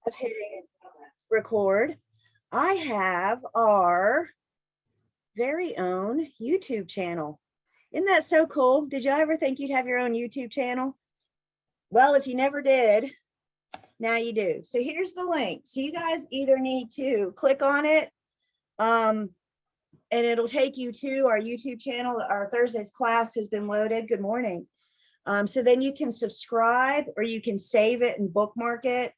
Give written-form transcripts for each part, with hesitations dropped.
of hitting record, I have our very own YouTube channel. Isn't that so cool? Did you ever think you'd have your own YouTube channel? Well, if you never did, now you do. So here's the link. So you guys either need to click on it, and it'll take you to our YouTube channel. Our Thursday's class has been loaded. Good morning. So then you can subscribe, or you can save it and bookmark it.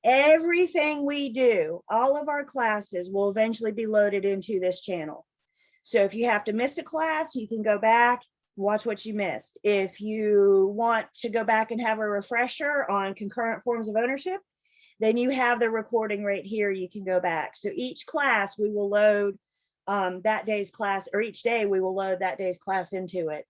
Everything we do, all of our classes will eventually be loaded into this channel. So if you have to miss a class, you can go back, watch what you missed. If you want to go back and have a refresher on concurrent forms of ownership, then you have the recording right here. You can go back. So each class we will load that day's class, or each day we will load that day's class into it.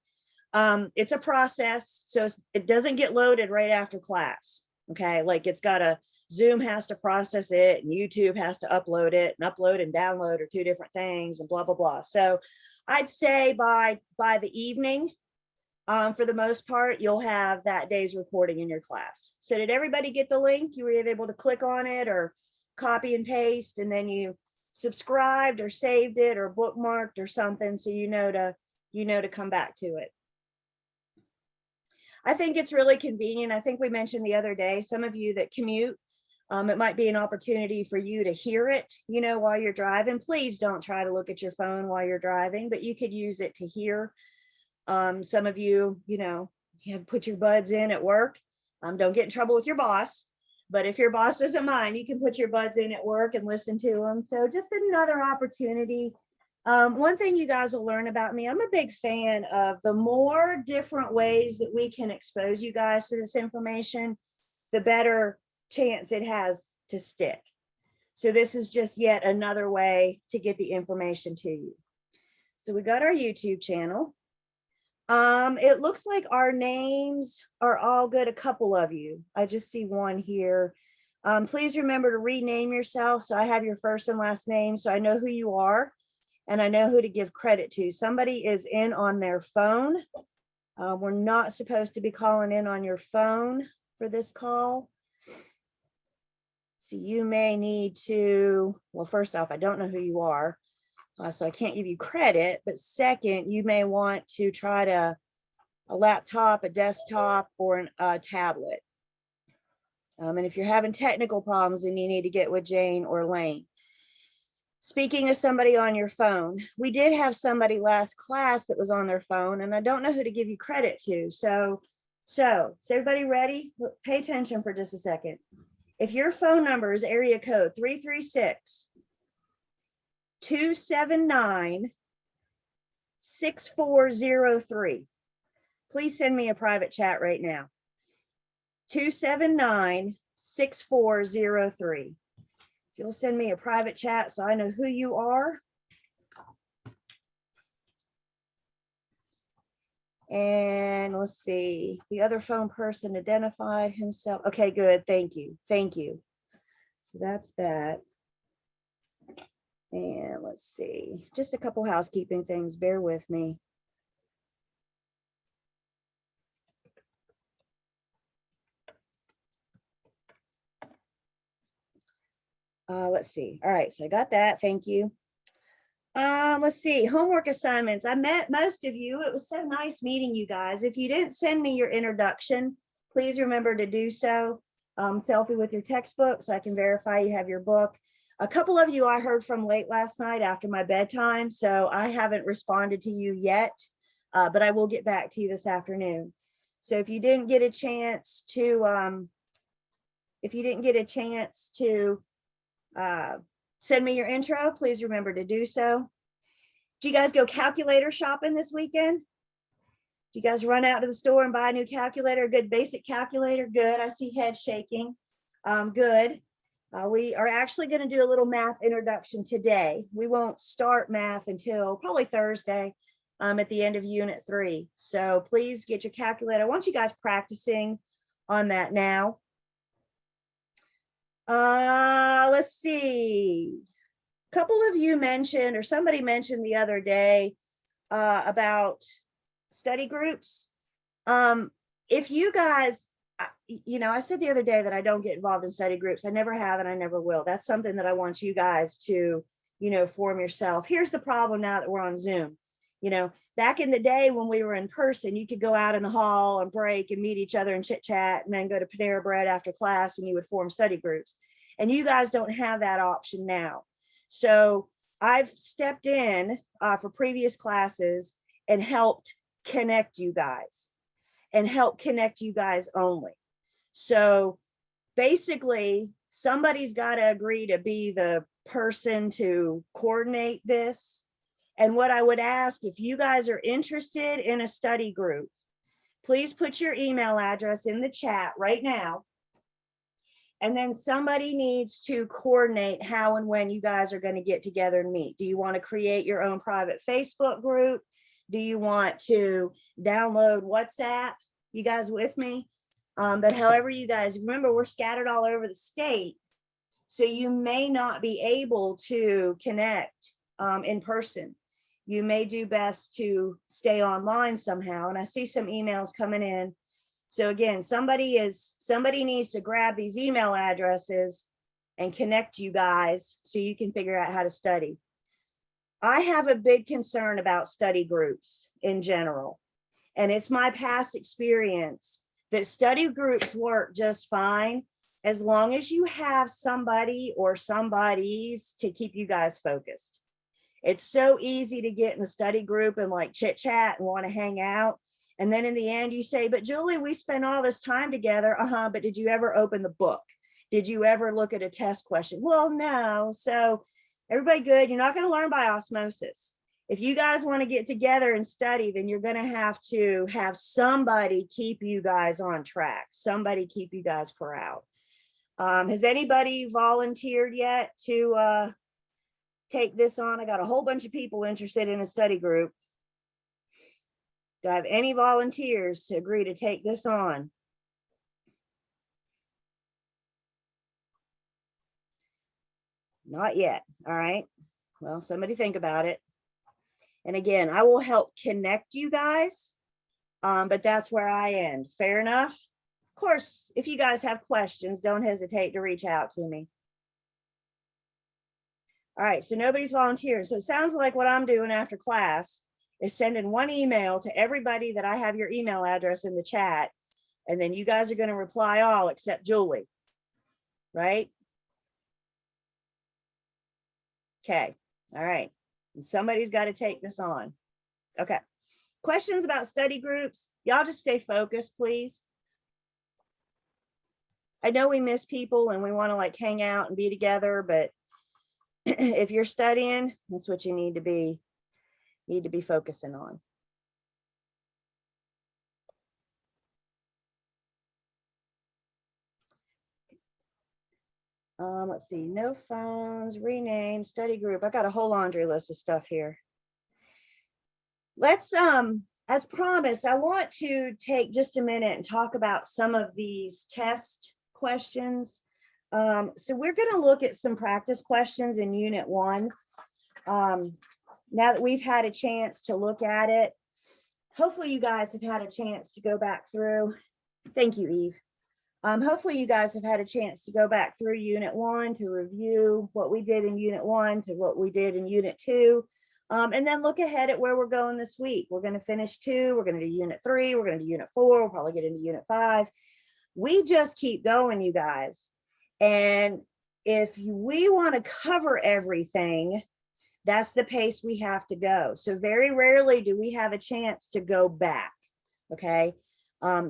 It's a process, so it doesn't get loaded right after class. Okay, like it's got a Zoom has to process it, and YouTube has to upload it, and upload and download are two different things, and blah blah blah. So I'd say by the evening, for the most part, you'll have that day's recording in your class. So did everybody get the link? You were either able to click on it or copy and paste, and then you subscribed or saved it or bookmarked or something, so you know to come back to it. I think it's really convenient. I think we mentioned the other day, some of you that commute, it might be an opportunity for you to hear it, while you're driving. Please don't try to look at your phone while you're driving, but you could use it to hear. Some of you, you have put your buds in at work. Don't get in trouble with your boss, but if your boss doesn't mind, you can put your buds in at work and listen to them. So just another opportunity. One thing you guys will learn about me, I'm a big fan of the more different ways that we can expose you guys to this information, the better chance it has to stick. So this is just yet another way to get the information to you. So we got our YouTube channel. It looks like our names are all good. A couple of you, I just see one here. Please remember to rename yourself. So I have your first and last name, so I know who you are. And I know who to give credit to. Somebody is in on their phone. We're not supposed to be calling in on your phone for this call. So you may need to, well, first off, I don't know who you are, so I can't give you credit. But second, you may want to try a laptop, a desktop, or a tablet. And if you're having technical problems, then you need to get with Jane or Lane. Speaking of somebody on your phone, we did have somebody last class that was on their phone, and I don't know who to give you credit to. So is everybody ready? Look, pay attention for just a second. If your phone number is area code 336-279-6403, please send me a private chat right now. 279-6403. You'll send me a private chat so I know who you are. And let's see, the other phone person identified himself. Okay, good. Thank you. Thank you. So that's that. And let's see, just a couple housekeeping things. Bear with me. Let's see. All right, so I got that. Thank you. Let's see, homework assignments. I met most of you. It was so nice meeting you guys. If you didn't send me your introduction, please remember to do so. Selfie with your textbook so I can verify you have your book. A couple of you I heard from late last night after my bedtime, so I haven't responded to you yet, but I will get back to you this afternoon. So if you didn't get a chance to, send me your intro, please remember to do so. Do you guys go calculator shopping this weekend? Do you guys run out to the store and buy a new calculator, a good basic calculator? Good, I see head shaking. Good. We are actually going to do a little math introduction today. We won't start math until probably Thursday at the end of Unit 3. So please get your calculator. I want you guys practicing on that now. Let's see. A couple of you mentioned, or somebody mentioned the other day about study groups. If you guys I said the other day that I don't get involved in study groups. I never have, and I never will. That's something that I want you guys to, form yourself. Here's the problem now that we're on Zoom. Back in the day when we were in person, you could go out in the hall and break and meet each other and chit chat and then go to Panera Bread after class and you would form study groups. And you guys don't have that option now. So I've stepped in for previous classes and helped connect you guys only. So basically, somebody's got to agree to be the person to coordinate this. And what I would ask, if you guys are interested in a study group, please put your email address in the chat right now. And then somebody needs to coordinate how and when you guys are going to get together and meet. Do you want to create your own private Facebook group? Do you want to download WhatsApp? You guys with me? But however you guys, remember, we're scattered all over the state. So you may not be able to connect in person. You may do best to stay online somehow. And I see some emails coming in. So again, somebody needs to grab these email addresses and connect you guys so you can figure out how to study. I have a big concern about study groups in general. And it's my past experience that study groups work just fine as long as you have somebody or somebodies to keep you guys focused. It's so easy to get in the study group and like chit chat and want to hang out. And then in the end you say, but Julie, we spent all this time together. But did you ever open the book? Did you ever look at a test question? Well, no. So everybody good. You're not going to learn by osmosis. If you guys want to get together and study, then you're going to have somebody keep you guys on track. Somebody keep you guys corralled. Has anybody volunteered yet to take this on? I got a whole bunch of people interested in a study group. Do I have any volunteers to agree to take this on? Not yet. All right. Well, somebody think about it. And again, I will help connect you guys, but that's where I end. Fair enough? Of course, if you guys have questions, don't hesitate to reach out to me. All right, so nobody's volunteering. So it sounds like what I'm doing after class is sending one email to everybody that I have your email address in the chat, and then you guys are going to reply all except Julie, right? Okay, all right. And somebody's got to take this on. Okay. Questions about study groups? Y'all just stay focused, please. I know we miss people and we want to like hang out and be together, but if you're studying, that's what you need to be focusing on. Let's see, no phones, rename, study group. I got a whole laundry list of stuff here. Let's, as promised, I want to take just a minute and talk about some of these test questions. So we're going to look at some practice questions in Unit 1. Now that we've had a chance to look at it, hopefully you guys have had a chance to go back through. Thank you, Eve. Hopefully you guys have had a chance to go back through Unit 1 to review what we did in Unit 1 to what we did in Unit 2, and then look ahead at where we're going this week. We're going to finish 2, we're going to do Unit 3, we're going to do Unit 4, we'll probably get into Unit 5. We just keep going, you guys. And if we want to cover everything, that's the pace we have to go. So very rarely do we have a chance to go back, okay?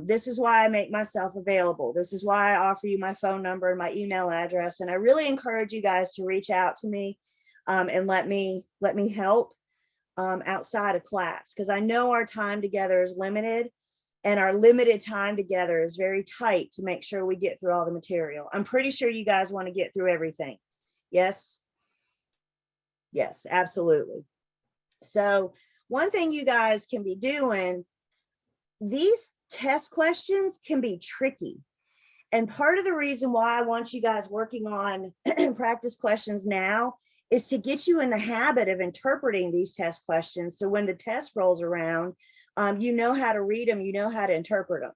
This is why I make myself available. This is why I offer you my phone number and my email address. And I really encourage you guys to reach out to me and let me help outside of class, because I know our time together is limited and our limited time together is very tight to make sure we get through all the material. I'm pretty sure you guys want to get through everything. Yes? Yes, absolutely. So one thing you guys can be doing, these test questions can be tricky. And part of the reason why I want you guys working on practice questions now is to get you in the habit of interpreting these test questions. So when the test rolls around, you know how to read them, you know how to interpret them.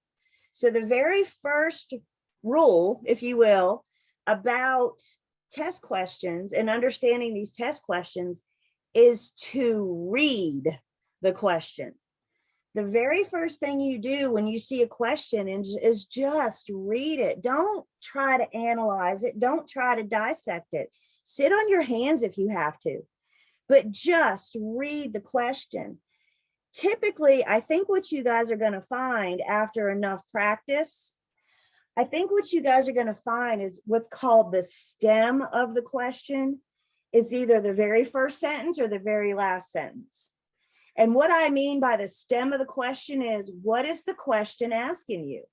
So the very first rule, if you will, about test questions and understanding these test questions is to read the question. The very first thing you do when you see a question is just read it. Don't try to analyze it. Don't try to dissect it. Sit on your hands if you have to, but just read the question. Typically, I think what you guys are going to find after enough practice, I think what you guys are going to find is what's called the stem of the question is either the very first sentence or the very last sentence. And what I mean by the stem of the question is, what is the question asking you?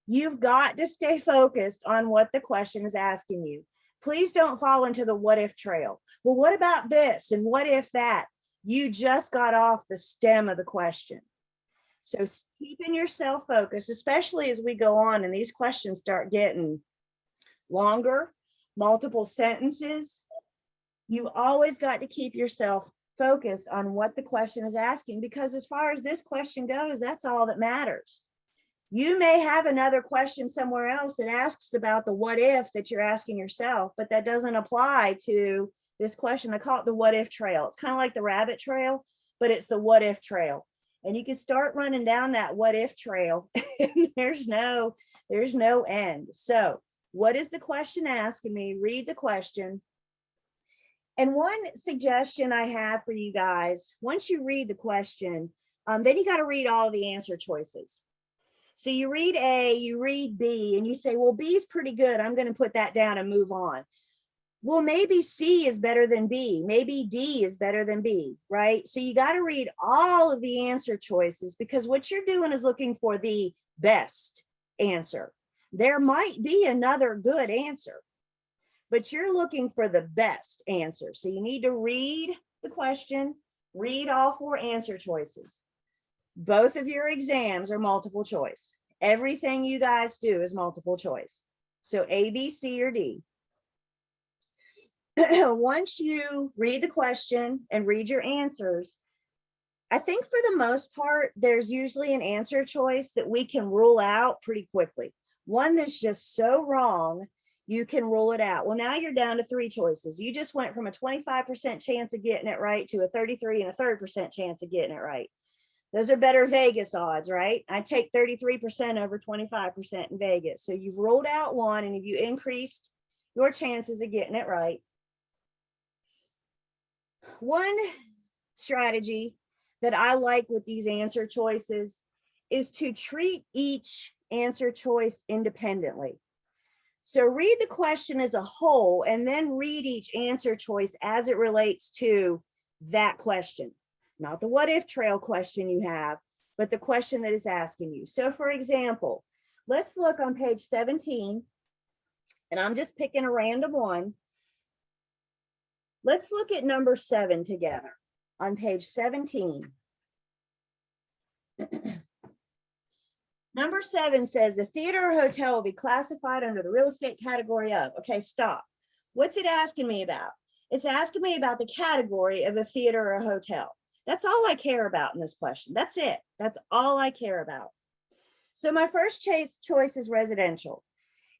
You've got to stay focused on what the question is asking you. Please don't fall into the what if trail. Well, what about this? And what if that? You just got off the stem of the question. So keeping yourself focused, especially as we go on and these questions start getting longer, multiple sentences, you always got to keep yourself focused on what the question is asking, because as far as this question goes, that's all that matters. You may have another question somewhere else that asks about the what if that you're asking yourself, but that doesn't apply to this question. I call it the what if trail. It's kind of like the rabbit trail, but it's the what if trail. And you can start running down that what if trail and there's no end. So what is the question asking me? Read the question. And one suggestion I have for you guys, once you read the question, then you got to read all the answer choices. So you read A, you read B, and you say, well, B is pretty good. I'm going to put that down and move on. Well, maybe C is better than B. Maybe D is better than B, right? So you got to read all of the answer choices, because what you're doing is looking for the best answer. There might be another good answer, but you're looking for the best answer. So you need to read the question, read all 4 answer choices. Both of your exams are multiple choice. Everything you guys do is multiple choice. So A, B, C, or D. Once you read the question and read your answers, I think for the most part, there's usually an answer choice that we can rule out pretty quickly. One that's just so wrong, you can rule it out. Well, now you're down to 3 choices. You just went from a 25% chance of getting it right to a 33.33% chance of getting it right. Those are better Vegas odds, right? I take 33% over 25% in Vegas. So you've ruled out one and you increased your chances of getting it right. One strategy that I like with these answer choices is to treat each answer choice independently. So read the question as a whole and then read each answer choice as it relates to that question. Not the what if trail question you have, but the question that is asking you. So for example, let's look on page 17, and I'm just picking a random one. Let's look at number 7 together on page 17. Number 7 says the theater or hotel will be classified under the real estate category of. Okay, stop. What's it asking me about? It's asking me about the category of a theater or a hotel. That's all I care about in this question. That's it. That's all I care about. So my first choice is residential.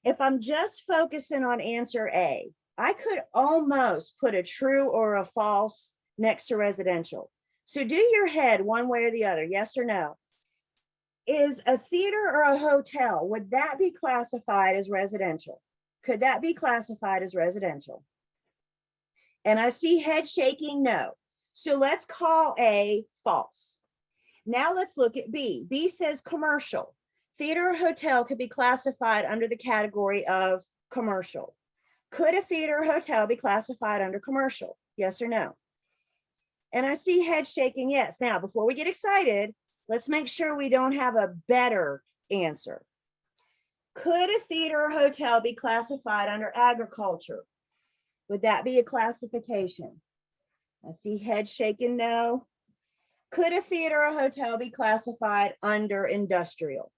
If I'm just focusing on answer A, I could almost put a true or a false next to residential. So do your head one way or the other, yes or no. Is a theater or a hotel, would that be classified as residential? Could that be classified as residential? And I see head shaking no. So let's call A false. Now let's look at B. B says commercial. Theater or hotel could be classified under the category of commercial. Could a theater or hotel be classified under commercial? Yes or no? And I see head shaking yes. Now, before we get excited, let's make sure we don't have a better answer. Could a theater or hotel be classified under agriculture? Would that be a classification? I see head shaking no. Could a theater or hotel be classified under industrial?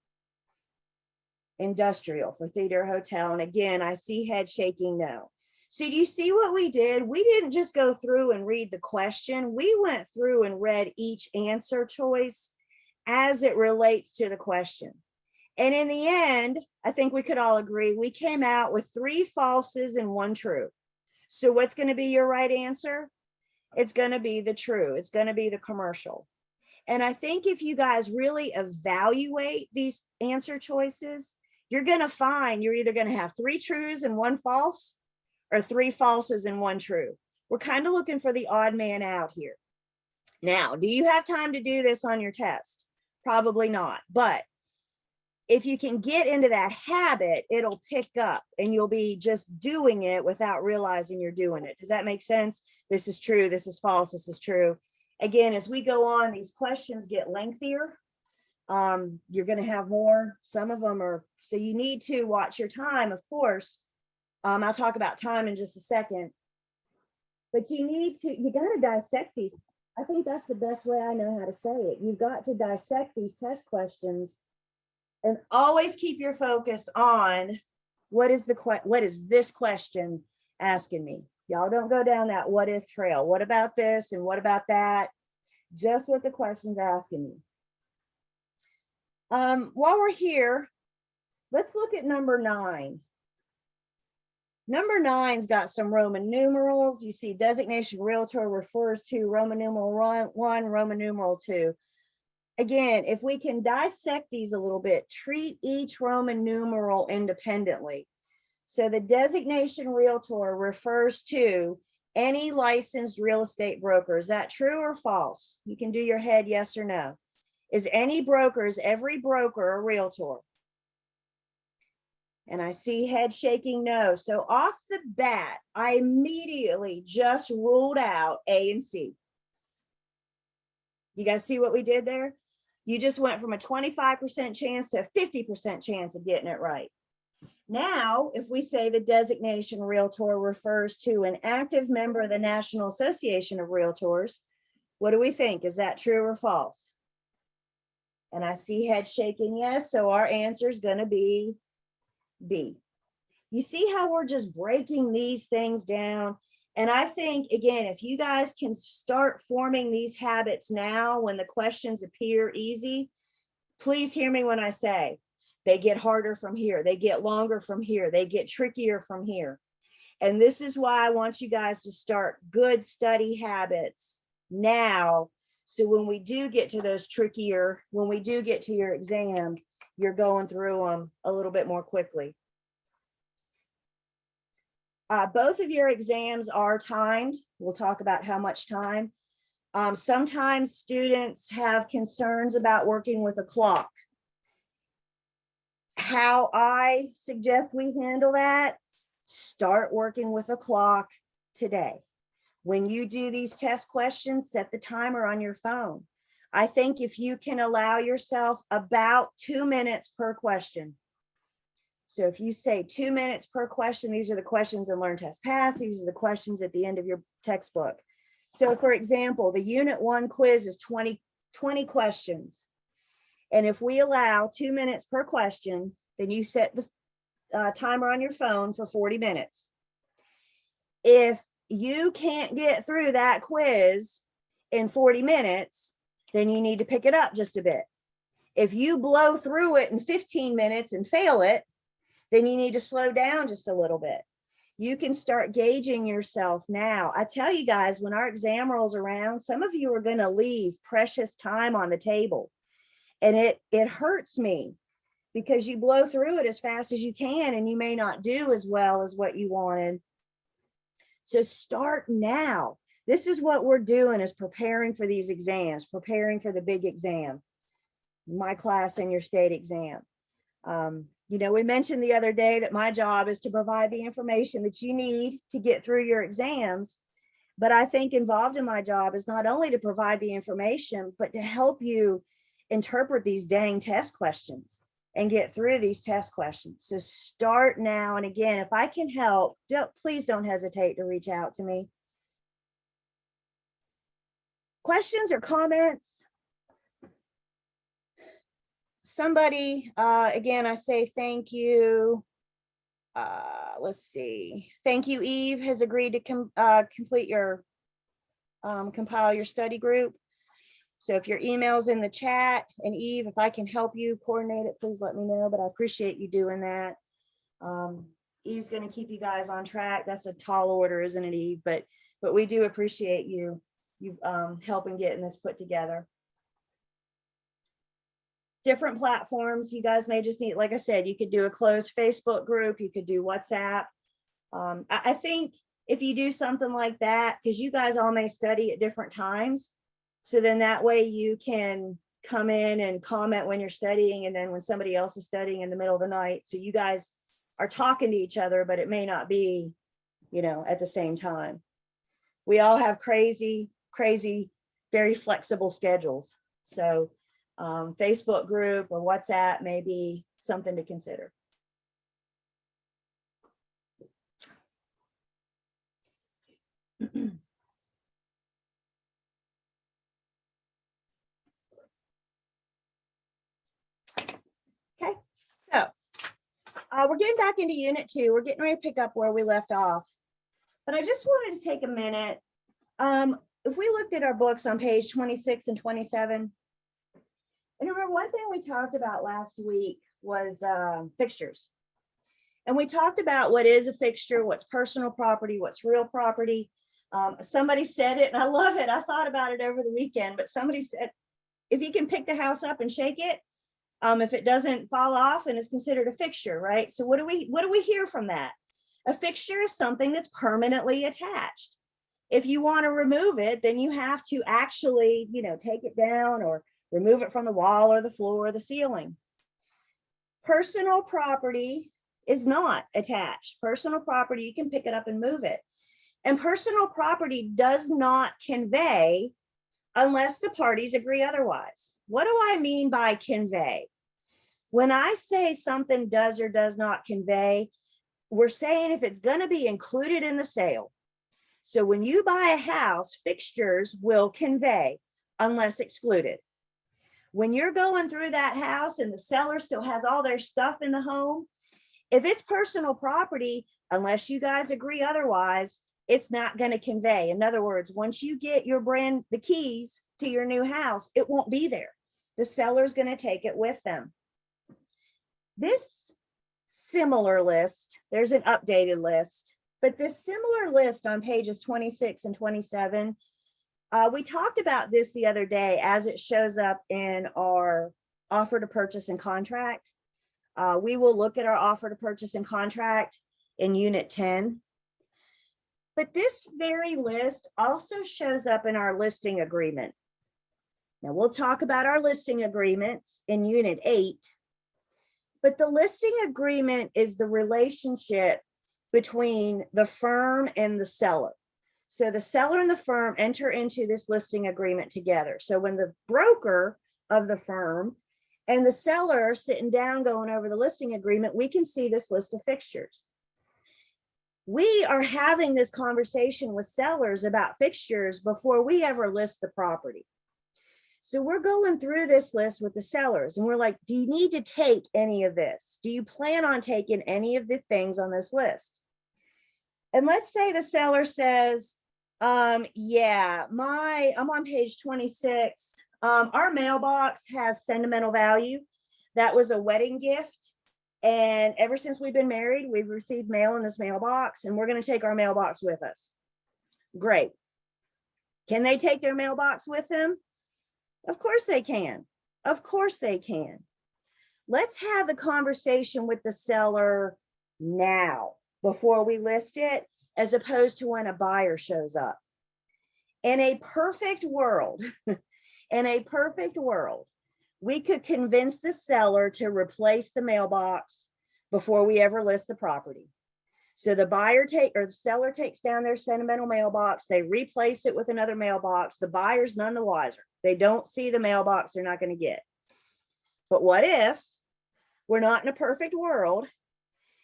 Industrial for theater or hotel. And again, I see head shaking no. So do you see what we did? We didn't just go through and read the question. We went through and read each answer choice as it relates to the question. And in the end, I think we could all agree, we came out with 3 falses and 1 true. So what's going to be your right answer? It's going to be the true. It's going to be the commercial. And I think if you guys really evaluate these answer choices, you're going to find you're either going to have 3 trues and 1 false, or 3 falses and 1 true. We're kind of looking for the odd man out here. Now, do you have time to do this on your test? Probably not. But if you can get into that habit, it'll pick up and you'll be just doing it without realizing you're doing it. Does that make sense? This is true. This is false. This is true. Again, as we go on, these questions get lengthier. You're going to have more. Some of them are, so you need to watch your time, of course. I'll talk about time in just a second. But you got to dissect these. I think that's the best way I know how to say it. You've got to dissect these test questions and always keep your focus on what is this question asking me? Y'all don't go down that what if trail. What about this and what about that? Just what the question's asking me. While we're here, let's look at number 9. Number 9's got some Roman numerals. You see designation realtor refers to Roman numeral 1, Roman numeral 2. Again, if we can dissect these a little bit, treat each Roman numeral independently. So the designation realtor refers to any licensed real estate broker. Is that true or false? You can do your head yes or no. Is every broker a realtor? And I see head shaking no. So off the bat, I immediately just ruled out A and C. You guys see what we did there? You just went from a 25% chance to a 50% chance of getting it right. Now, if we say the designation realtor refers to an active member of the National Association of Realtors, what do we think? Is that true or false? And I see head shaking yes, so our answer is going to be B. You see how we're just breaking these things down? And I think, again, if you guys can start forming these habits now when the questions appear easy, please hear me when I say they get harder from here. They get longer from here. They get trickier from here. And this is why I want you guys to start good study habits now. So when we do get to those trickier, when we do get to your exam, you're going through them a little bit more quickly. Both of your exams are timed. We'll talk about how much time. Sometimes students have concerns about working with a clock. How I suggest we handle that, start working with a clock today. When you do these test questions, set the timer on your phone. I think if you can allow yourself about 2 minutes per question. So if you say 2 minutes per question, these are the questions in Learn, Test, Pass. These are the questions at the end of your textbook. So for example, the Unit 1 quiz is 20 questions. And if we allow 2 minutes per question, then you set the timer on your phone for 40 minutes. If you can't get through that quiz in 40 minutes, then you need to pick it up just a bit. If you blow through it in 15 minutes and fail it, then you need to slow down just a little bit. You can start gauging yourself now. I tell you guys, when our exam rolls around, some of you are going to leave precious time on the table. And it hurts me because you blow through it as fast as you can and you may not do as well as what you wanted. So start now. This is what we're doing, is preparing for these exams, preparing for the big exam, my class and your state exam. You know, we mentioned the other day that my job is to provide the information that you need to get through your exams. But I think involved in my job is not only to provide the information, but to help you interpret these dang test questions and get through these test questions. So start now. And again, if I can help, please don't hesitate to reach out to me. Questions or comments? Somebody, again, I say thank you. Let's see. Thank you, Eve has agreed to complete your, compile your study group. So if your email's in the chat, and Eve, if I can help you coordinate it, please let me know, but I appreciate you doing that. Eve's going to keep you guys on track. That's a tall order, isn't it, Eve? But we do appreciate you helping getting this put together. Different platforms. You guys may just need, like I said, you could do a closed Facebook group. You could do WhatsApp. I think if you do something like that, because you guys all may study at different times, so then that way you can come in and comment when you're studying, and then when somebody else is studying in the middle of the night, so you guys are talking to each other, but it may not be, at the same time. We all have crazy, very flexible schedules. So Facebook group or WhatsApp may be something to consider. Okay, so we're getting back into Unit 2. We're getting ready to pick up where we left off. But I just wanted to take a minute. If we looked at our books on page 26 and 27, and remember one thing we talked about last week was fixtures. And we talked about what is a fixture, what's personal property, what's real property. Somebody said it, and I love it. I thought about it over the weekend, but somebody said, if you can pick the house up and shake it, if it doesn't fall off, then it's considered a fixture, right? So what do we hear from that? A fixture is something that's permanently attached. If you want to remove it, then you have to actually, take it down or remove it from the wall or the floor or the ceiling. Personal property is not attached. Personal property, you can pick it up and move it. And personal property does not convey unless the parties agree otherwise. What do I mean by convey? When I say something does or does not convey, we're saying if it's going to be included in the sale. So when you buy a house, fixtures will convey unless excluded. When you're going through that house and the seller still has all their stuff in the home, if it's personal property, unless you guys agree otherwise, it's not going to convey. In other words, once you get the keys to your new house, it won't be there. The seller's going to take it with them. This similar list, there's an updated list, but this similar list on pages 26 and 27, we talked about this the other day as it shows up in our offer to purchase and contract. We will look at our offer to purchase and contract in Unit 10. But this very list also shows up in our listing agreement. Now we'll talk about our listing agreements in Unit 8, but the listing agreement is the relationship between the firm and the seller. So the seller and the firm enter into this listing agreement together. So when the broker of the firm and the seller are sitting down going over the listing agreement, we can see this list of fixtures. We are having this conversation with sellers about fixtures before we ever list the property. So we're going through this list with the sellers and we're like, do you need to take any of this? Do you plan on taking any of the things on this list? And let's say the seller says, yeah, I'm on page 26. Our mailbox has sentimental value. That was a wedding gift. And ever since we've been married, we've received mail in this mailbox, and we're going to take our mailbox with us. Great. Can they take their mailbox with them? Of course they can. Of course they can. Let's have the conversation with the seller now before we list it, as opposed to when a buyer shows up. In a perfect world, we could convince the seller to replace the mailbox before we ever list the property. So the seller takes down their sentimental mailbox, they replace it with another mailbox. The buyer's none the wiser. They don't see the mailbox they're not going to get. But what if we're not in a perfect world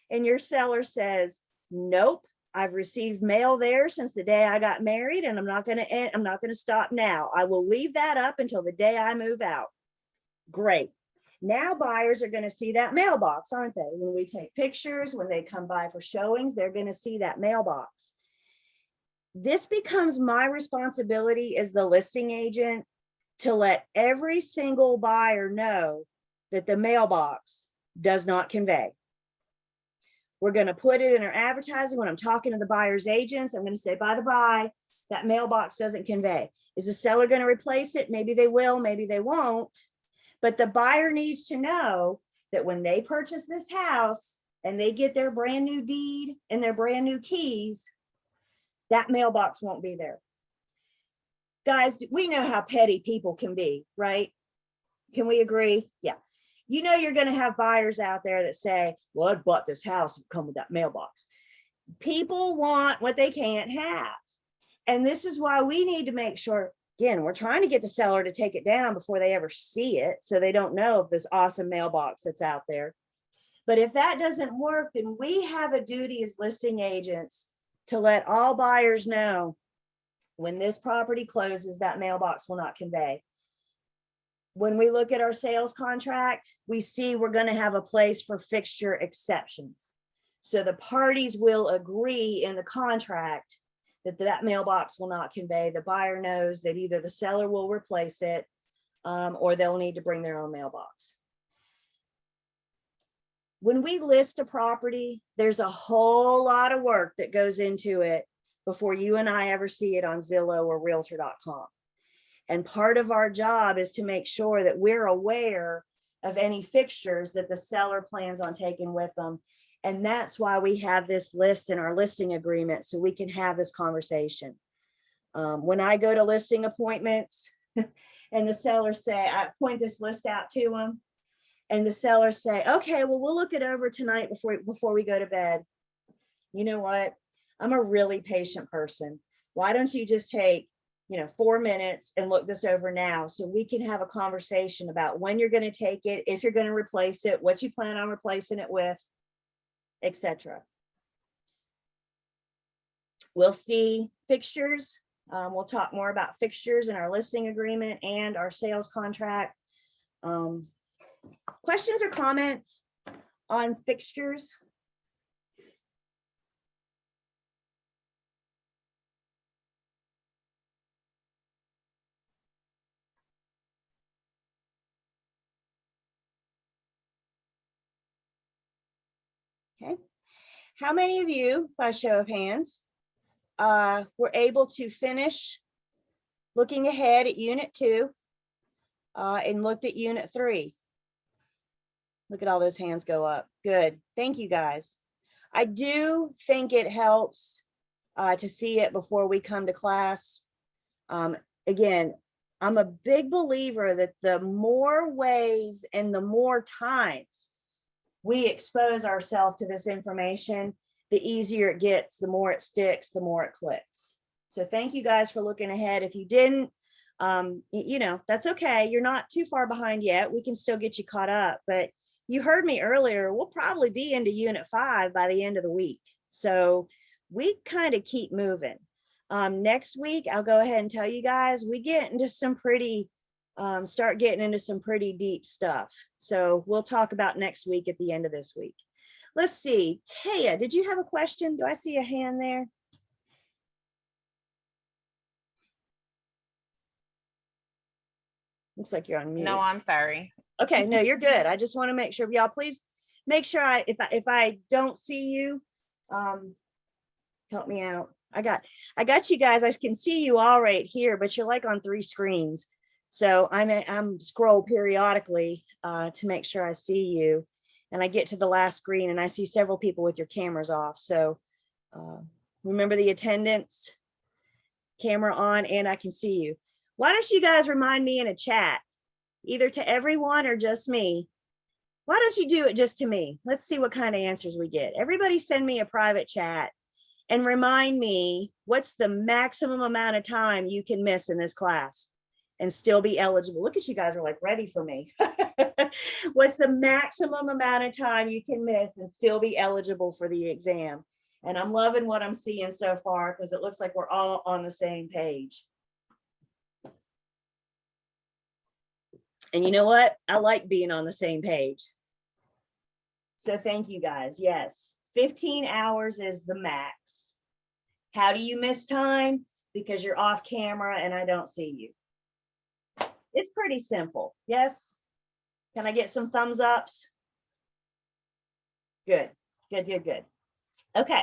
and your seller says, nope, I've received mail there since the day I got married, and I'm not going to stop now. I will leave that up until the day I move out. Great. Now buyers are going to see that mailbox, aren't they? When we take pictures, when they come by for showings, they're going to see that mailbox. This becomes my responsibility as the listing agent to let every single buyer know that the mailbox does not convey. We're going to put it in our advertising. When I'm talking to the buyer's agents, I'm going to say, by the by, that mailbox doesn't convey. Is the seller going to replace it? Maybe they will, maybe they won't. But the buyer needs to know that when they purchase this house and they get their brand new deed and their brand new keys, that mailbox won't be there. Guys, we know how petty people can be, right? Can we agree? Yeah. You know, you're going to have buyers out there that say, well, I bought this house and come with that mailbox. People want what they can't have. And this is why we need to make sure, again, we're trying to get the seller to take it down before they ever see it, so they don't know of this awesome mailbox that's out there. But if that doesn't work, then we have a duty as listing agents to let all buyers know when this property closes, that mailbox will not convey. When we look at our sales contract, we see we're going to have a place for fixture exceptions. So the parties will agree in the contract that that mailbox will not convey. The buyer knows that either the seller will replace it or they'll need to bring their own mailbox. When we list a property, there's a whole lot of work that goes into it before you and I ever see it on Zillow or Realtor.com. And part of our job is to make sure that we're aware of any fixtures that the seller plans on taking with them. And that's why we have this list in our listing agreement, so we can have this conversation. When I go to listing appointments and the sellers say, I point this list out to them, and the sellers say, okay, well, we'll look it over tonight before we go to bed. You know what? I'm a really patient person. Why don't you just take 4 minutes and look this over now, so we can have a conversation about when you're going to take it, if you're going to replace it, what you plan on replacing it with, etc. We'll see fixtures. We'll talk more about fixtures in our listing agreement and our sales contract. Questions or comments on fixtures? Okay. How many of you, by show of hands, were able to finish looking ahead at Unit 2 and looked at Unit 3? Look at all those hands go up. Good. Thank you, guys. I do think it helps to see it before we come to class. Again, I'm a big believer that the more ways and the more times we expose ourselves to this information, the easier it gets, the more it sticks, the more it clicks. So thank you guys for looking ahead. If you didn't, that's okay. You're not too far behind yet. We can still get you caught up. But you heard me earlier, we'll probably be into Unit 5 by the end of the week. So we kind of keep moving. Next week, I'll go ahead and tell you guys, we get into some pretty start getting into some pretty deep stuff. So we'll talk about next week at the end of this week. Let's see. Taya, did you have a question? Do I see a hand there? Looks like you're on mute. No, I'm sorry. Okay, no, you're good. I just want to make sure, y'all, please make sure if I don't see you, help me out. I got you guys. I can see you all right here, but you're like on 3 screens. So I'm scroll periodically to make sure I see you. And I get to the last screen and I see several people with your cameras off. So remember the attendance, camera on, and I can see you. Why don't you guys remind me in a chat, either to everyone or just me? Why don't you do it just to me? Let's see what kind of answers we get. Everybody send me a private chat and remind me, what's the maximum amount of time you can miss in this class and still be eligible? Look at you guys are like ready for me. What's the maximum amount of time you can miss and still be eligible for the exam? And I'm loving what I'm seeing so far because it looks like we're all on the same page. And you know what? I like being on the same page. So thank you guys. Yes, 15 hours is the max. How do you miss time? Because you're off camera and I don't see you. It's pretty simple. Yes. Can I get some thumbs ups? Good, good, good, good. Okay.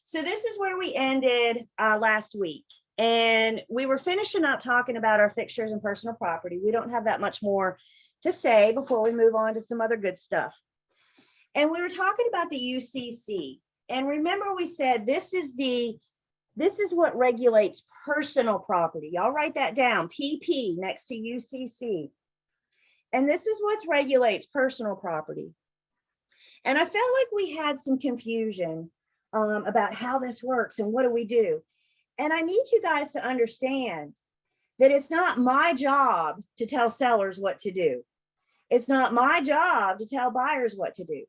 So this is where we ended last week. And we were finishing up talking about our fixtures and personal property. We don't have that much more to say before we move on to some other good stuff. And we were talking about the UCC. And remember, we said this is what regulates personal property. Y'all write that down, PP next to UCC. And this is what regulates personal property. And I felt like we had some confusion about how this works and what do we do. And I need you guys to understand that it's not my job to tell sellers what to do. It's not my job to tell buyers what to do.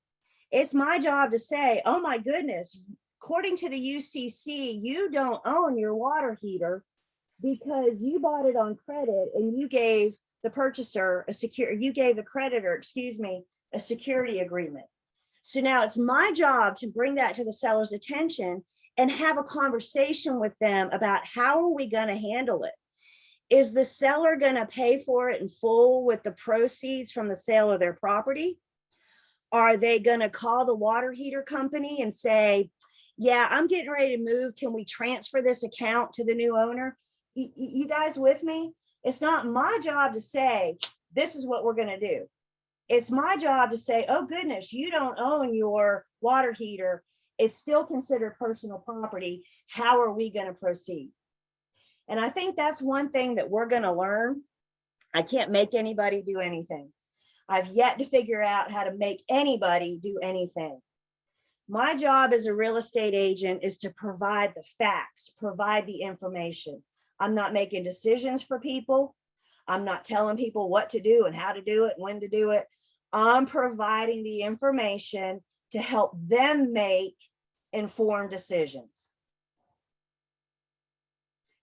It's my job to say, oh my goodness, according to the UCC, you don't own your water heater because you bought it on credit and you gave the purchaser you gave the creditor, a security agreement. So now it's my job to bring that to the seller's attention and have a conversation with them about how are we going to handle it? Is the seller going to pay for it in full with the proceeds from the sale of their property? Are they going to call the water heater company and say, yeah, I'm getting ready to move. Can we transfer this account to the new owner? You guys with me? It's not my job to say, this is what we're going to do. It's my job to say, oh goodness, you don't own your water heater. It's still considered personal property. How are we going to proceed? And I think that's one thing that we're going to learn. I can't make anybody do anything. I've yet to figure out how to make anybody do anything. My job as a real estate agent is to provide the facts, provide the information. I'm not making decisions for people. I'm not telling people what to do and how to do it, when to do it. I'm providing the information to help them make informed decisions.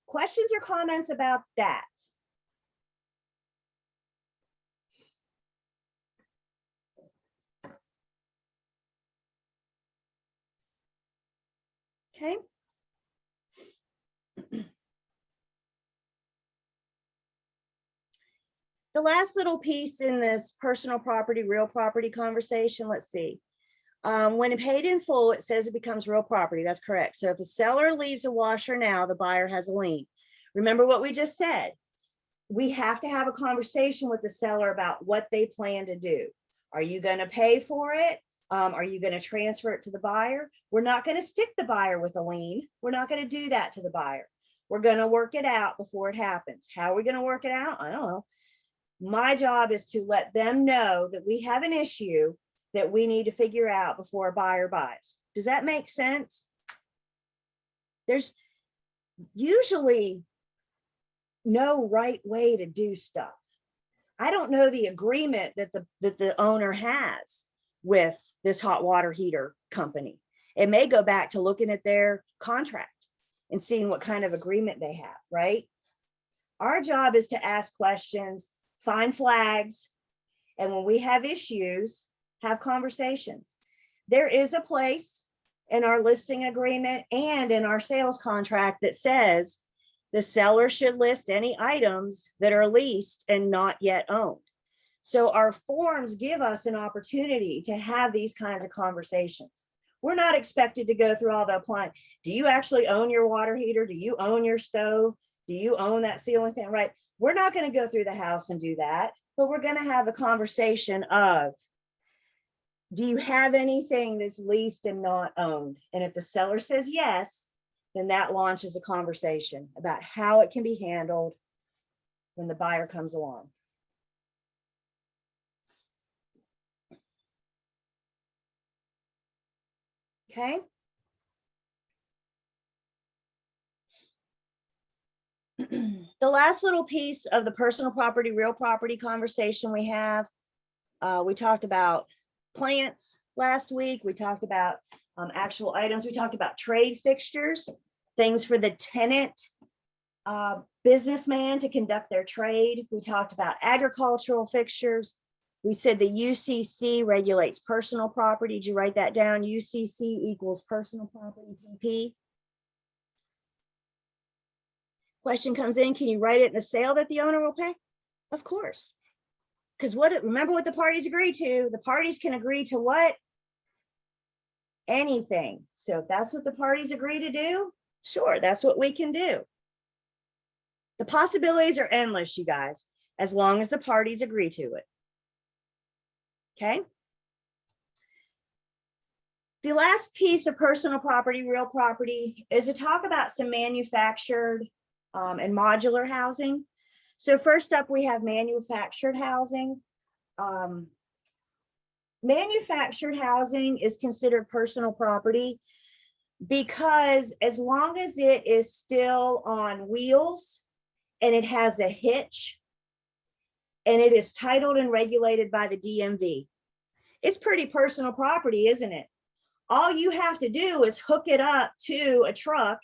Questions or comments about that? Okay. The last little piece in this personal property, real property conversation, let's see. When paid in full, it says it becomes real property. That's correct. So if a seller leaves a washer now, the buyer has a lien. Remember what we just said. We have to have a conversation with the seller about what they plan to do. Are you going to pay for it? Are you going to transfer it to the buyer? We're not going to stick the buyer with a lien. We're not going to do that to the buyer. We're going to work it out before it happens. How are we going to work it out? I don't know. My job is to let them know that we have an issue that we need to figure out before a buyer buys. Does that make sense? There's usually no right way to do stuff. I don't know the agreement that the owner has with this hot water heater company. It may go back to looking at their contract and seeing what kind of agreement they have, right? Our job is to ask questions, find flags, and when we have issues, have conversations. There is a place in our listing agreement and in our sales contract that says the seller should list any items that are leased and not yet owned. So our forms give us an opportunity to have these kinds of conversations. We're not expected to go through all the appliances. Do you actually own your water heater? Do you own your stove? Do you own that ceiling fan? Right? We're not going to go through the house and do that, but we're going to have the conversation of, do you have anything that's leased and not owned? And if the seller says yes, then that launches a conversation about how it can be handled when the buyer comes along. Okay. The last little piece of the personal property, real property conversation we have, we talked about plants last week. We talked about actual items. We talked about trade fixtures, things for the tenant businessman to conduct their trade. We talked about agricultural fixtures. We said the UCC regulates personal property. Did you write that down? UCC equals personal property, PP. Question comes in, can you write it in the sale that the owner will pay? Of course. Because remember what the parties agree to. The parties can agree to what? Anything. So if that's what the parties agree to do, sure, that's what we can do. The possibilities are endless, you guys, as long as the parties agree to it. Okay. The last piece of personal property, real property, is to talk about some manufactured and modular housing. So first up, we have manufactured housing. Manufactured housing is considered personal property because as long as it is still on wheels and it has a hitch and it is titled and regulated by the DMV, it's pretty personal property, isn't it? All you have to do is hook it up to a truck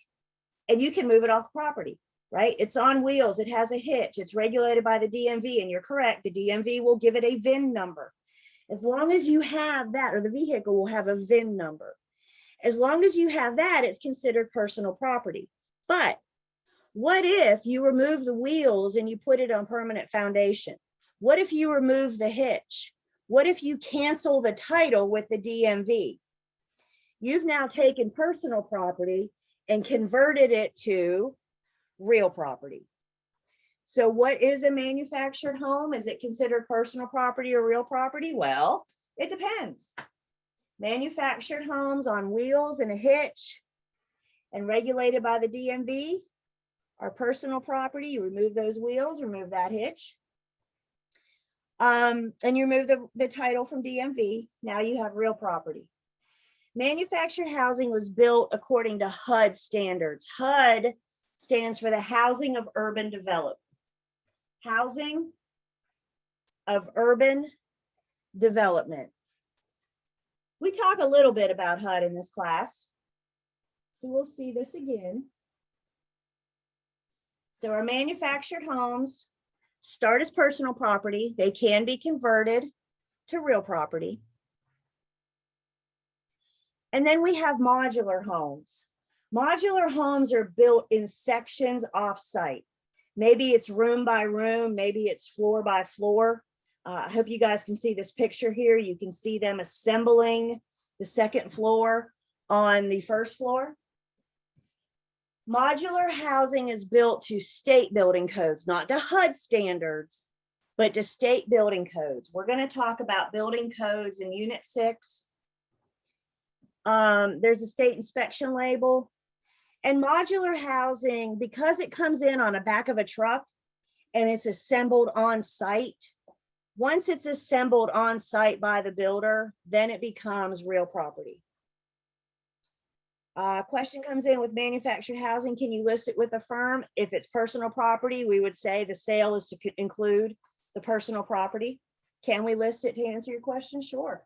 and you can move it off property, right? It's on wheels, it has a hitch, it's regulated by the DMV, and you're correct, the DMV will give it a VIN number. As long as you have that, or the vehicle will have a VIN number. As long as you have that, it's considered personal property. But what if you remove the wheels and you put it on permanent foundation? What if you remove the hitch? What if you cancel the title with the DMV? You've now taken personal property and converted it to real property. So what is a manufactured home? Is it considered personal property or real property? Well, it depends. Manufactured homes on wheels and a hitch and regulated by the DMV are personal property. You remove those wheels, remove that hitch, and you remove the title from DMV. Now you have real property. Manufactured housing was built according to HUD standards. HUD stands for the Housing of Urban Development. Housing of Urban Development. We talk a little bit about HUD in this class, so we'll see this again. So our manufactured homes start as personal property. They can be converted to real property. And then we have modular homes. Modular homes are built in sections off-site. Maybe it's room by room, maybe it's floor by floor. I hope you guys can see this picture here. You can see them assembling the second floor on the first floor. Modular housing is built to state building codes, not to HUD standards, but to state building codes. We're going to talk about building codes in Unit 6. There's a state inspection label. And modular housing, because it comes in on the back of a truck and it's assembled on site, once it's assembled on site by the builder, then it becomes real property. Question comes in with manufactured housing. Can you list it with a firm? If it's personal property, we would say the sale is to include the personal property. Can we list it to answer your question? Sure.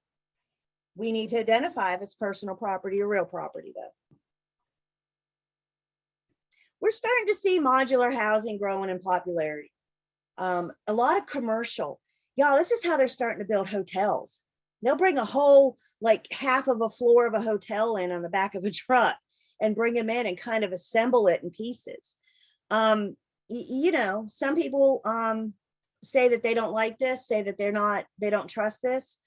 We need to identify if it's personal property or real property though. We're starting to see modular housing growing in popularity. A lot of commercial. Y'all, this is how they're starting to build hotels. They'll bring a whole, like half of a floor of a hotel in on the back of a truck and bring them in and kind of assemble it in pieces. You know, some people say that they don't like this, say that they don't trust this.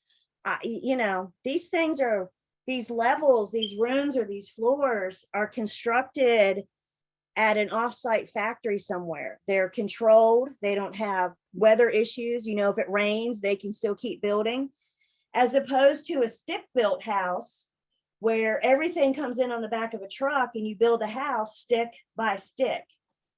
You know, these things are, these levels, these rooms or these floors are constructed at an offsite factory somewhere. They're controlled. They don't have weather issues. You know, if it rains, they can still keep building, as opposed to a stick-built house where everything comes in on the back of a truck and you build a house stick by stick.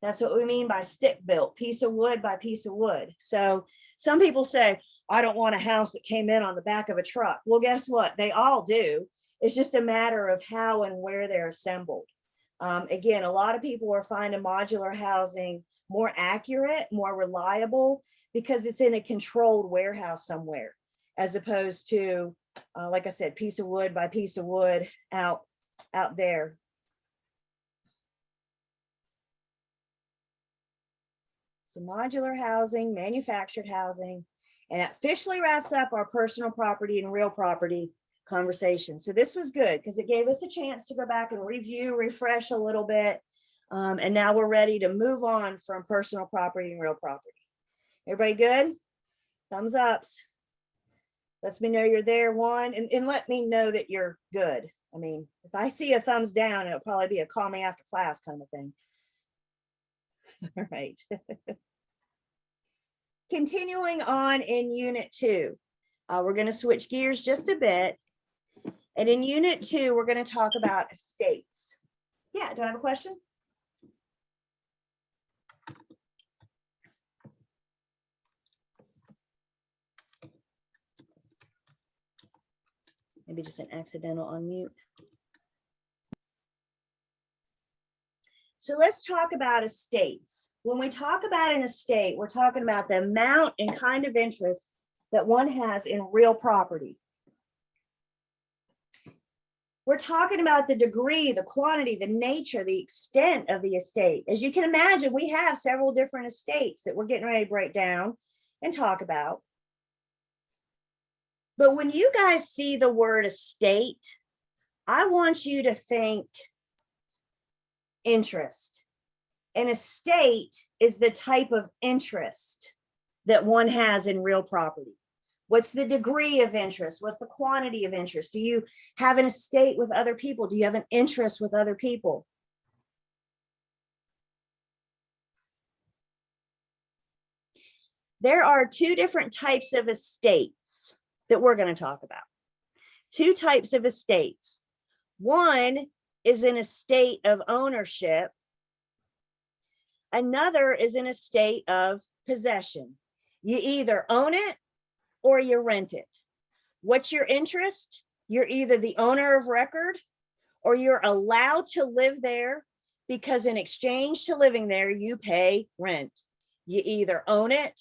That's what we mean by stick-built, piece of wood by piece of wood. So some people say, I don't want a house that came in on the back of a truck. Well, guess what? They all do. It's just a matter of how and where they're assembled. Again, a lot of people are finding modular housing more accurate, more reliable, because it's in a controlled warehouse somewhere, as opposed to, like I said, piece of wood by piece of wood out there. So modular housing, manufactured housing, and that officially wraps up our personal property and real property conversation. So this was good because it gave us a chance to go back and review, refresh a little bit. And now we're ready to move on from personal property and real property. Everybody good? Thumbs ups. Lets me know you're there, one, and let me know that you're good. I mean, if I see a thumbs down, it'll probably be a call me after class kind of thing. All right. Continuing on in Unit 2, we're going to switch gears just a bit. And in Unit 2, we're going to talk about estates. Yeah, do I have a question? Maybe just an accidental unmute. So let's talk about estates. When we talk about an estate, we're talking about the amount and kind of interest that one has in real property. We're talking about the degree, the quantity, the nature, the extent of the estate. As you can imagine, we have several different estates that we're getting ready to break down and talk about. But when you guys see the word estate, I want you to think interest. An estate is the type of interest that one has in real property. What's the degree of interest? What's the quantity of interest? Do you have an estate with other people? Do you have an interest with other people? There are two different types of estates that we're going to talk about. Two types of estates. One is an estate of ownership. Another is an estate of possession. You either own it or you rent it. What's your interest? You're either the owner of record or you're allowed to live there because in exchange to living there, you pay rent. You either own it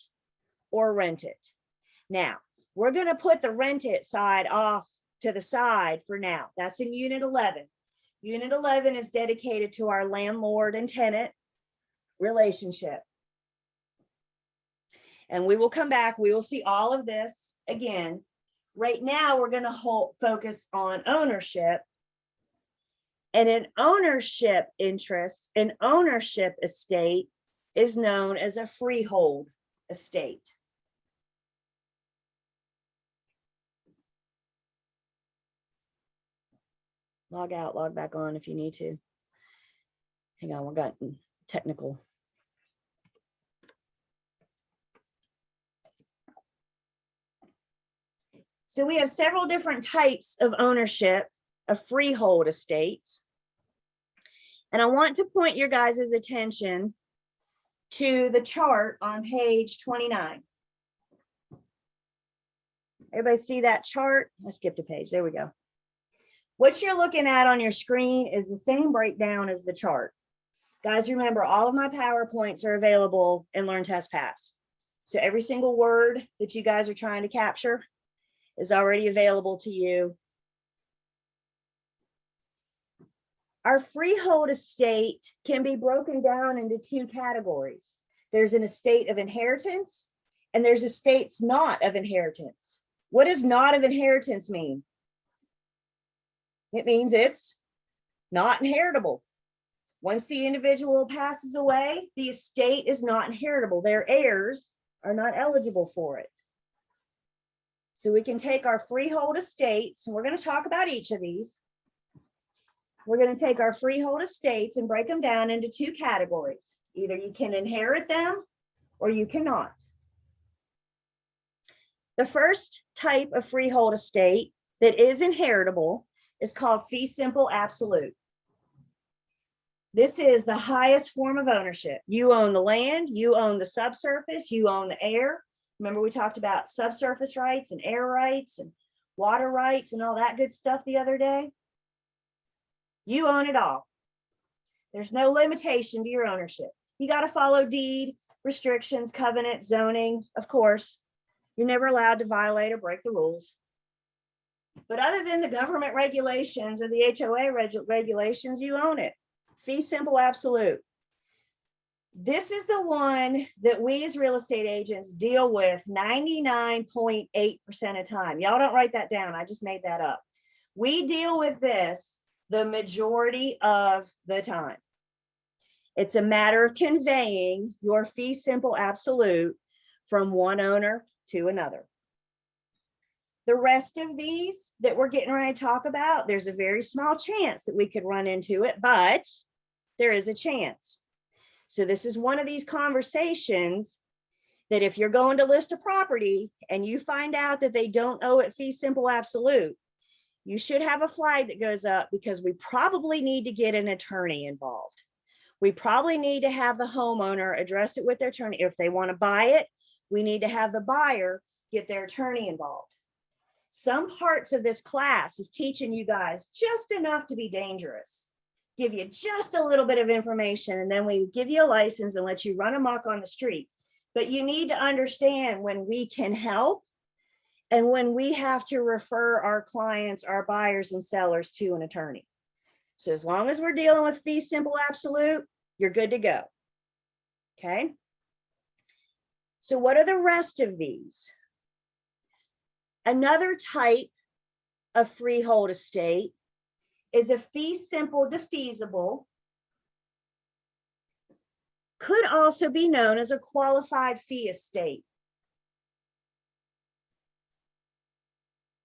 or rent it. Now, we're going to put the rent it side off to the side for now. That's in Unit 11. Unit 11 is dedicated to our landlord and tenant relationship. And we will come back. We will see all of this again. Right now, we're going to focus on ownership. And an ownership interest, an ownership estate is known as a freehold estate. Log out, log back on if you need to. Hang on, we're getting technical. So we have several different types of ownership of freehold estates. And I want to point your guys' attention to the chart on page 29. Everybody see that chart? I skipped a page. There we go. What you're looking at on your screen is the same breakdown as the chart. Guys, remember, all of my PowerPoints are available in Learn, Test, Pass. So every single word that you guys are trying to capture is already available to you. Our freehold estate can be broken down into two categories. There's an estate of inheritance and there's estates not of inheritance. What does not of inheritance mean? It means it's not inheritable. Once the individual passes away, the estate is not inheritable. Their heirs are not eligible for it. So we can take our freehold estates, and we're going to talk about each of these. We're going to take our freehold estates and break them down into two categories. Either you can inherit them or you cannot. The first type of freehold estate that is inheritable is called fee simple absolute. This is the highest form of ownership. You own the land, you own the subsurface, you own the air. Remember we talked about subsurface rights and air rights and water rights and all that good stuff the other day? You own it all. There's no limitation to your ownership. You got to follow deed, restrictions, covenant, zoning, of course. You're never allowed to violate or break the rules. But other than the government regulations or the HOA regulations, you own it. Fee simple absolute. This is the one that we as real estate agents deal with 99.8% of time. Y'all don't write that down. I just made that up. We deal with this the majority of the time. It's a matter of conveying your fee simple absolute from one owner to another. The rest of these that we're getting ready to talk about, there's a very small chance that we could run into it, but there is a chance. So this is one of these conversations that if you're going to list a property and you find out that they don't owe it fee simple absolute, you should have a flag that goes up, because we probably need to get an attorney involved. We probably need to have the homeowner address it with their attorney. If they want to buy it, we need to have the buyer get their attorney involved. Some parts of this class is teaching you guys just enough to be dangerous, give you just a little bit of information, and then we give you a license and let you run amok on the street. But you need to understand when we can help and when we have to refer our clients, our buyers and sellers to an attorney. So as long as we're dealing with fee simple absolute, you're good to go. Okay. So what are the rest of these? Another type of freehold estate is a fee simple defeasible. Could also be known as a qualified fee estate.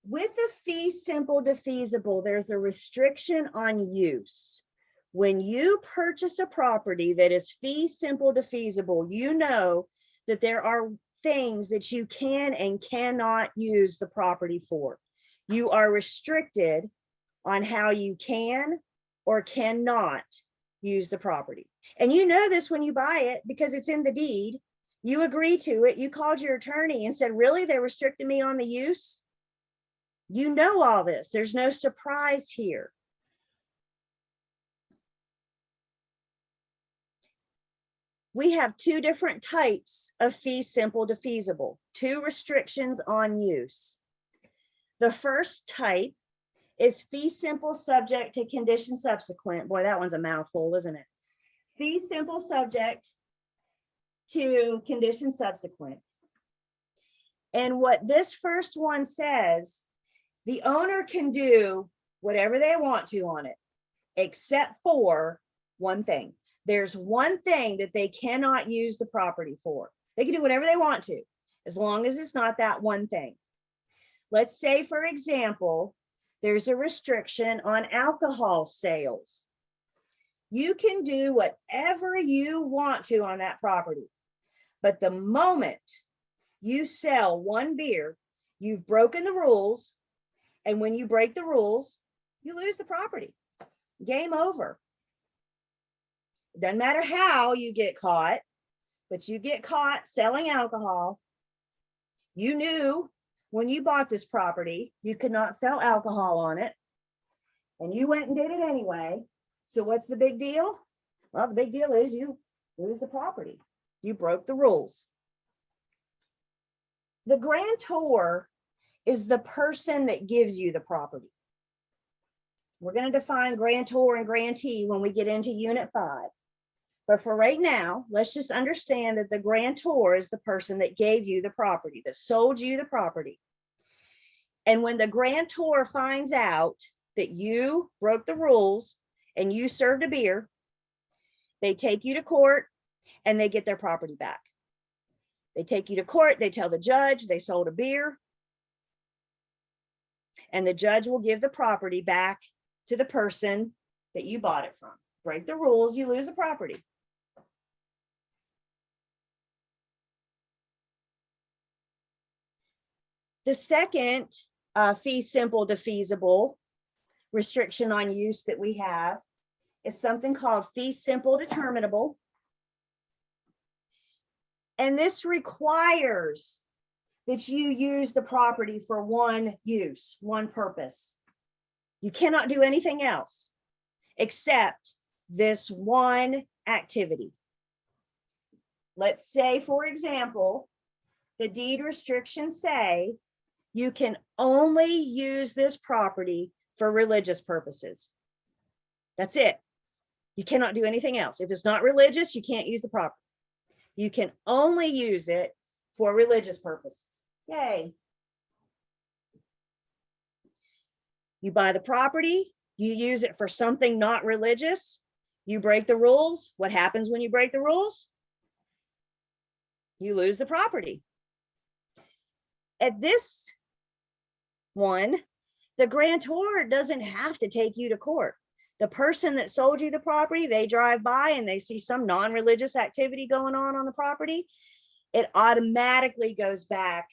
With a fee simple defeasible, there's a restriction on use. When you purchase a property that is fee simple defeasible, you know that there are things that you can and cannot use the property for. You are restricted on how you can or cannot use the property. And you know this when you buy it because it's in the deed. You agree to it. You called your attorney and said, really, they're restricting me on the use? You know all this. There's no surprise here. We have two different types of fee simple defeasible, two restrictions on use. The first type is fee simple subject to condition subsequent. Boy, that one's a mouthful, isn't it? Fee simple subject to condition subsequent. And what this first one says, the owner can do whatever they want to on it, except for one thing. There's one thing that they cannot use the property for. They can do whatever they want to, as long as it's not that one thing. Let's say, for example, there's a restriction on alcohol sales. You can do whatever you want to on that property. But the moment you sell one beer, you've broken the rules. And when you break the rules, you lose the property. Game over. It doesn't matter how you get caught, but you get caught selling alcohol. You knew when you bought this property, you could not sell alcohol on it. And you went and did it anyway. So what's the big deal? Well, the big deal is you lose the property. You broke the rules. The grantor is the person that gives you the property. We're going to define grantor and grantee when we get into Unit 5. But for right now, let's just understand that the grantor is the person that gave you the property, that sold you the property. And when the grantor finds out that you broke the rules and you served a beer, they take you to court and they get their property back. They take you to court, they tell the judge they sold a beer, and the judge will give the property back to the person that you bought it from. Break the rules, you lose the property. The second fee simple defeasible restriction on use that we have is something called fee simple determinable. And this requires that you use the property for one use, one purpose. You cannot do anything else except this one activity. Let's say, for example, the deed restrictions say you can only use this property for religious purposes. That's it. You cannot do anything else. If it's not religious, you can't use the property. You can only use it for religious purposes. Yay. You buy the property, you use it for something not religious, you break the rules. What happens when you break the rules? You lose the property. At this one, the grantor doesn't have to take you to court. The person that sold you the property, they drive by and they see some non-religious activity going on the property. It automatically goes back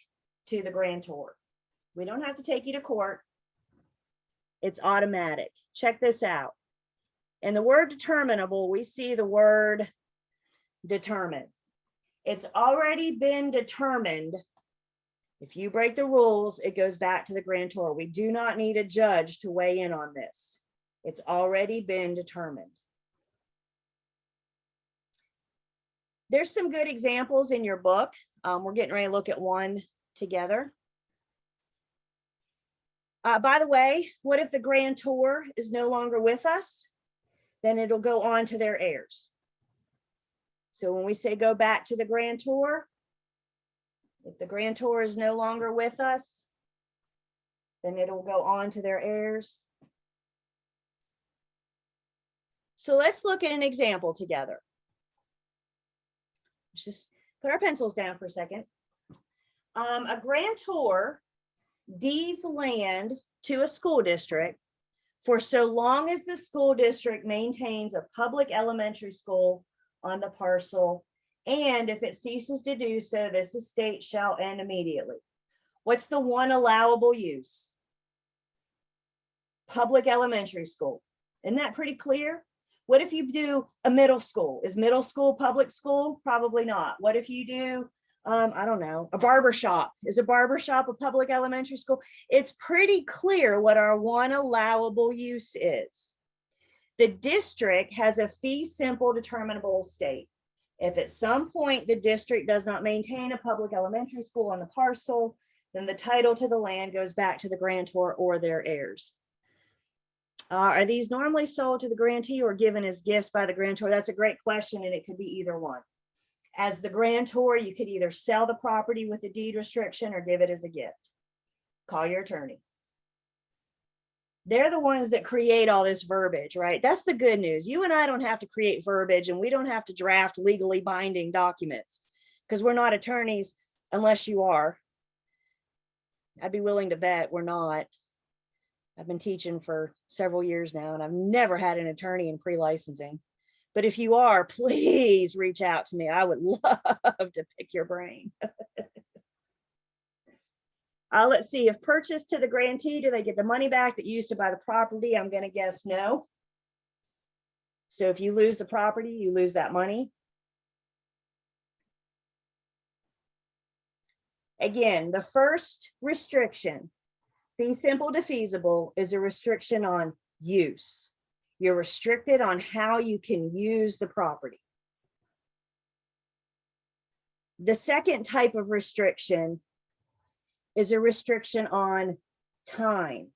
to the grantor. We don't have to take you to court. It's automatic. Check this out. In the word determinable, we see the word determined. It's already been determined. If you break the rules, it goes back to the grantor. We do not need a judge to weigh in on this. It's already been determined. There's some good examples in your book. We're getting ready to look at one together. By the way, what if the grantor is no longer with us? Then it'll go on to their heirs. So when we say go back to the grantor, if the grantor is no longer with us, then it'll go on to their heirs. So let's look at an example together. Let's just put our pencils down for a second. A grantor deeds land to a school district for so long as the school district maintains a public elementary school on the parcel, and if it ceases to do so, this estate shall end immediately. What's the one allowable use? Public elementary school. Isn't that pretty clear? What if you do a middle school? Is middle school public school? Probably not. What if you do, I don't know, a barber shop? Is a barber shop a public elementary school? It's pretty clear what our one allowable use is. The district has a fee simple determinable estate. If at some point the district does not maintain a public elementary school on the parcel, then the title to the land goes back to the grantor or their heirs. Are these normally sold to the grantee or given as gifts by the grantor? That's a great question, and it could be either one. As the grantor, you could either sell the property with a deed restriction or give it as a gift. Call your attorney. They're the ones that create all this verbiage, right? That's the good news. You and I don't have to create verbiage, and we don't have to draft legally binding documents because we're not attorneys unless you are. I'd be willing to bet we're not. I've been teaching for several years now, and I've never had an attorney in pre-licensing. But if you are, please reach out to me. I would love to pick your brain. Let's see, if purchased to the grantee, do they get the money back that you used to buy the property? I'm going to guess no. So if you lose the property, you lose that money. Again, the first restriction, fee simple defeasible, is a restriction on use. You're restricted on how you can use the property. The second type of restriction is a restriction on time.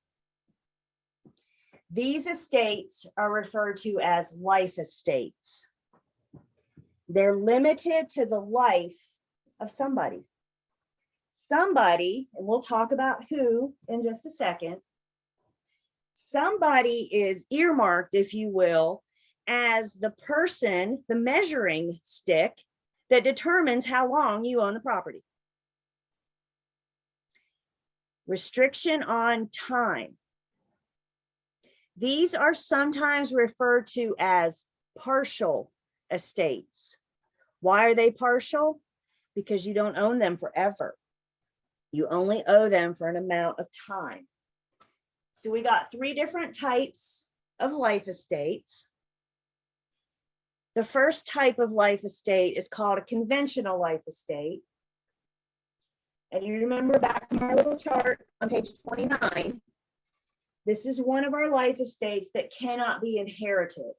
These estates are referred to as life estates. They're limited to the life of somebody. Somebody, and we'll talk about who in just a second, somebody is earmarked, if you will, as the person, the measuring stick that determines how long you own the property. Restriction on time. These are sometimes referred to as partial estates. Why are they partial? Because you don't own them forever. You only owe them for an amount of time. So we got three different types of life estates. The first type of life estate is called a conventional life estate. And you remember back to our little chart on page 29, this is one of our life estates that cannot be inherited,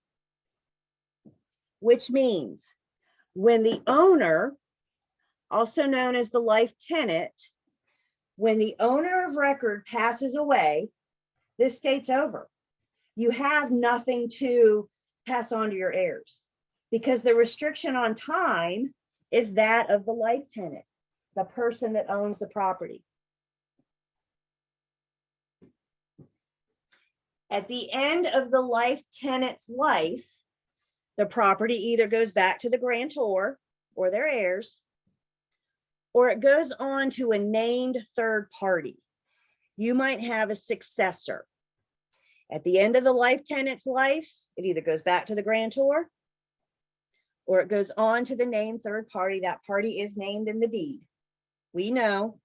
which means when the owner, also known as the life tenant, when the owner of record passes away, this estate's over. You have nothing to pass on to your heirs because the restriction on time is that of the life tenant, the person that owns the property. At the end of the life tenant's life, the property either goes back to the grantor or their heirs, or it goes on to a named third party. You might have a successor. At the end of the life tenant's life, it either goes back to the grantor or it goes on to the named third party. That party is named in the deed. We know.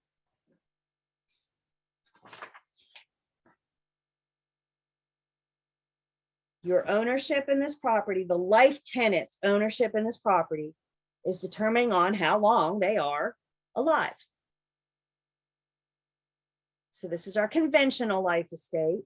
Your ownership in this property, the life tenant's ownership in this property, is determining on how long they are alive. So this is our conventional life estate.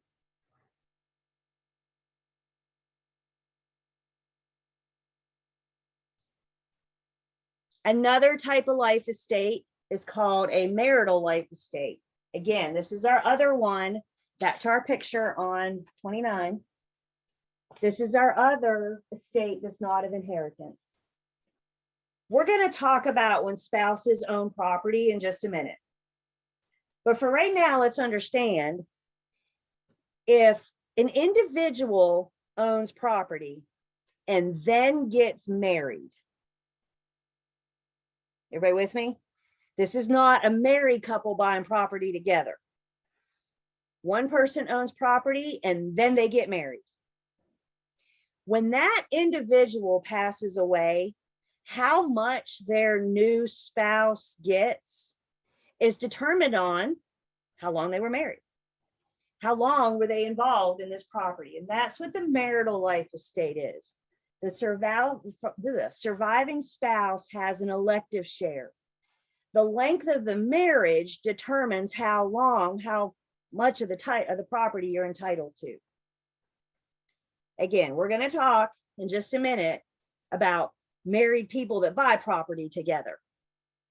Another type of life estate is called a marital life estate. Again, this is our other one. Back to our picture on 29. This is our other estate that's not of inheritance. We're going to talk about when spouses own property in just a minute. But for right now, let's understand if an individual owns property and then gets married. Everybody with me? This is not a married couple buying property together. One person owns property and then they get married. When that individual passes away, how much their new spouse gets is determined on how long they were married. How long were they involved in this property? And that's what the marital life estate is. The surviving spouse has an elective share. The length of the marriage determines how much of the property you're entitled to. Again, we're going to talk in just a minute about married people that buy property together.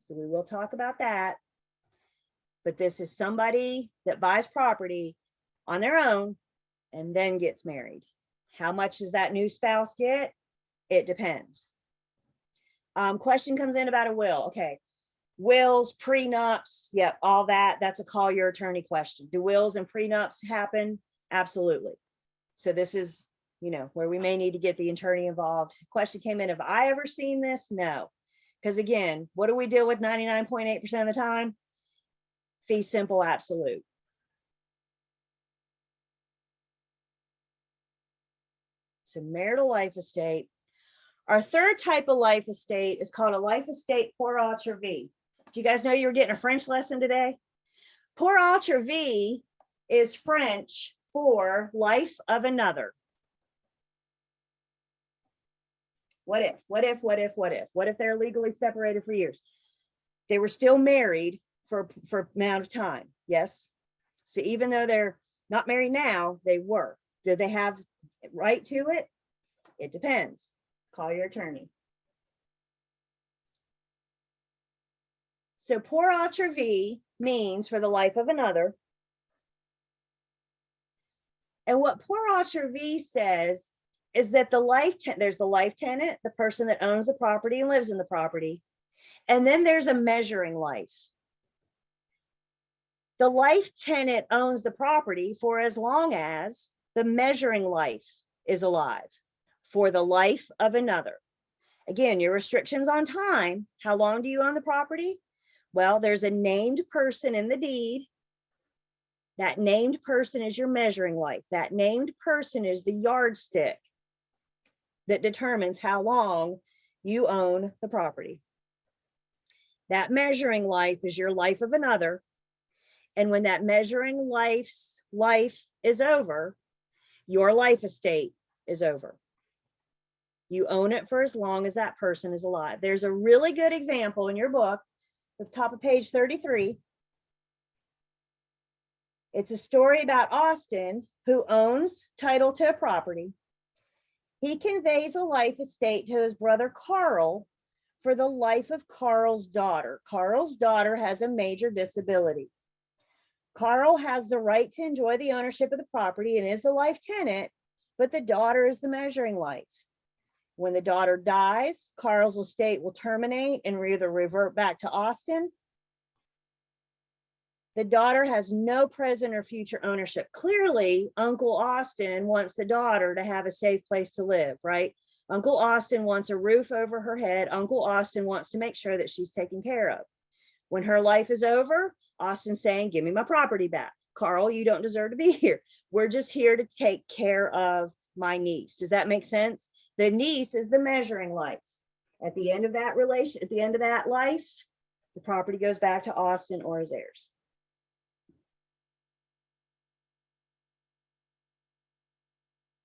So we will talk about that. But this is somebody that buys property on their own and then gets married. How much does that new spouse get? It depends. Question comes in about a will. Okay. Wills, prenups, yep, all that. That's a call your attorney question. Do wills and prenups happen? Absolutely. So this is, where we may need to get the attorney involved. Question came in, have I ever seen this? No. Because again, what do we deal with 99.8% of the time? Fee simple absolute. So marital life estate. Our third type of life estate is called a life estate pour autre vie. Do you guys know you were getting a French lesson today? Pour autre vie is French for life of another. What if they're legally separated for years? They were still married for amount of time. Yes. So even though they're not married now, they were. Did they have right to it? It depends. Call your attorney. So pour autre vie means for the life of another. And what pour autre vie says is that there's the life tenant, the person that owns the property and lives in the property. And then there's a measuring life. The life tenant owns the property for as long as the measuring life is alive, for the life of another. Again, your restrictions on time. How long do you own the property? Well, there's a named person in the deed. That named person is your measuring life. That named person is the yardstick that determines how long you own the property. That measuring life is your life of another. And when that measuring life's life is over, your life estate is over. You own it for as long as that person is alive. There's a really good example in your book, at the top of page 33. It's a story about Austin, who owns title to a property. He conveys a life estate to his brother Carl for the life of Carl's daughter. Carl's daughter has a major disability. Carl has the right to enjoy the ownership of the property and is the life tenant, but the daughter is the measuring life. When the daughter dies, Carl's estate will terminate and either revert back to Austin. The daughter has no present or future ownership. Clearly, Uncle Austin wants the daughter to have a safe place to live, right? Uncle Austin wants a roof over her head. Uncle Austin wants to make sure that she's taken care of. When her life is over, Austin's saying, give me my property back. Carl, you don't deserve to be here. We're just here to take care of my niece. Does that make sense? The niece is the measuring life. At the end of that at the end of that life, the property goes back to Austin or his heirs.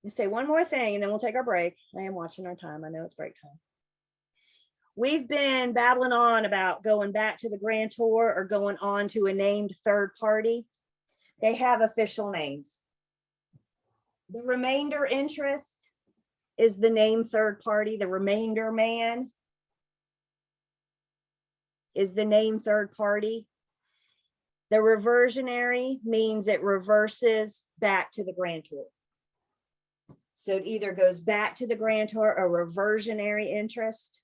Let's say one more thing and then we'll take our break. I am watching our time. I know it's break time. We've been babbling on about going back to the grantor or going on to a named third party. They have official names. The remainder interest is the named third party. The remainder man is the named third party. The reversionary means it reverses back to the grantor. So it either goes back to the grantor, a reversionary interest,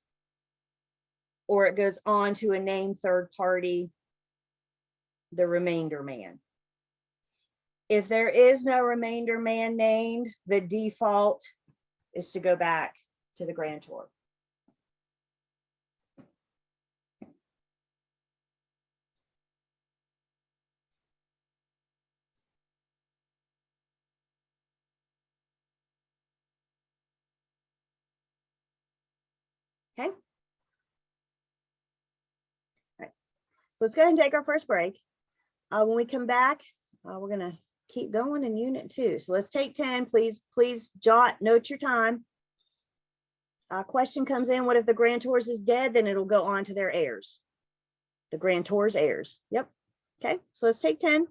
or it goes on to a named third party, the remainder man. If there is no remainder man named, the default is to go back to the grantor. Okay. All right. So let's go ahead and take our first break. When we come back, we're going to keep going in unit 2. So let's take 10. Please note your time. Question comes in, what if the grantor's is dead? Then it'll go on to their heirs. The grantor's heirs. Yep. Okay. So let's take 10.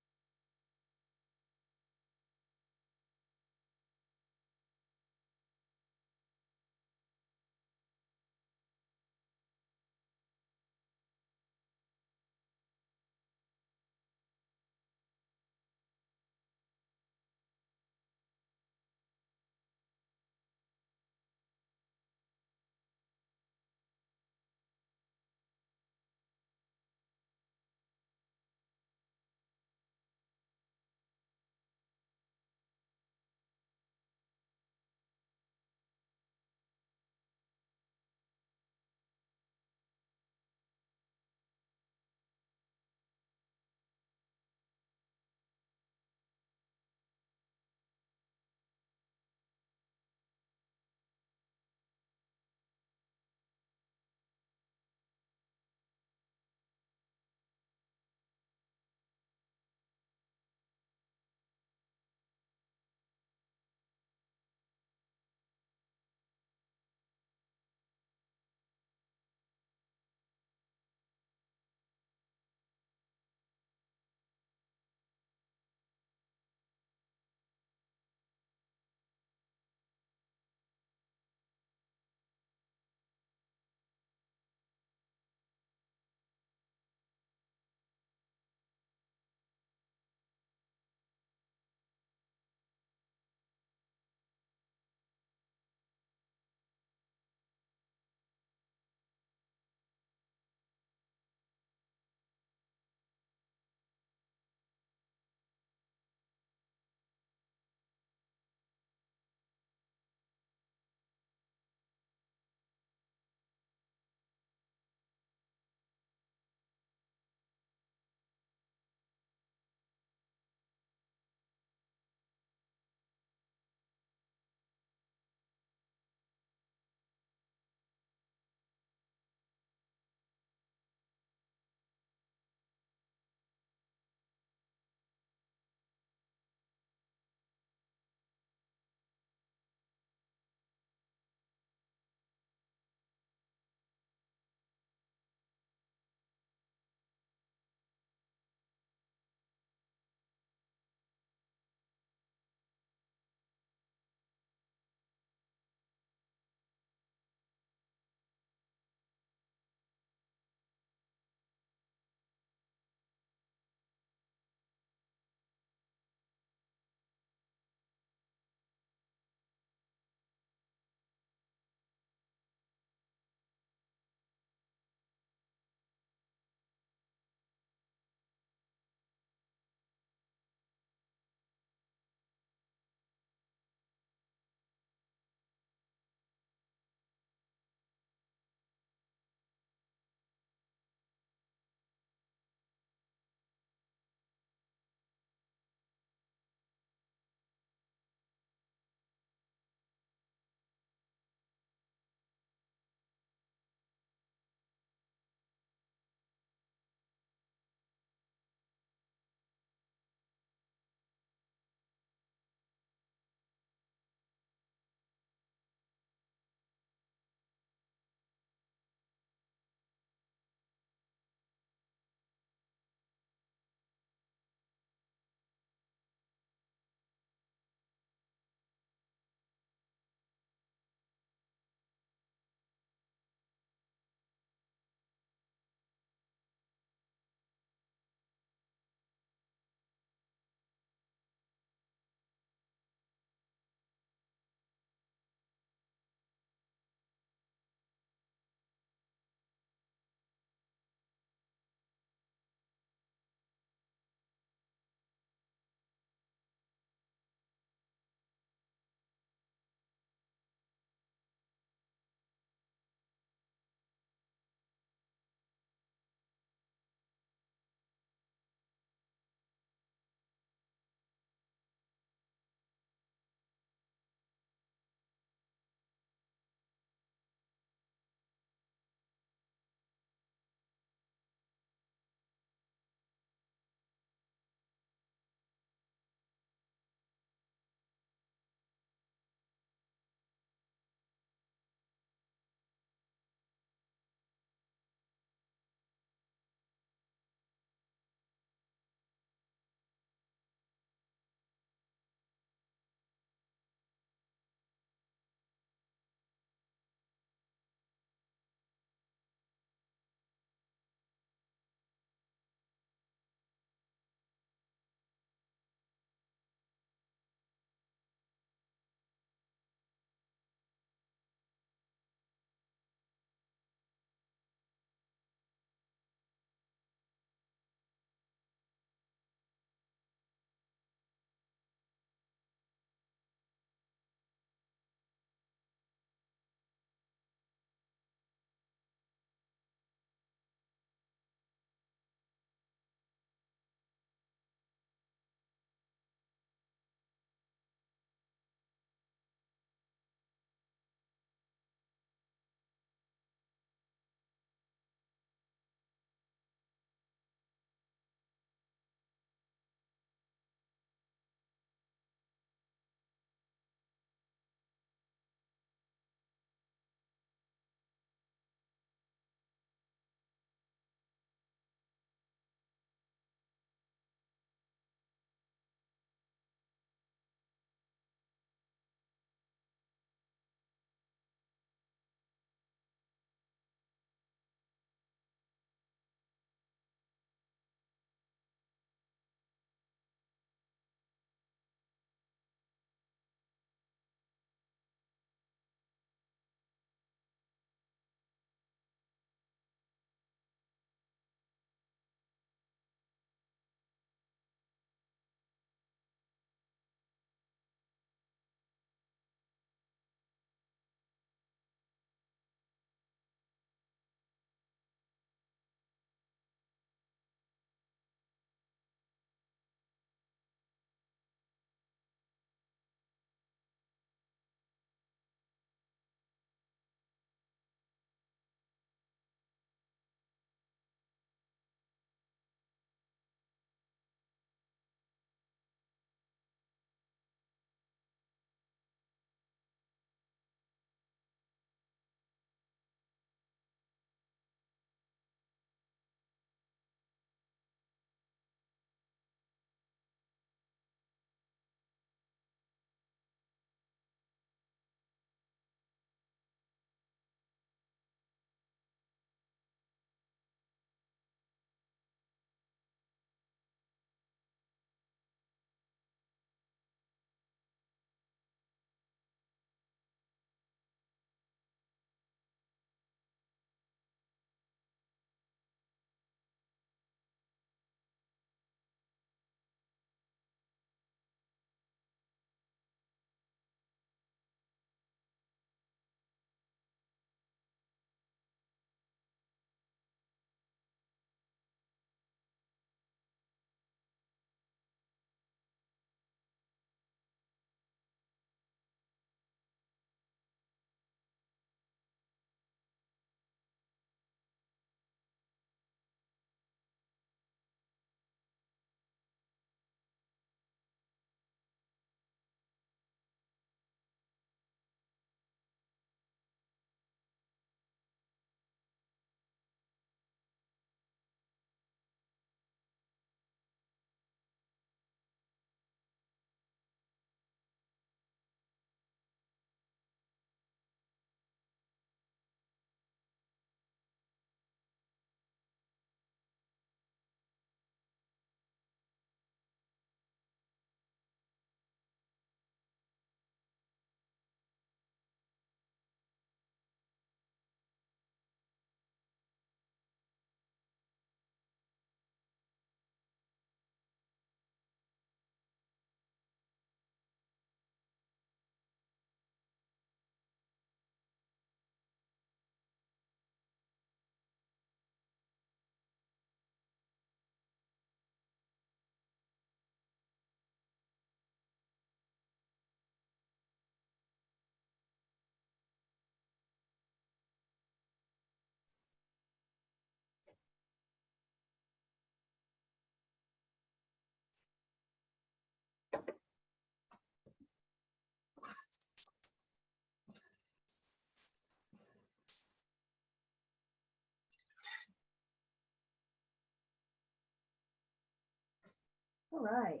All right.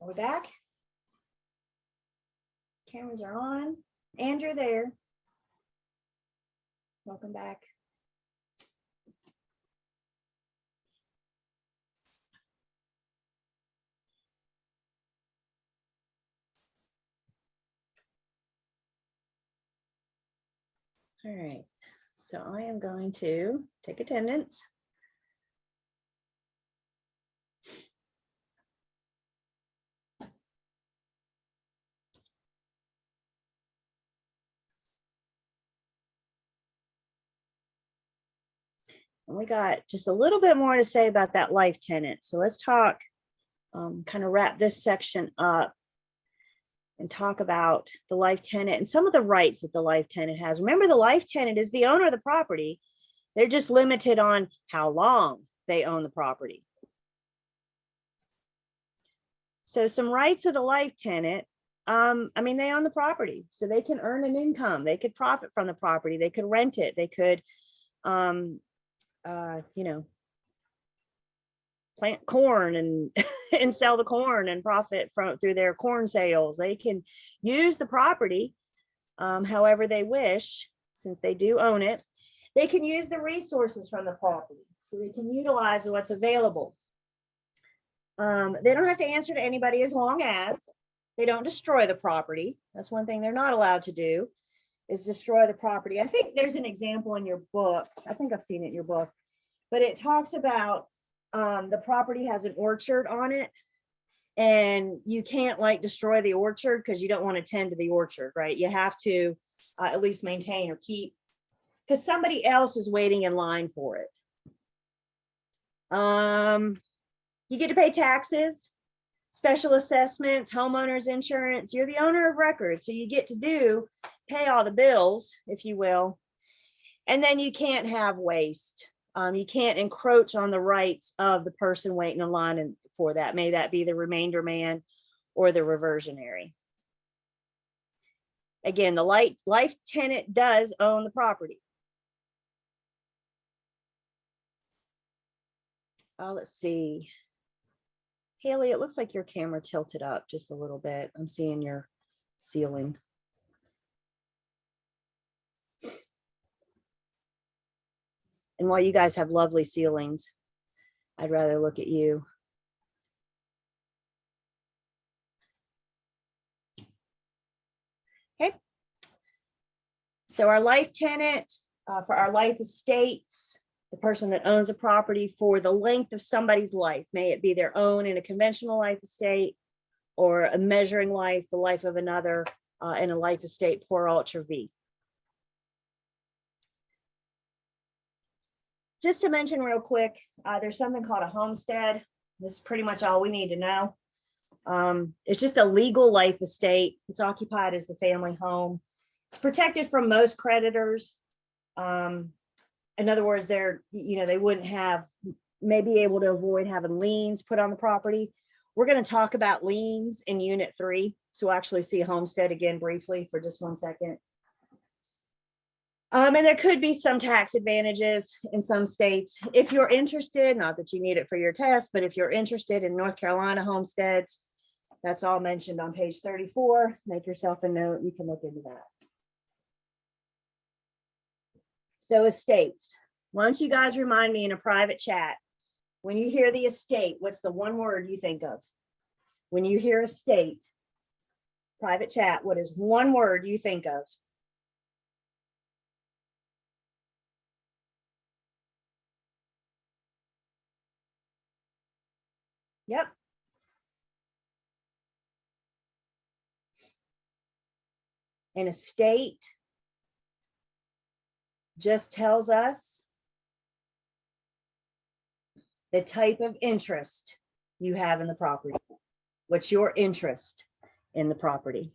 Are we back? Cameras are on. Andrew there. Welcome back. All right, so I am going to take attendance. And we got just a little bit more to say about that life tenant. So let's talk, kind of wrap this section up and talk about the life tenant and some of the rights that the life tenant has. Remember, the life tenant is the owner of the property. They're just limited on how long they own the property. So some rights of the life tenant, I mean, they own the property, so they can earn an income. They could profit from the property. They could rent it. They could, you know, plant corn and and sell the corn and profit through their corn sales. They can use the property however they wish, since they do own it. They can use the resources from the property, so they can utilize what's available. They don't have to answer to anybody as long as they don't destroy the property. That's one thing they're not allowed to do, is destroy the property. I think there's an example in your book. I think I've seen it in your book, but it talks about the property has an orchard on it, and you can't like destroy the orchard because you don't want to tend to the orchard, right? You have to at least maintain or keep, because somebody else is waiting in line for it. You get to pay taxes, special assessments, homeowners insurance. You're the owner of record, so you get to pay all the bills, if you will. And then you can't have waste. You can't encroach on the rights of the person waiting in line for that. May that be the remainder man or the reversionary. Again, the life tenant does own the property. Let's see. Haley, it looks like your camera tilted up just a little bit. I'm seeing your ceiling. And while you guys have lovely ceilings, I'd rather look at you. Okay. So our life tenant for our life estates, the person that owns a property for the length of somebody's life, may it be their own in a conventional life estate or a measuring life, the life of another in a life estate pour ultra V. Just to mention real quick, there's something called a homestead. This is pretty much all we need to know. It's just a legal life estate. It's occupied as the family home. It's protected from most creditors. In other words, they wouldn't may be able to avoid having liens put on the property. We're going to talk about liens in Unit 3. So we'll actually see a homestead again briefly for just 1 second. And there could be some tax advantages in some states. If you're interested, not that you need it for your test, but if you're interested in North Carolina homesteads, that's all mentioned on page 34. Make yourself a note. You can look into that. So estates. Why don't you guys remind me in a private chat, when you hear the estate, what's the one word you think of? When you hear estate, private chat, what is one word you think of? Yep. An estate just tells us the type of interest you have in the property. What's your interest in the property?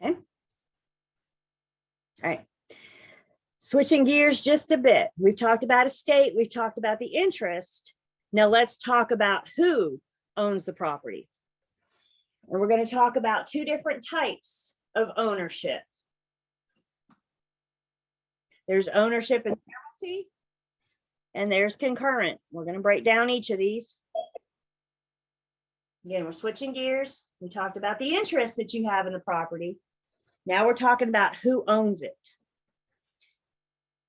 Okay. All right. Switching gears just a bit. We've talked about estate. We've talked about the interest. Now let's talk about who owns the property. And we're going to talk about two different types of ownership. There's ownership and severalty, and there's concurrent. We're going to break down each of these. Again, we're switching gears. We talked about the interest that you have in the property. Now we're talking about who owns it.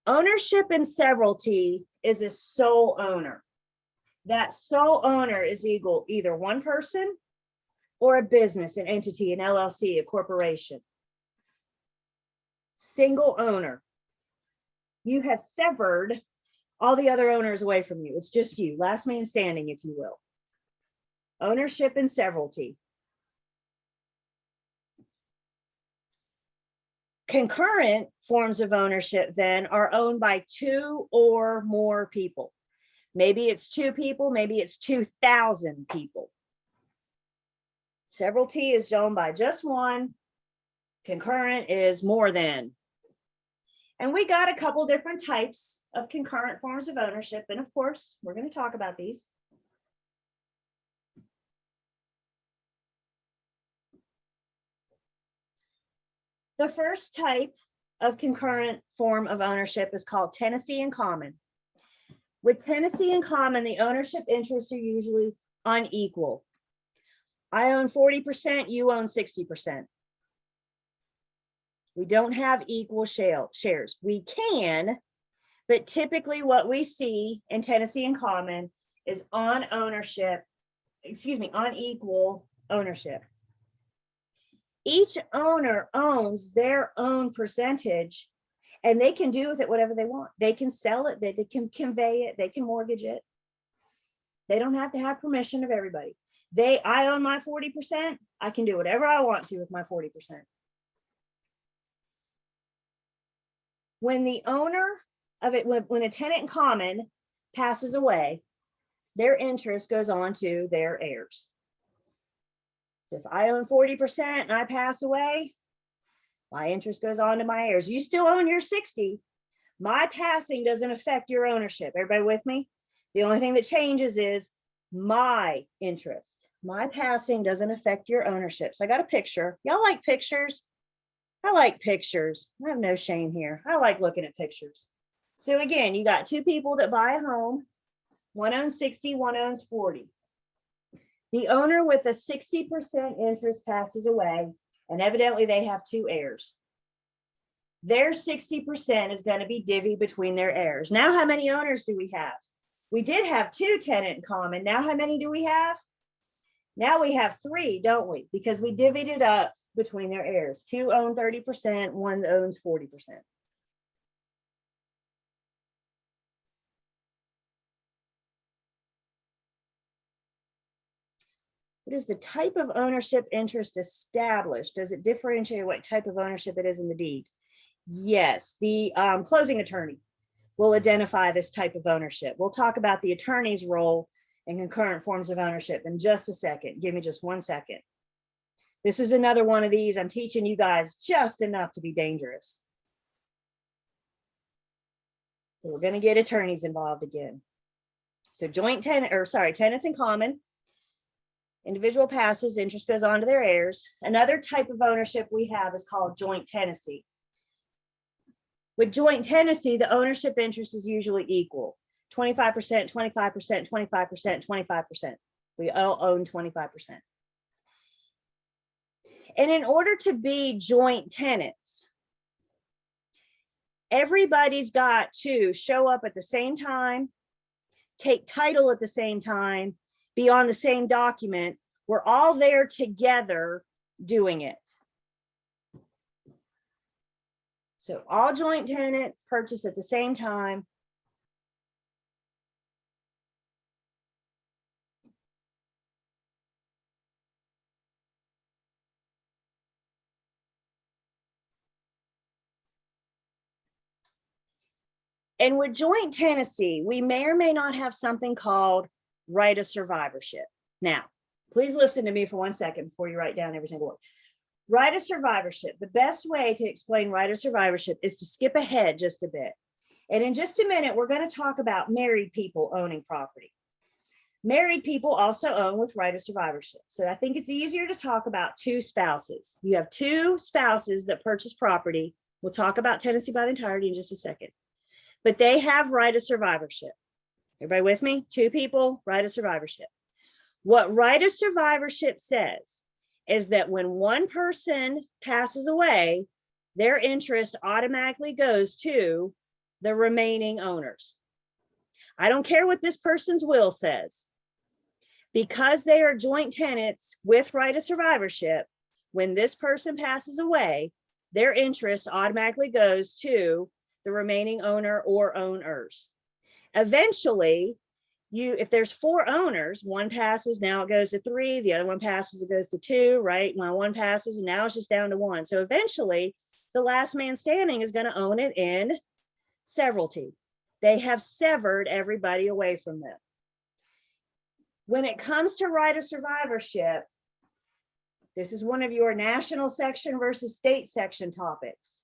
Ownership and severalty is a sole owner. That sole owner is either one person or a business, an entity, an LLC, a corporation. Single owner. You have severed all the other owners away from you. It's just you, last man standing, if you will. Ownership and severalty. Concurrent forms of ownership then are owned by two or more people. Maybe it's two people, maybe it's 2,000 people. Severalty is owned by just one. Concurrent is more than. And we got a couple different types of concurrent forms of ownership. And of course, we're going to talk about these. The first type of concurrent form of ownership is called tenancy in common. With tenancy in common, the ownership interests are usually unequal. I own 40%, you own 60%. We don't have equal shares. We can, but typically what we see in tenancy in common is unequal ownership. Each owner owns their own percentage, and they can do with it whatever they want. They can sell it, they can convey it, they can mortgage it. They don't have to have permission of everybody. I own my 40%. I can do whatever I want to with my 40%. When the owner of it, when a tenant in common passes away, their interest goes on to their heirs. So if I own 40% and I pass away, my interest goes on to my heirs. You still own your 60. My passing doesn't affect your ownership. Everybody with me? The only thing that changes is my interest. My passing doesn't affect your ownership. So I got a picture. Y'all like pictures? I like pictures. I have no shame here. I like looking at pictures. So again, you got two people that buy a home. One owns 60, one owns 40. The owner with a 60% interest passes away, and evidently they have two heirs. Their 60% is going to be divvied between their heirs. Now, how many owners do we have? We did have two tenant in common. Now, how many do we have? Now we have three, don't we? Because we divvied it up between their heirs. Two own 30%, one owns 40%. What is the type of ownership interest established? Does it differentiate what type of ownership it is in the deed? Yes, the closing attorney will identify this type of ownership. We'll talk about the attorney's role in concurrent forms of ownership in just a second. Give me just 1 second. This is another one of these. I'm teaching you guys just enough to be dangerous. So we're going to get attorneys involved again. So tenants in common. Individual passes, interest goes on to their heirs. Another type of ownership we have is called joint tenancy. With joint tenancy, the ownership interest is usually equal. 25%, 25%, 25%, 25%. We all own 25%. And in order to be joint tenants, everybody's got to show up at the same time, take title at the same time, be on the same document. We're all there together doing it. So all joint tenants purchase at the same time. And with joint tenancy, we may or may not have something called Rite of Survivorship. Now, please listen to me for 1 second before you write down every single word. Rite of Survivorship. The best way to explain Rite of Survivorship is to skip ahead just a bit. And in just a minute, we're going to talk about married people owning property. Married people also own with right of survivorship. So I think it's easier to talk about two spouses. You have two spouses that purchase property. We'll talk about tenancy by the entirety in just a second. But they have right of survivorship. Everybody with me? Two people, right of survivorship. What right of survivorship says is that when one person passes away, their interest automatically goes to the remaining owners. I don't care what this person's will says. Because they are joint tenants with right of survivorship, when this person passes away, their interest automatically goes to the remaining owner or owners. Eventually, if there's four owners, one passes, now it goes to three, the other one passes, it goes to two, right? Now one passes, and now it's just down to one. So eventually, the last man standing is going to own it in severalty. They have severed everybody away from them. When it comes to right of survivorship, this is one of your national section versus state section topics.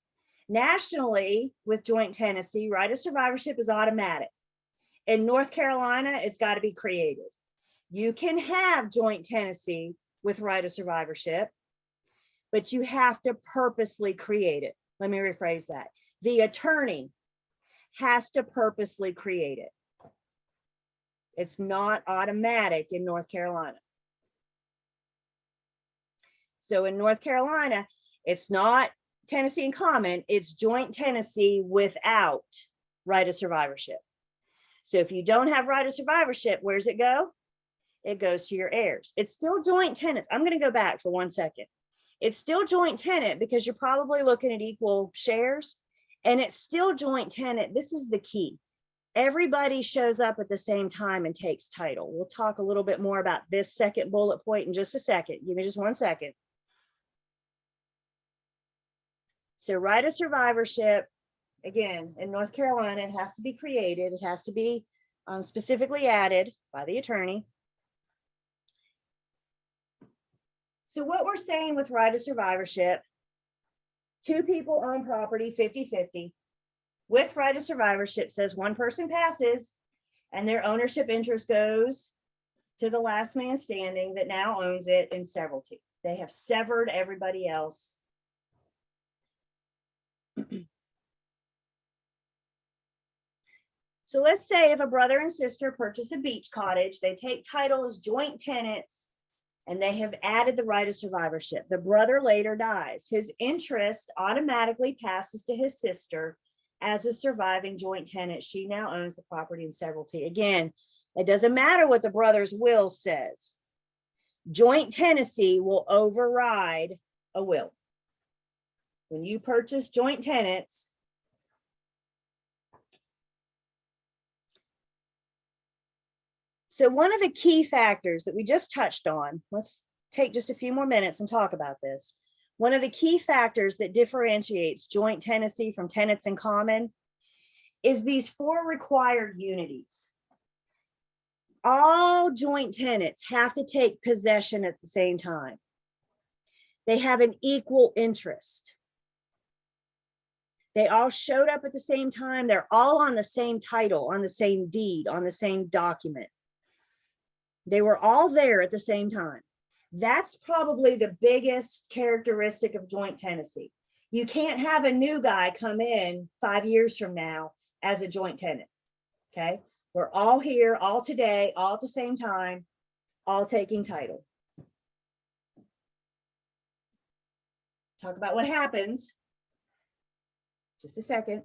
Nationally, with joint tenancy, right of survivorship is automatic. In North Carolina, it's got to be created. You can have joint tenancy with right of survivorship, but you have to purposely create it. Let me rephrase that. The attorney has to purposely create it. It's not automatic in North Carolina. So in North Carolina, it's not tenancy in common, it's joint tenancy without right of survivorship. So if you don't have right of survivorship, where does it go? It goes to your heirs. It's still joint tenants. I'm going to go back for 1 second. It's still joint tenant because you're probably looking at equal shares, and it's still joint tenant. This is the key. Everybody shows up at the same time and takes title. We'll talk a little bit more about this second bullet point in just a second. Give me just 1 second. So right of survivorship, again, in North Carolina, it has to be created. It has to be specifically added by the attorney. So what we're saying with right of survivorship, two people own property 50-50. With right of survivorship says one person passes and their ownership interest goes to the last man standing that now owns it in severalty. They have severed everybody else. So let's say if a brother and sister purchase a beach cottage, they take title as joint tenants and they have added the right of survivorship. The brother later dies. His interest automatically passes to his sister as a surviving joint tenant. She now owns the property in severalty. Again, it doesn't matter what the brother's will says. Joint tenancy will override a will. When you purchase joint tenants, so one of the key factors that we just touched on, let's take just a few more minutes and talk about this. One of the key factors that differentiates joint tenancy from tenants in common is these four required unities. All joint tenants have to take possession at the same time. They have an equal interest. They all showed up at the same time. They're all on the same title, on the same deed, on the same document. They were all there at the same time. That's probably the biggest characteristic of joint tenancy. You can't have a new guy come in 5 years from now as a joint tenant, okay? We're all here, all today, all at the same time, all taking title. Talk about what happens. Just a second.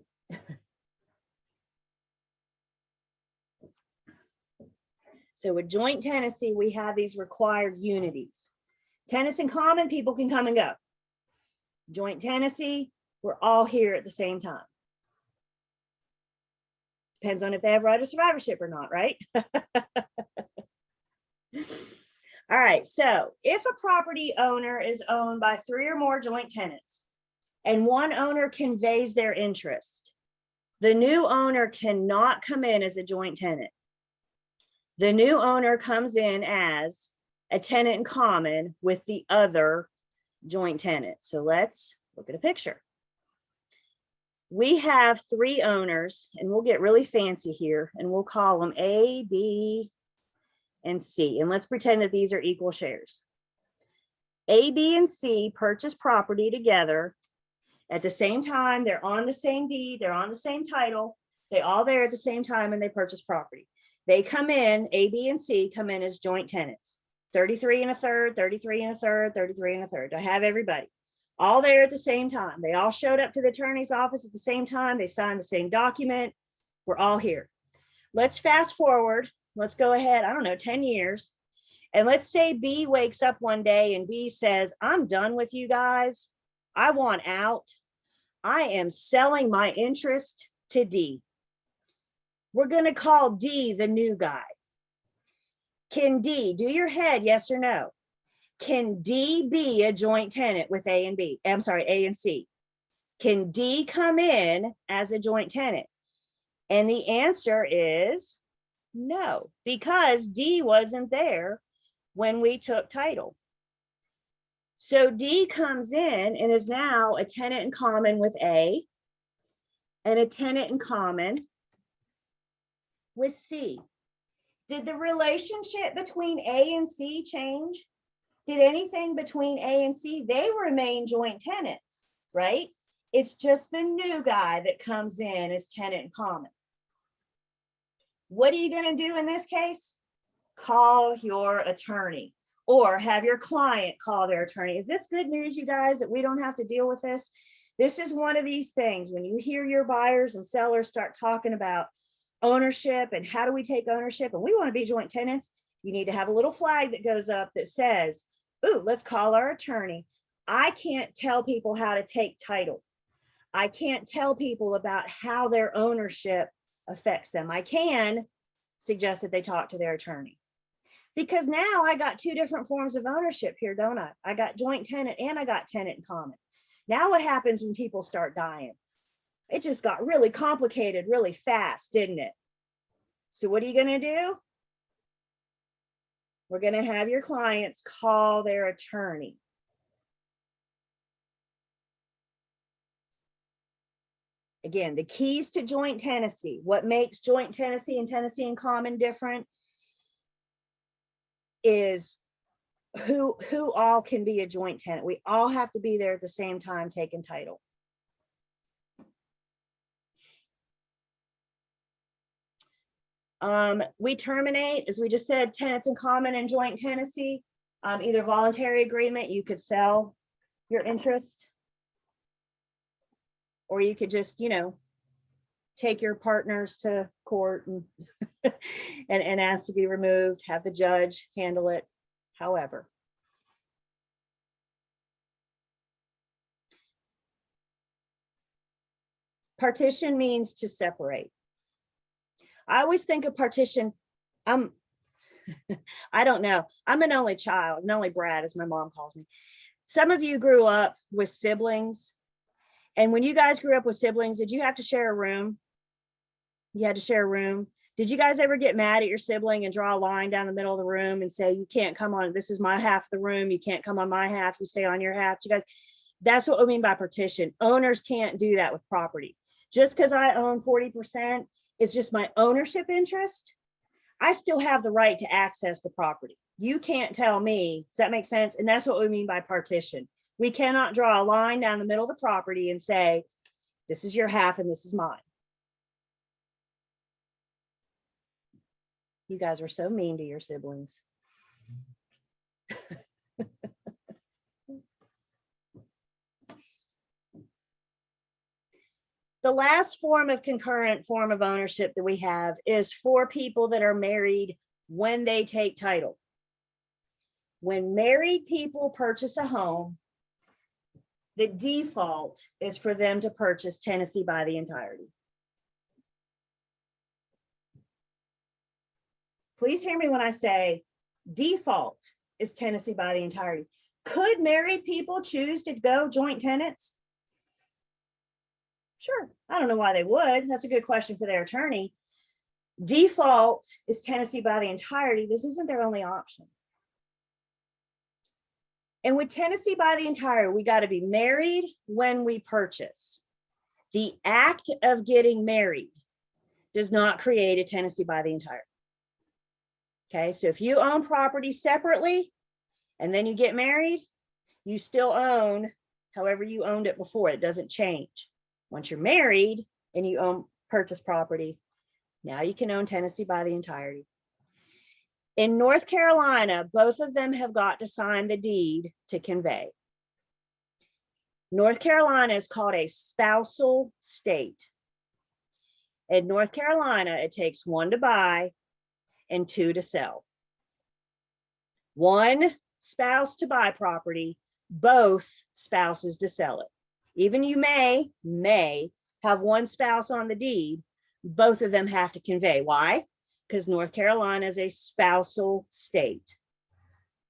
So with joint tenancy, we have these required unities. Tenants in common, people can come and go. Joint tenancy, we're all here at the same time. Depends on if they have right of survivorship or not, right? All right, so if a property owner is owned by 3 or more joint tenants and one owner conveys their interest, the new owner cannot come in as a joint tenant. The new owner comes in as a tenant in common with the other joint tenant. So let's look at a picture. We have 3 owners, and we'll get really fancy here, and we'll call them A, B, and C. And let's pretend that these are equal shares. A, B, and C purchase property together at the same time. They're on the same deed. They're on the same title. They all there at the same time, and they purchase property. They come in, A, B, and C come in as joint tenants. 33 and a third, 33 and a third, 33 and a third. I have everybody all there at the same time. They all showed up to the attorney's office at the same time. They signed the same document. We're all here. Let's fast forward. Let's go ahead, I don't know, 10 years. And let's say B wakes up one day and B says, I'm done with you guys. I want out. I am selling my interest to D. We're going to call D the new guy. Can D, do your head, yes or no? Can D be a joint tenant with A and B? I'm sorry, A and C. Can D come in as a joint tenant? And the answer is no, because D wasn't there when we took title. So D comes in and is now a tenant in common with A and a tenant in common with C. Did the relationship between A and C change? Did anything between A and C? They remain joint tenants, right? It's just the new guy that comes in as tenant in common. What are you going to do in this case? Call your attorney or have your client call their attorney. Is this good news, you guys, that we don't have to deal with this? This is one of these things when you hear your buyers and sellers start talking about ownership and how do we take ownership and we want to be joint tenants, you need to have a little flag that goes up that says, ooh, let's call our attorney. I can't tell people how to take title. I can't tell people about how their ownership affects them. I can suggest that they talk to their attorney. Because now I got two different forms of ownership here, don't I? I got joint tenant and I got tenant in common. Now what happens when people start dying? It just got really complicated really fast, didn't it? So what are you going to do? We're going to have your clients call their attorney. Again, the keys to joint tenancy. What makes joint tenancy and tenancy in common different is who all can be a joint tenant. We all have to be there at the same time taking title. We terminate, as we just said, tenants in common and joint tenancy, either voluntary agreement, you could sell your interest, or you could just, you know, take your partners to court and, and ask to be removed, have the judge handle it, however. Partition means to separate. I always think of partition, I don't know. I'm an only child, an only brat, as my mom calls me. Some of you grew up with siblings. And when you guys grew up with siblings, did you have to share a room? You had to share a room. Did you guys ever get mad at your sibling and draw a line down the middle of the room and say, you can't come on, this is my half of the room. You can't come on my half. You stay on your half. You guys, that's what we mean by partition. Owners can't do that with property. Just because I own 40%, it's just my ownership interest. I still have the right to access the property. You can't tell me. Does that make sense? And that's what we mean by partition. We cannot draw a line down the middle of the property and say, this is your half and this is mine. You guys were so mean to your siblings. The last form of concurrent form of ownership that we have is for people that are married when they take title. When married people purchase a home, the default is for them to purchase tenancy by the entirety. Please hear me when I say default is tenancy by the entirety. Could married people choose to go joint tenants? Sure. I don't know why they would. That's a good question for their attorney. Default is tenancy by the entirety. This isn't their only option. And with tenancy by the entirety, we got to be married when we purchase. The act of getting married does not create a tenancy by the entirety. Okay, so if you own property separately and then you get married, you still own however you owned it before. It doesn't change. Once you're married and you own purchase property, now you can own tenancy by the entirety. In North Carolina, both of them have got to sign the deed to convey. North Carolina is called a spousal state. In North Carolina, it takes 1 to buy and 2 to sell. 1 spouse to buy property, both spouses to sell it. Even you may have 1 spouse on the deed, both of them have to convey. Why? Because North Carolina is a spousal state.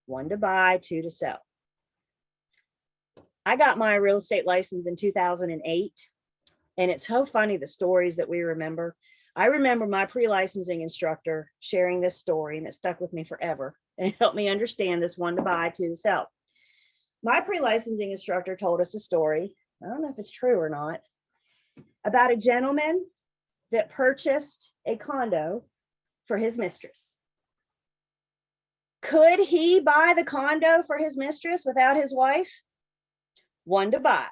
1 to buy, 2 to sell. I got my real estate license in 2008. And it's so funny, the stories that we remember. I remember my pre-licensing instructor sharing this story, and it stuck with me forever. And it helped me understand this 1 to buy, 2 to sell. My pre-licensing instructor told us a story, I don't know if it's true or not, about a gentleman that purchased a condo for his mistress. Could he buy the condo for his mistress without his wife? 1 to buy.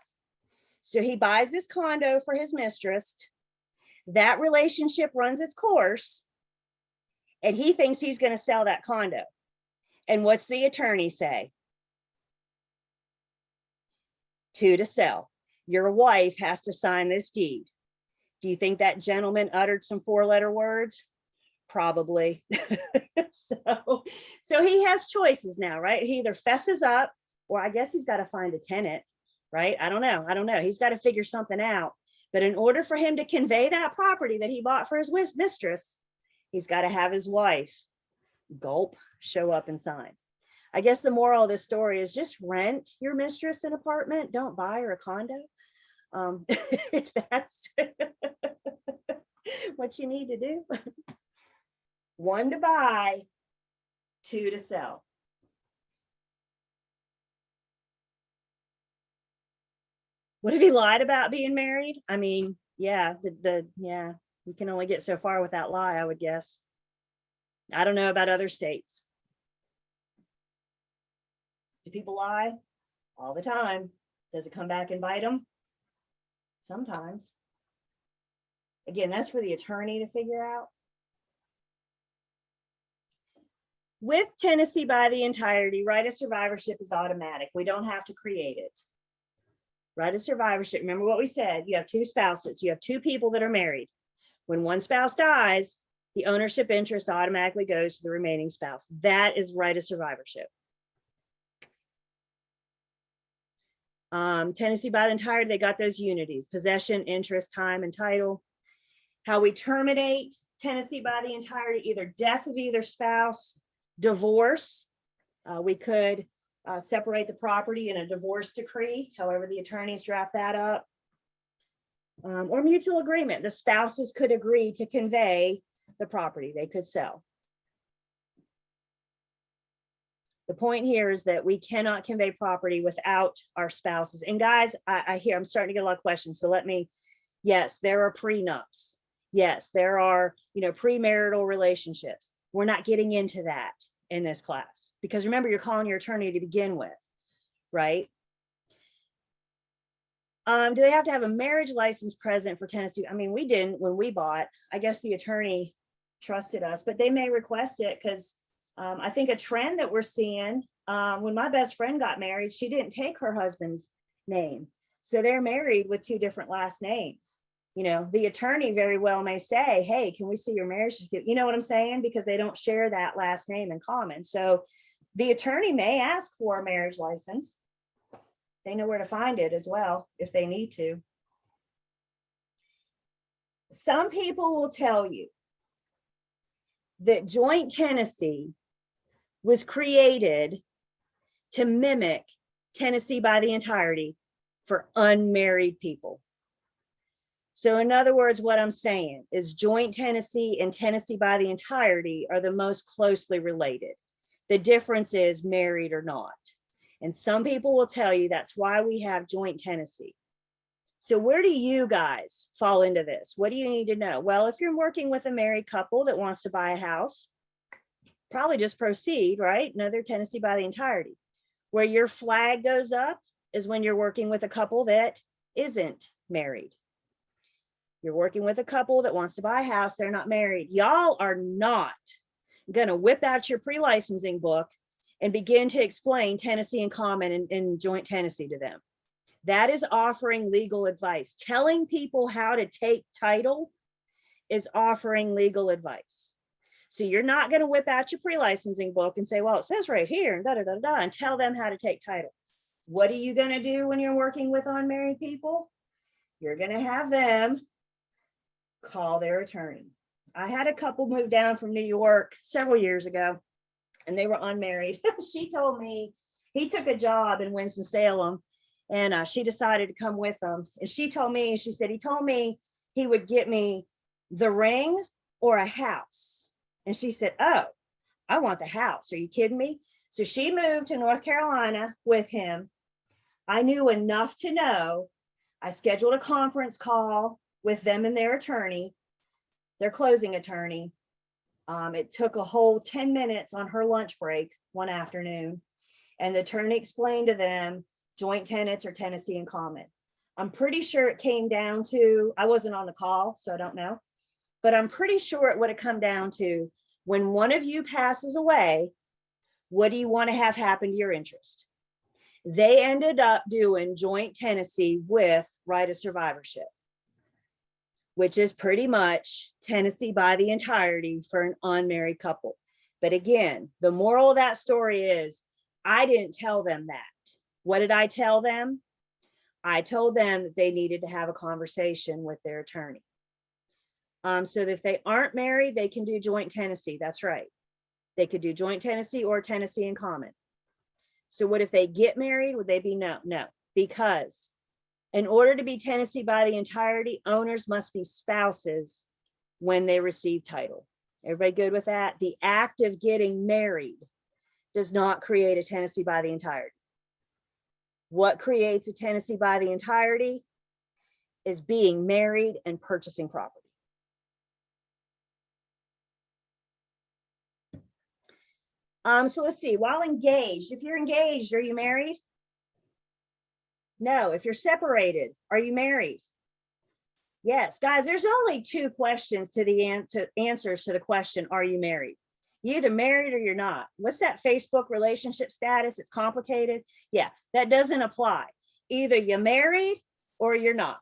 So he buys this condo for his mistress. That relationship runs its course, and he thinks he's going to sell that condo. And what's the attorney say? 2 to sell. Your wife has to sign this deed. Do you think that gentleman uttered some 4-letter words? Probably. So he has choices now, right? He either fesses up, or I guess he's got to find a tenant, right? I don't know. He's got to figure something out. But in order for him to convey that property that he bought for his mistress, he's got to have his wife, gulp, show up and sign. I guess the moral of this story is just rent your mistress an apartment. Don't buy her a condo. If that's what you need to do. 1 to buy, 2 to sell. What if he lied about being married? I mean, yeah, you can only get so far with that lie, I would guess. I don't know about other states. Do people lie? All the time. Does it come back and bite them? Sometimes. Again, that's for the attorney to figure out. With tenancy by the entirety, right of survivorship is automatic. We don't have to create it. Right of survivorship, remember what we said, you have 2 spouses, you have 2 people that are married. When one spouse dies, the ownership interest automatically goes to the remaining spouse. That is right of survivorship. Tenancy by the entirety, they got those unities: possession, interest, time, and title. How we terminate tenancy by the entirety: either death of either spouse, divorce. We could separate the property in a divorce decree, however the attorneys draft that up, or mutual agreement. The spouses could agree to convey the property. They could sell. The point here is that we cannot convey property without our spouses. And guys, I hear I'm starting to get a lot of questions. So yes, there are prenups. Yes, there are, premarital relationships. We're not getting into that in this class, because remember, you're calling your attorney to begin with, right? Do they have to have a marriage license present for tenancy? I mean, we didn't when we bought. I guess the attorney trusted us, but they may request it, because I think a trend that we're seeing, when my best friend got married, she didn't take her husband's name. So they're married with 2 different last names. The attorney very well may say, hey, can we see your marriage certificate? You know what I'm saying? Because they don't share that last name in common. So the attorney may ask for a marriage license. They know where to find it as well if they need to. Some people will tell you that joint tenancy was created to mimic tenancy by the entirety for unmarried people. So in other words, what I'm saying is joint tenancy and tenancy by the entirety are the most closely related. The difference is married or not. And some people will tell you that's why we have joint tenancy. So where do you guys fall into this? What do you need to know? Well, if you're working with a married couple that wants to buy a house, probably just proceed, right? Another tenancy by the entirety. Where your flag goes up is when you're working with a couple that isn't married. You're working with a couple that wants to buy a house, they're not married. Y'all are not going to whip out your pre-licensing book and begin to explain tenancy in common and joint tenancy to them. That is offering legal advice. Telling people how to take title is offering legal advice. So you're not going to whip out your pre-licensing book and say, well, it says right here and and tell them how to take title. What are you going to do when you're working with unmarried people? You're going to have them call their attorney. I had a couple move down from New York several years ago, and they were unmarried. She told me he took a job in Winston-Salem, and she decided to come with him. And she told me, she said, he told me he would get me the ring or a house. And she said, oh, I want the house. Are you kidding me? So she moved to North Carolina with him. I knew enough to know. I scheduled a conference call with them and their attorney, their closing attorney. It took a whole 10 minutes on her lunch break one afternoon. And the attorney explained to them joint tenants or tenancy in common. I'm pretty sure it came down to, I wasn't on the call, so I don't know, but I'm pretty sure it would have come down to, when one of you passes away, what do you want to have happen to your interest? They ended up doing joint tenancy with Rite of Survivorship, which is pretty much tenancy by the entirety for an unmarried couple. But again, the moral of that story is, I didn't tell them that. What did I tell them? I told them that they needed to have a conversation with their attorney. So that if they aren't married, they can do joint tenancy. That's right. They could do joint tenancy or tenancy in common. So what if they get married? Would they be no? No, because in order to be tenancy by the entirety, owners must be spouses when they receive title. Everybody good with that? The act of getting married does not create a tenancy by the entirety. What creates a tenancy by the entirety is being married and purchasing property. So let's see, while engaged, if you're engaged, are you married? No. If you're separated, are you married? Yes, guys, there's only two questions to the answers to the question, are you married? You're either married or you're not. What's that Facebook relationship status? It's complicated. Yeah, that doesn't apply. Either you're married or you're not.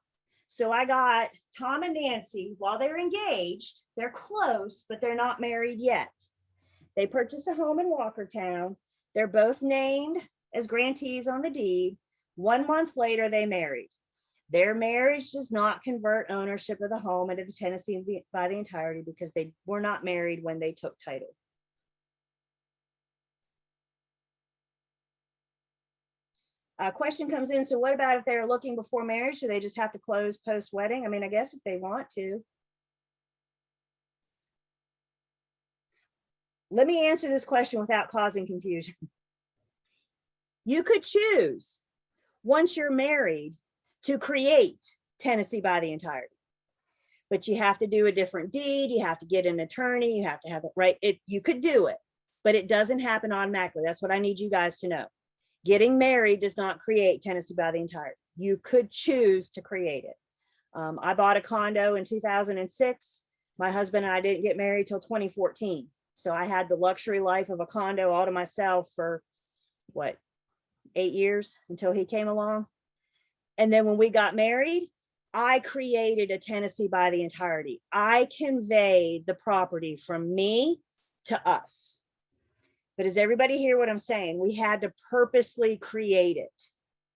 So I got Tom and Nancy, while they're engaged, they're close, but they're not married yet. They purchased a home in Walkertown. They're both named as grantees on the deed. 1 month later, they married. Their marriage does not convert ownership of the home into the tenancy by the entirety because they were not married when they took title. A question comes in, so what about if they're looking before marriage? Do they just have to close post-wedding? I mean, I guess if they want to. Let me answer this question without causing confusion. You could choose, once you're married, to create tenancy by the entirety, but you have to do a different deed. You have to get an attorney. You have to have it right. You could do it, but it doesn't happen automatically. That's what I need you guys to know. Getting married does not create tenancy by the entirety. You could choose to create it. I bought a condo in 2006. My husband and I didn't get married till 2014. So I had the luxury life of a condo all to myself for what, 8 years until he came along. And then when we got married, I created a tenancy by the entirety. I conveyed the property from me to us. But does everybody hear what I'm saying? We had to purposely create it.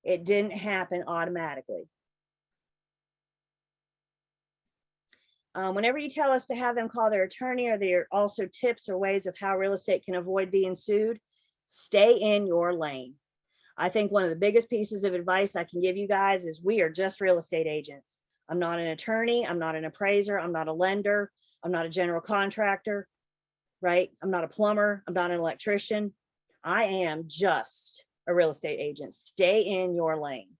It didn't happen automatically. Whenever you tell us to have them call their attorney, are there also tips or ways of how real estate can avoid being sued? Stay in your lane. I think one of the biggest pieces of advice I can give you guys is we are just real estate agents. I'm not an attorney. I'm not an appraiser. I'm not a lender. I'm not a general contractor, right? I'm not a plumber. I'm not an electrician. I am just a real estate agent. Stay in your lane.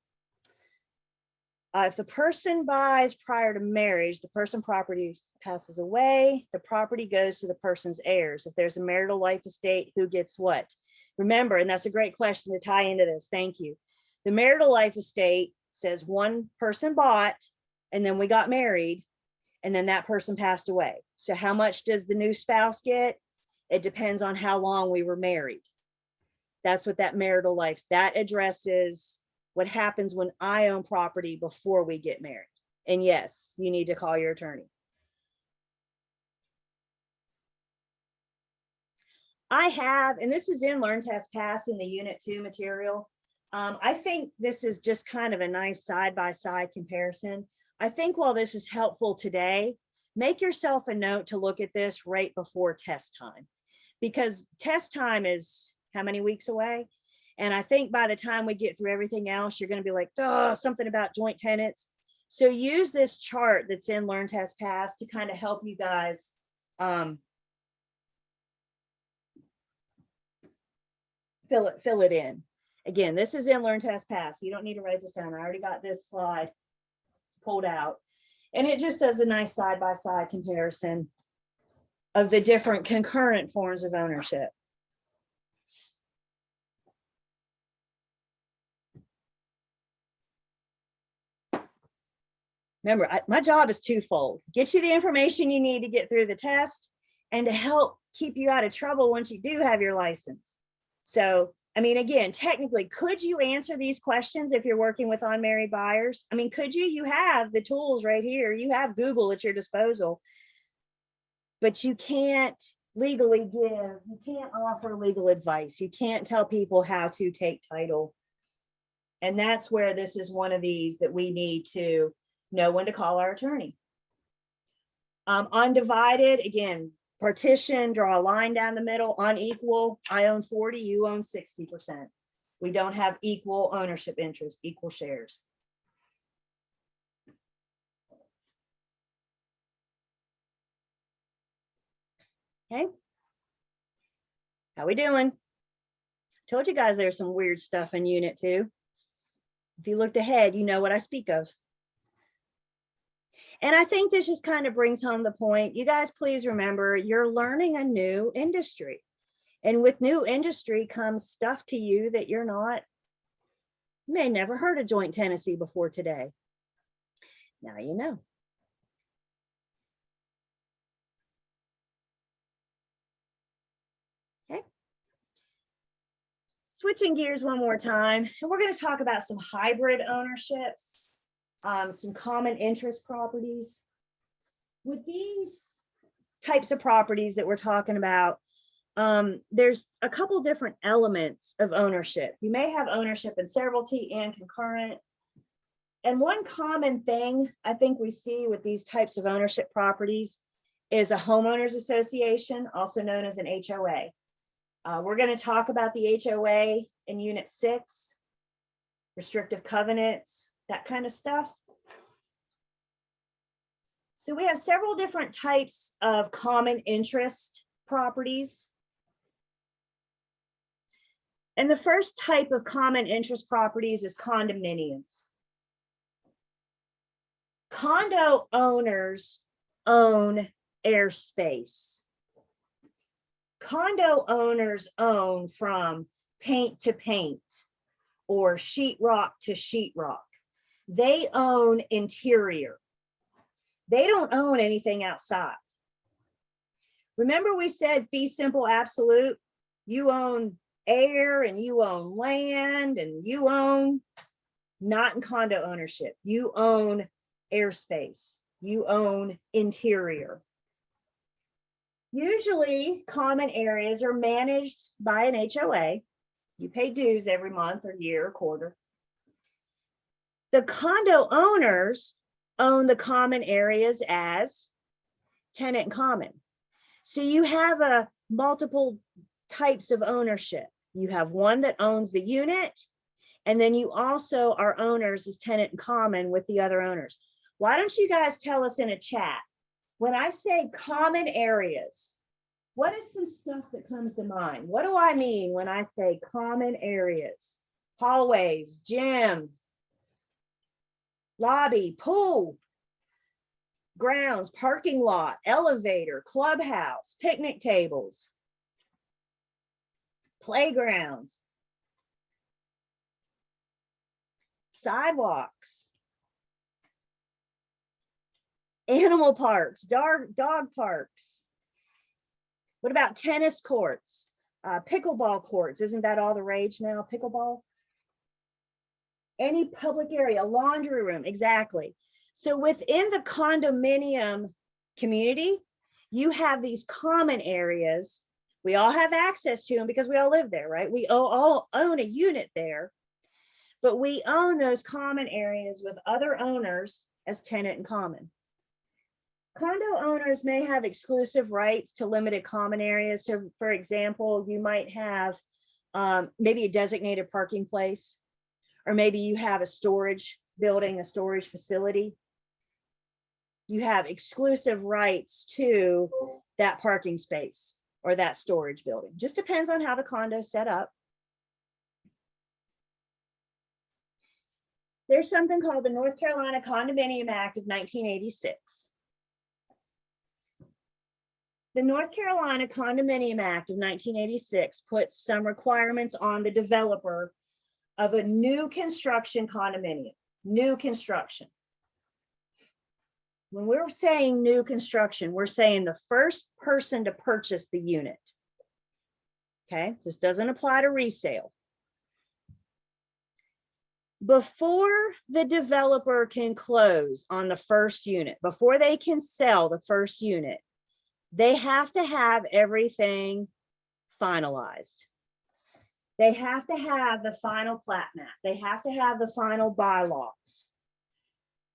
If the person buys prior to marriage, the person property passes away, the property goes to the person's heirs. If there's a marital life estate, who gets what? Remember, and that's a great question to tie into this. Thank you. The marital life estate says one person bought and then we got married and then that person passed away. So how much does the new spouse get? It depends on how long we were married. That's what that marital life, that addresses what happens when I own property before we get married. And yes, you need to call your attorney. I have, and this is in Learn Test Pass in the Unit 2 material. I think this is just kind of a nice side-by-side comparison. I think while this is helpful today, make yourself a note to look at this right before test time, because test time is how many weeks away? And I think by the time we get through everything else, you're going to be like, oh, something about joint tenants. So use this chart that's in Learn Test Pass to kind of help you guys fill it in. Again, this is in Learn Test Pass. You don't need to write this down. I already got this slide pulled out. And it just does a nice side-by-side comparison of the different concurrent forms of ownership. Remember, my job is twofold. Get you the information you need to get through the test and to help keep you out of trouble once you do have your license. So, I mean, again, technically, could you answer these questions if you're working with unmarried buyers? I mean, could you? You have the tools right here. You have Google at your disposal, but you can't legally give, you can't offer legal advice. You can't tell people how to take title. And that's where this is one of these that we need to know when to call our attorney. Undivided, again, partition, draw a line down the middle. Unequal, I own 40, you own 60%. We don't have equal ownership interest, equal shares. Okay. How we doing? Told you guys there's some weird stuff in Unit 2. If you looked ahead, you know what I speak of. And I think this just kind of brings home the point. You guys, please remember, you're learning a new industry. And with new industry comes stuff to you that you're not, you may never heard of joint tenancy before today. Now you know. Okay. Switching gears one more time, and we're going to talk about some hybrid ownerships. Some common interest properties. With these types of properties that we're talking about, there's a couple different elements of ownership. You may have ownership in severalty and concurrent. And one common thing I think we see with these types of ownership properties is a homeowners association, also known as an HOA. We're going to talk about the HOA in Unit 6, restrictive covenants, that kind of stuff. So we have several different types of common interest properties. And the first type of common interest properties is condominiums. Condo owners own airspace. Condo owners own from paint to paint or sheetrock to sheetrock. They own interior. They don't own anything outside. Remember we said fee simple absolute? You own air and you own land and you own, not in condo ownership. You own airspace. You own interior. Usually common areas are managed by an HOA. You pay dues every month or year or quarter. The condo owners own the common areas as tenant in common. So you have multiple types of ownership. You have one that owns the unit, and then you also are owners as tenant in common with the other owners. Why don't you guys tell us in a chat, when I say common areas, what is some stuff that comes to mind? What do I mean when I say common areas? Hallways, gyms, lobby, pool, grounds, parking lot, elevator, clubhouse, picnic tables, playground, sidewalks, animal parks, dog parks. What about tennis courts, pickleball courts? Isn't that all the rage now, pickleball? Any public area, laundry room, exactly. So within the condominium community, you have these common areas. We all have access to them because we all live there, right? We all own a unit there, but we own those common areas with other owners as tenant in common. Condo owners may have exclusive rights to limited common areas. So for example, you might have maybe a designated parking place, or maybe you have a storage building, a storage facility. You have exclusive rights to that parking space or that storage building. Just depends on how the condo is set up. There's something called the North Carolina Condominium Act of 1986. The North Carolina Condominium Act of 1986 puts some requirements on the developer of a new construction condominium, new construction. When we're saying new construction, we're saying the first person to purchase the unit. Okay, this doesn't apply to resale. Before the developer can close on the first unit, before they can sell the first unit, they have to have everything finalized. They have to have the final plat map. They have to have the final bylaws.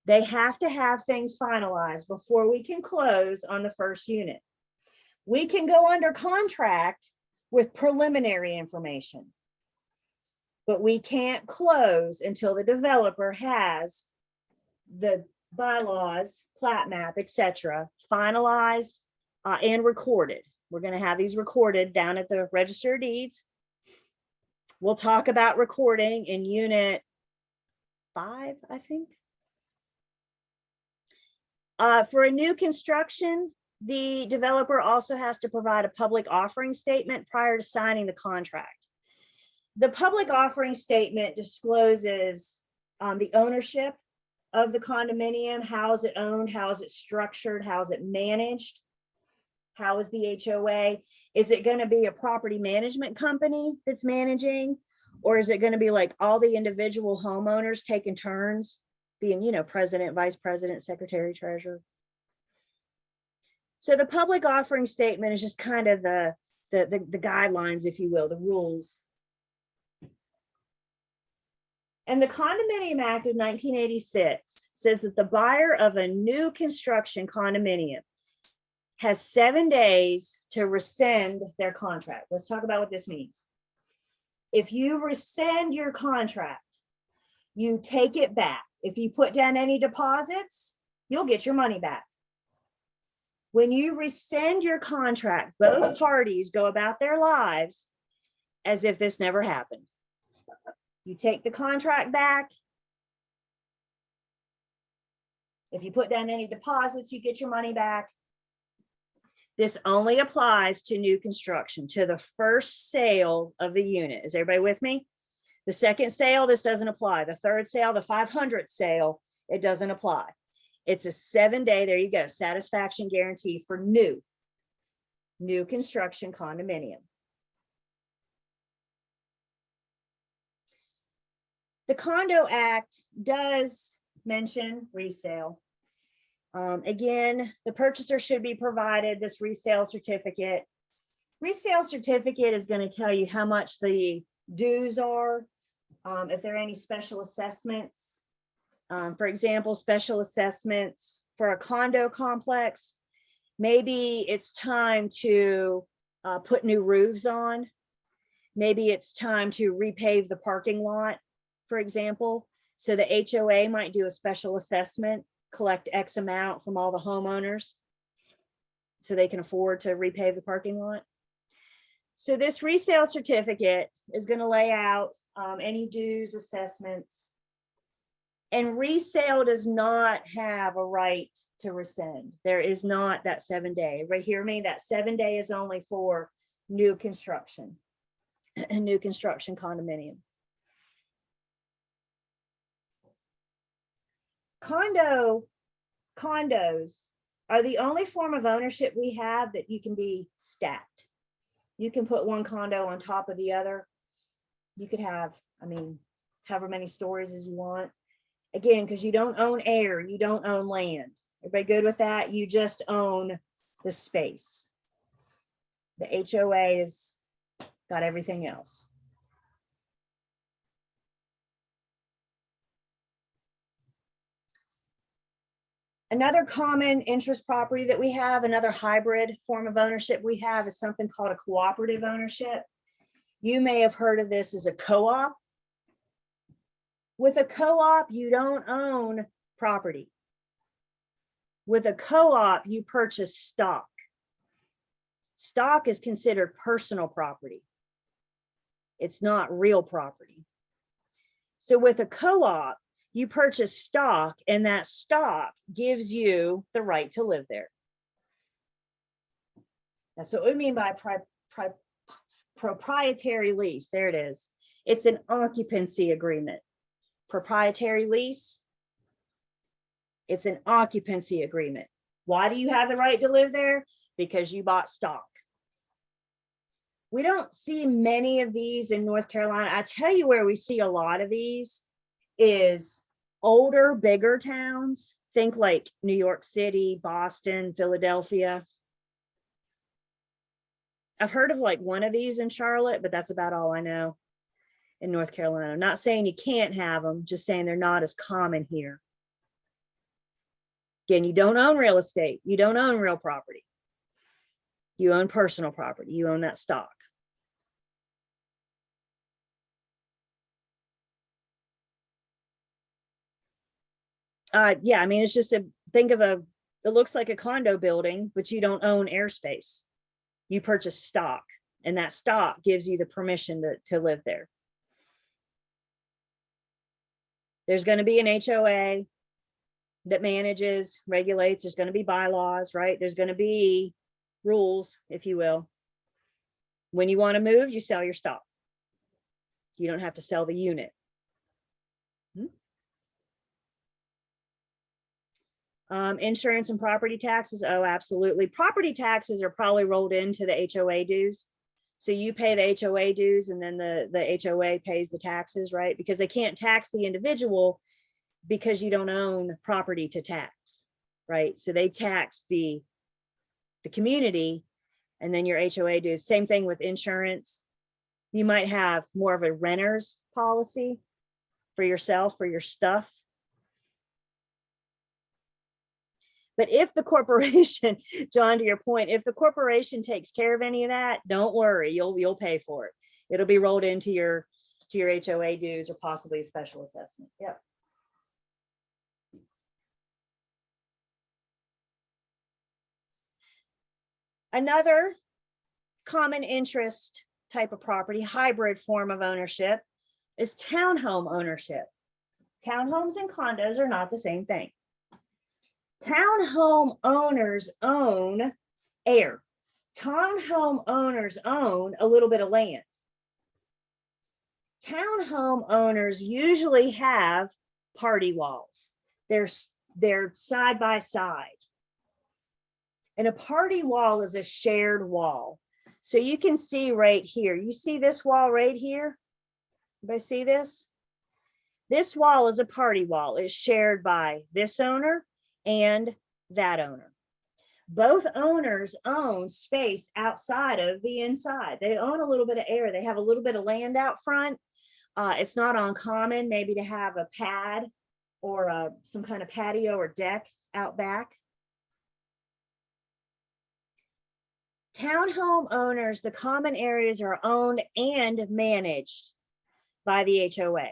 They have to have things finalized before we can close on the first unit. We can go under contract with preliminary information, but we can't close until the developer has the bylaws, plat map, etc., finalized and recorded. We're going to have these recorded down at the Register of Deeds. We'll talk about recording in Unit 5, I think. For a new construction, the developer also has to provide a public offering statement prior to signing the contract. The public offering statement discloses the ownership of the condominium, how is it owned, how is it structured, how is it managed, how is the HOA? Is it going to be a property management company that's managing, or is it going to be like all the individual homeowners taking turns being, you know, president, vice president, secretary, treasurer? So the public offering statement is just kind of the guidelines, if you will, the rules. And the Condominium Act of 1986 says that the buyer of a new construction condominium has 7 days to rescind their contract. Let's talk about what this means. If you rescind your contract, you take it back. If you put down any deposits, you'll get your money back. When you rescind your contract, both parties go about their lives as if this never happened. You take the contract back. If you put down any deposits, you get your money back. This only applies to new construction, to the first sale of the unit. Is everybody with me? The second sale, this doesn't apply. The third sale, the 500th sale, it doesn't apply. It's a 7-day, there you go, satisfaction guarantee for new construction condominium. The Condo Act does mention resale. Again, the purchaser should be provided this resale certificate. Resale certificate is going to tell you how much the dues are, if there are any special assessments. For example, special assessments for a condo complex. Maybe it's time to put new roofs on. Maybe it's time to repave the parking lot, for example. So the HOA might do a special assessment, collect X amount from all the homeowners so they can afford to repave the parking lot. So this resale certificate is going to lay out any dues, assessments, And resale does not have a right to rescind. There is not that 7 day. Right, hear me? That 7 day is only for new construction, new construction condominium. Condos are the only form of ownership we have that you can be stacked. You can put one condo on top of the other. You could have, I mean, however many stories as you want. Again, because you don't own air, you don't own land. Everybody good with that? You just own the space. The HOA has got everything else. Another common interest property that we have, another hybrid form of ownership we have, is something called a cooperative ownership. You may have heard of this as a co-op. With a co-op, you don't own property. With a co-op, you purchase stock. Stock is considered personal property. It's not real property. So with a co-op, you purchase stock, and that stock gives you the right to live there. That's what we mean by proprietary lease. There it is. It's an occupancy agreement. Proprietary lease, it's an occupancy agreement. Why do you have the right to live there? Because you bought stock. We don't see many of these in North Carolina. I tell you where we see a lot of these is older, bigger towns. Think like New York City, Boston, Philadelphia. I've heard of like one of these in Charlotte, but that's about all I know in North Carolina. I'm not saying you can't have them, just saying they're not as common here. Again, you don't own real estate. You don't own real property. You own personal property. You own that stock. Yeah, I mean, it's just think of it looks like a condo building, but you don't own airspace. You purchase stock, and that stock gives you the permission to live there. There's going to be an HOA that manages, regulates. There's going to be bylaws, right? There's going to be rules, if you will. When you want to move, you sell your stock. You don't have to sell the unit. Insurance and property taxes. Oh, absolutely. Property taxes are probably rolled into the HOA dues. So you pay the HOA dues, and then the HOA pays the taxes, right? Because they can't tax the individual because you don't own property to tax, right? So they tax the community, and then your HOA dues. Same thing with insurance. You might have more of a renter's policy for yourself, for your stuff. But if the corporation, John, to your point, if the corporation takes care of any of that, don't worry, you'll pay for it. It'll be rolled into your HOA dues, or possibly a special assessment. Yep. Another common interest type of property, hybrid form of ownership, is townhome ownership. Townhomes and condos are not the same thing. Townhome owners own air. Townhome owners own a little bit of land. Townhome owners usually have party walls. They're side by side. And a party wall is a shared wall. So you can see right here, you see this wall right here? Everybody see this? This wall is a party wall. It's shared by this owner and that owner. Both owners own space outside of the inside. They own a little bit of air. They have a little bit of land out front. It's not uncommon maybe to have a pad or some kind of patio or deck out back. Townhome owners, the common areas are owned and managed by the HOA.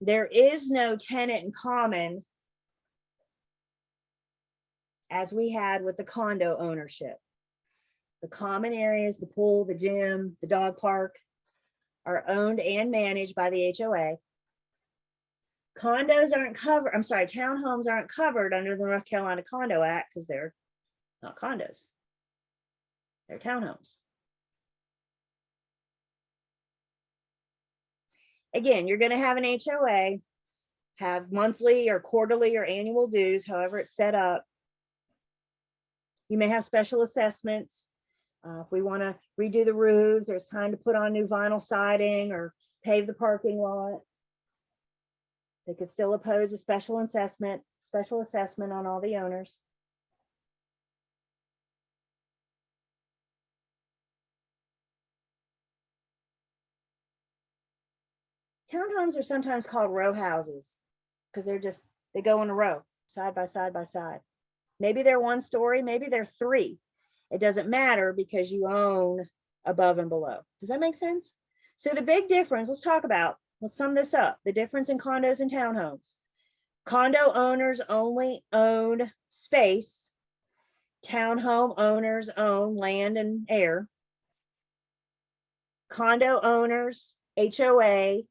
There is no tenant in common as we had with the condo ownership. The common areas, the pool, the gym, the dog park, are owned and managed by the HOA. Condos aren't covered, I'm sorry, townhomes aren't covered under the North Carolina Condo Act because they're not condos. They're townhomes. Again, you're going to have an HOA, have monthly or quarterly or annual dues, however it's set up. You may have special assessments. If we want to redo the roofs, or it's time to put on new vinyl siding or pave the parking lot, they could still oppose a special assessment on all the owners. Townhomes are sometimes called row houses because they go in a row, side by side by side. Maybe they're one story, maybe they're three. It doesn't matter because you own above and below. Does that make sense? So the big difference, let's sum this up. The difference in condos and townhomes. Condo owners only own space. Townhome owners own land and air. Condo owners, HOA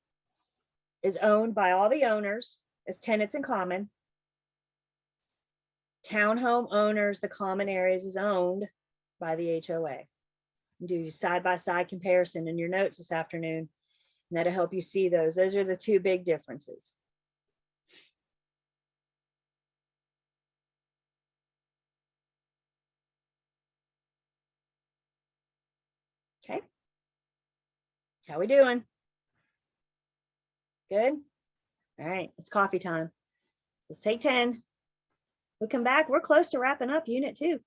is owned by all the owners as tenants in common. Townhome owners, the common areas is owned by the HOA. Do side-by-side comparison in your notes this afternoon, and that'll help you see those. Those are the two big differences. Okay. How we doing? Good? All right, it's coffee time. Let's take 10. We come back, we're close to wrapping up unit 2.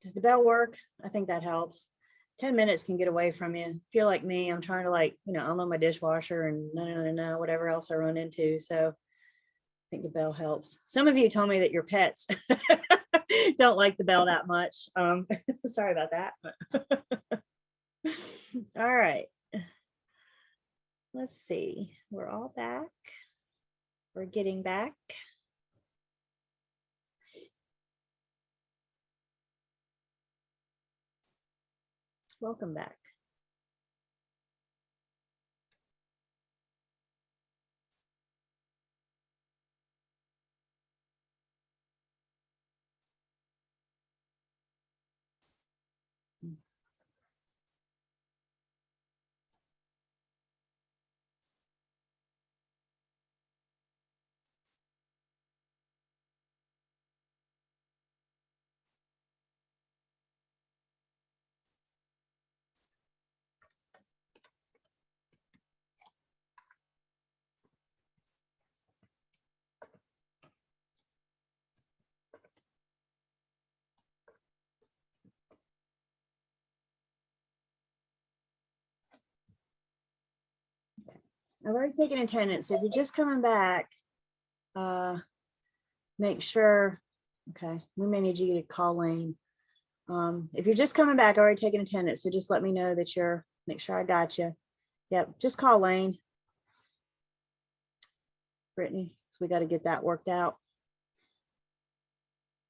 Does the bell work? I think that helps. 10 minutes can get away from you. If you're like me, I'm trying to like, unload my dishwasher and no, whatever else I run into. So I think the bell helps. Some of you told me that your pets don't like the bell that much. Sorry about that. All right. Let's see. We're all back. We're getting back. Welcome back. I've already taken attendance. So if you're just coming back, make sure, okay, we may need you to call Lane. If you're just coming back, I already taken attendance. So just let me know that make sure I got you. Yep, just call Lane. Brittany, so we got to get that worked out.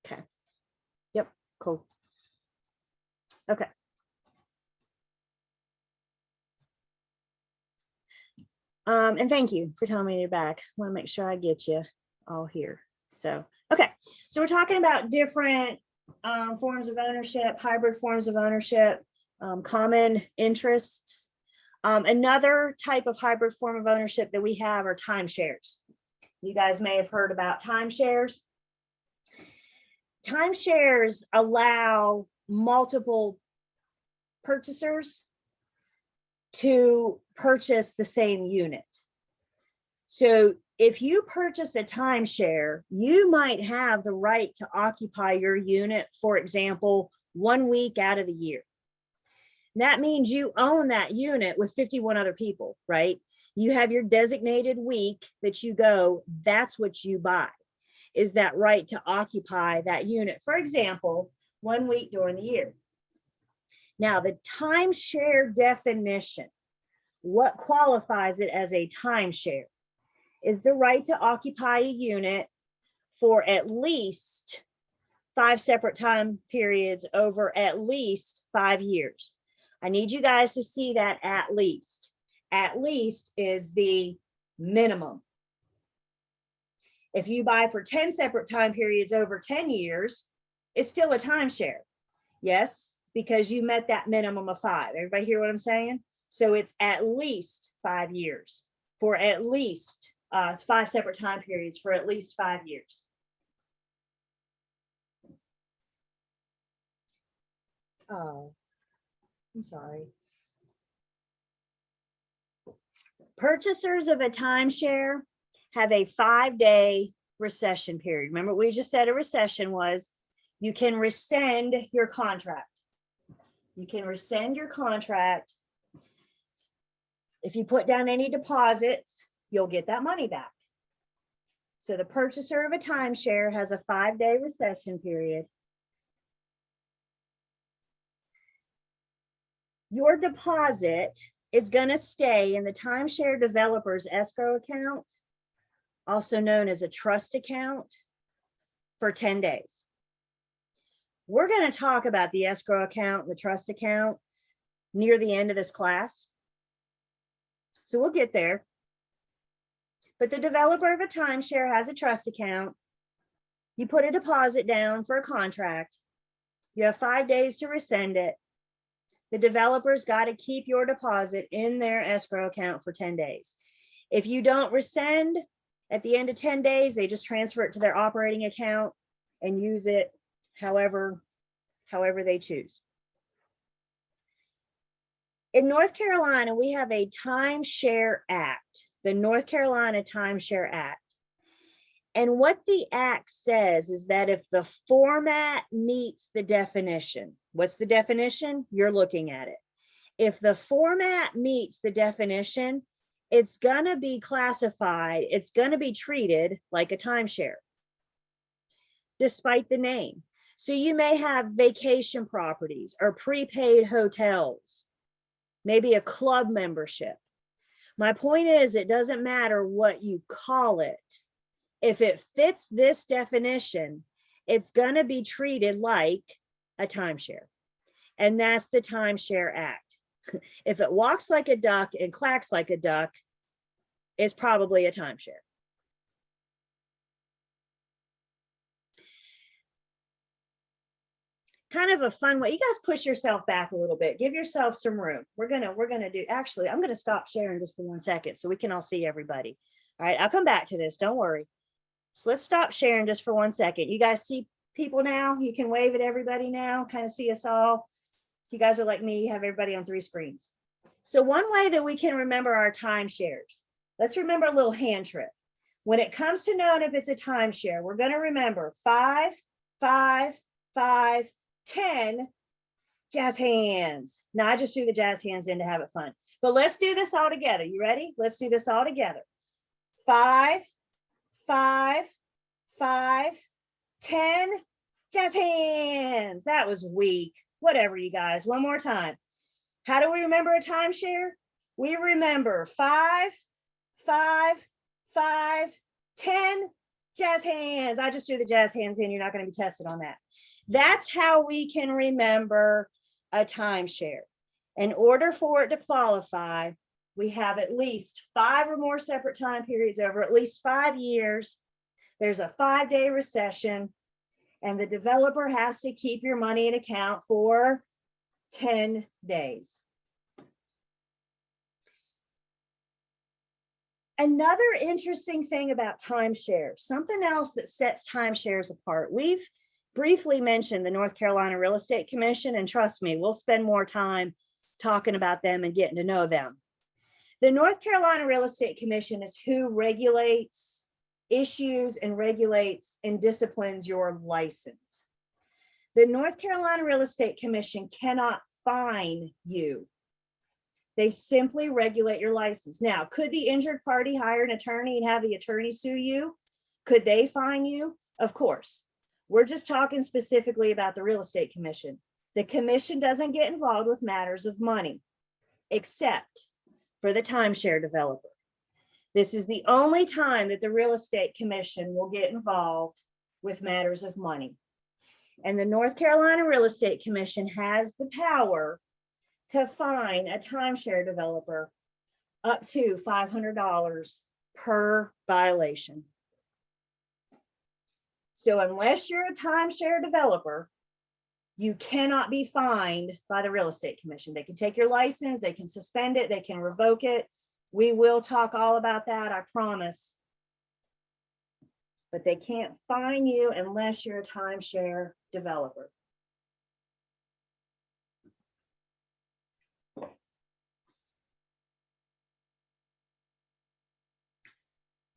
Okay. Yep, cool. Okay. And thank you for telling me you're back. I want to make sure I get you all here. So, okay. So we're talking about different forms of ownership, hybrid forms of ownership, common interests. Another type of hybrid form of ownership that we have are timeshares. You guys may have heard about timeshares. Timeshares allow multiple purchasers to purchase the same unit. So if you purchase a timeshare, you might have the right to occupy your unit, for example, 1 week out of the year. That means you own that unit with 51 other people, right? You have your designated week that you go, that's what you buy, is that right to occupy that unit, for example, 1 week during the year. Now, the timeshare definition, what qualifies it as a timeshare, is the right to occupy a unit for at least 5 separate time periods over at least 5 years. I need you guys to see that at least. At least is the minimum. If you buy for 10 separate time periods over 10 years, it's still a timeshare. Yes, because you met that minimum of 5. Everybody hear what I'm saying? So it's at least 5 years for at least 5 separate time periods for at least 5 years. Oh, I'm sorry. Purchasers of a timeshare have a 5-day recession period. Remember, we just said a recession was you can rescind your contract. You can rescind your contract. If you put down any deposits, you'll get that money back. So the purchaser of a timeshare has a 5-day recession period. Your deposit is going to stay in the timeshare developer's escrow account, also known as a trust account, for 10 days. We're going to talk about the escrow account, the trust account, near the end of this class. So we'll get there. But the developer of a timeshare has a trust account. You put a deposit down for a contract. You have 5 days to rescind it. The developer's got to keep your deposit in their escrow account for 10 days. If you don't rescind at the end of 10 days, they just transfer it to their operating account and use it however they choose. In North Carolina, we have a Timeshare Act, the North Carolina Timeshare Act. And what the act says is that if the format meets the definition, what's the definition? You're looking at it. If the format meets the definition, it's going to be classified, it's going to be treated like a timeshare, despite the name. So you may have vacation properties or prepaid hotels, maybe a club membership. My point is, it doesn't matter what you call it. If it fits this definition, it's going to be treated like a timeshare. And that's the Timeshare Act. If it walks like a duck and quacks like a duck, it's probably a timeshare. Kind of a fun way. You guys push yourself back a little bit. Give yourself some room. We're gonna do, actually, I'm gonna stop sharing just for 1 second so we can all see everybody. All right, I'll come back to this, don't worry. So let's stop sharing just for 1 second. You guys see people now? You can wave at everybody now, kind of see us all. You guys are like me, you have everybody on 3 screens. So one way that we can remember our timeshares, let's remember a little hand trick. When it comes to knowing if it's a timeshare, we're going to remember 5, 5, 5, 10 jazz hands. Now I just threw the jazz hands in to have it fun, but let's do this all together. You ready? Let's do this all together. 5, 5, 5, 10 jazz hands. That was weak. Whatever, you guys. One more time. How do we remember a timeshare? We remember 5, 5, 5, 10 jazz hands. I just threw the jazz hands in. You're not going to be tested on that. That's how we can remember a timeshare. In order for it to qualify, we have at least 5 or more separate time periods over at least 5 years. There's a 5-day recession, and the developer has to keep your money in account for 10 days. Another interesting thing about timeshares, something else that sets timeshares apart. We've briefly mentioned the North Carolina Real Estate Commission, and trust me, we'll spend more time talking about them and getting to know them. The North Carolina Real Estate Commission is who regulates, issues, and regulates and disciplines your license. The North Carolina Real Estate Commission cannot fine you. They simply regulate your license. Now, could the injured party hire an attorney and have the attorney sue you? Could they fine you? Of course. We're just talking specifically about the Real Estate Commission. The commission doesn't get involved with matters of money, except for the timeshare developer. This is the only time that the Real Estate Commission will get involved with matters of money. And the North Carolina Real Estate Commission has the power to fine a timeshare developer up to $500 per violation. So unless you're a timeshare developer, you cannot be fined by the Real Estate Commission. They can take your license, they can suspend it, they can revoke it. We will talk all about that, I promise. But they can't fine you unless you're a timeshare developer.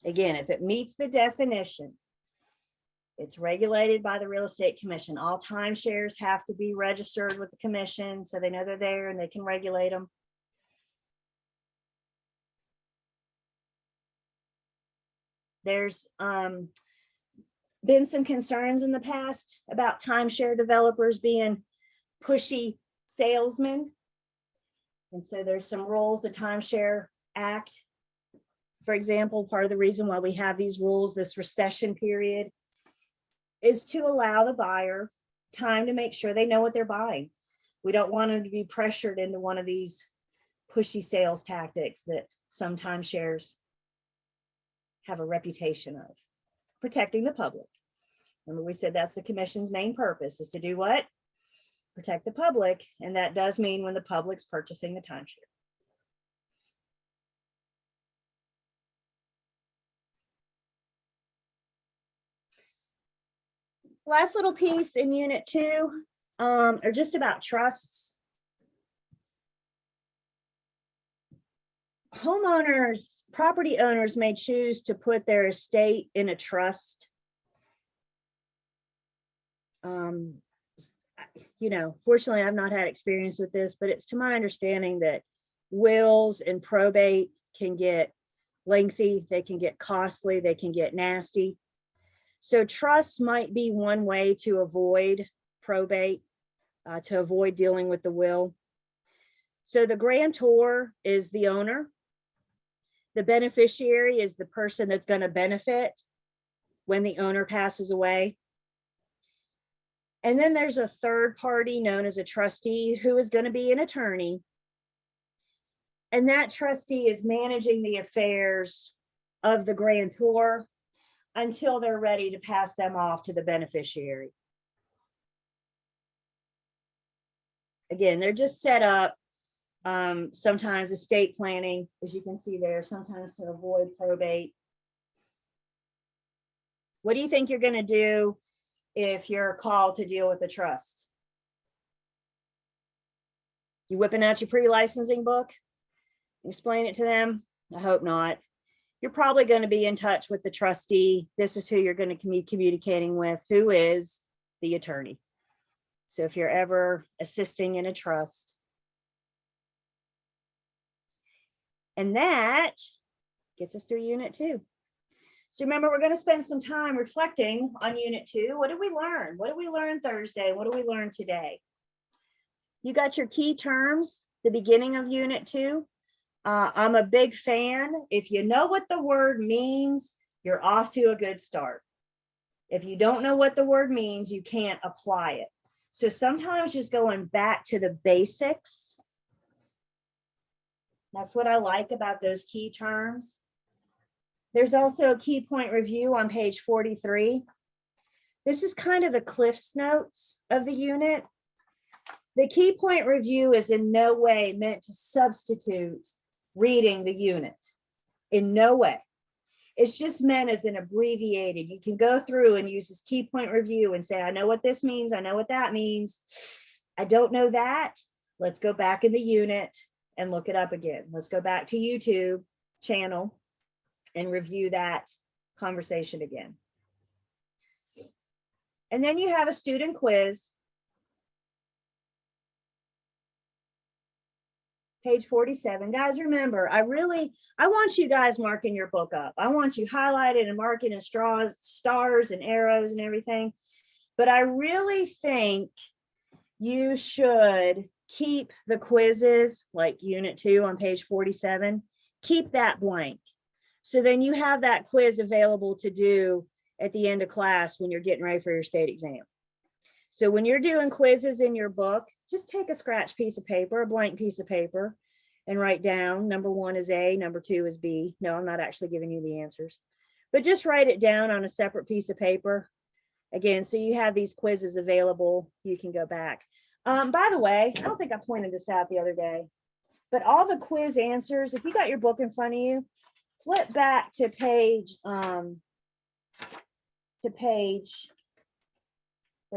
Again, if it meets the definition, it's regulated by the Real Estate Commission. All timeshares have to be registered with the commission so they know they're there and they can regulate them. There's been some concerns in the past about timeshare developers being pushy salesmen. And so there's some rules, the Timeshare Act, for example, part of the reason why we have these rules, this recession period, is to allow the buyer time to make sure they know what they're buying. We don't want them to be pressured into one of these pushy sales tactics that some timeshares have a reputation of. Protecting the public. Remember, we said that's the commission's main purpose, is to do what? Protect the public, and that does mean when the public's purchasing the timeshare. Last little piece in Unit 2 are just about trusts. Homeowners, property owners may choose to put their estate in a trust. Fortunately, I've not had experience with this, but it's to my understanding that wills and probate can get lengthy, they can get costly, they can get nasty. So trusts might be one way to avoid probate, to avoid dealing with the will. So the grantor is the owner. The beneficiary is the person that's going to benefit when the owner passes away. And then there's a third party known as a trustee who is going to be an attorney. And that trustee is managing the affairs of the grantor until they're ready to pass them off to the beneficiary. Again, they're just set up sometimes estate planning, as you can see there, sometimes to avoid probate. What do you think you're going to do if you're called to deal with a trust? You whipping out your pre-licensing book? Explain it to them? I hope not. You're probably going to be in touch with the trustee. This is who you're going to be communicating with, who is the attorney. So if you're ever assisting in a trust. And that gets us through Unit 2. So remember, we're going to spend some time reflecting on Unit 2. What did we learn? What did we learn Thursday? What did we learn today? You got your key terms, the beginning of Unit 2. I'm a big fan. If you know what the word means, you're off to a good start. If you don't know what the word means, you can't apply it. So sometimes just going back to the basics. That's what I like about those key terms. There's also a key point review on page 43. This is kind of the Cliff's Notes of the unit. The key point review is in no way meant to substitute reading the unit. In no way. It's just meant as an abbreviated. You can go through and use this key point review and say, I know what this means. I know what that means. I don't know that. Let's go back in the unit and look it up again. Let's go back to YouTube channel and review that conversation again. And then you have a student quiz. Page 47. Guys, remember, I want you guys marking your book up. I want you highlighted and marking in stars and arrows and everything. But I really think you should keep the quizzes, like Unit 2 on page 47, keep that blank. So then you have that quiz available to do at the end of class when you're getting ready for your state exam. So when you're doing quizzes in your book, just take a scratch piece of paper, a blank piece of paper, and write down number 1 is A, number 2 is B. No, I'm not actually giving you the answers, but just write it down on a separate piece of paper. Again, so you have these quizzes available. You can go back. By the way, I don't think I pointed this out the other day, but all the quiz answers, if you got your book in front of you, flip back to page, there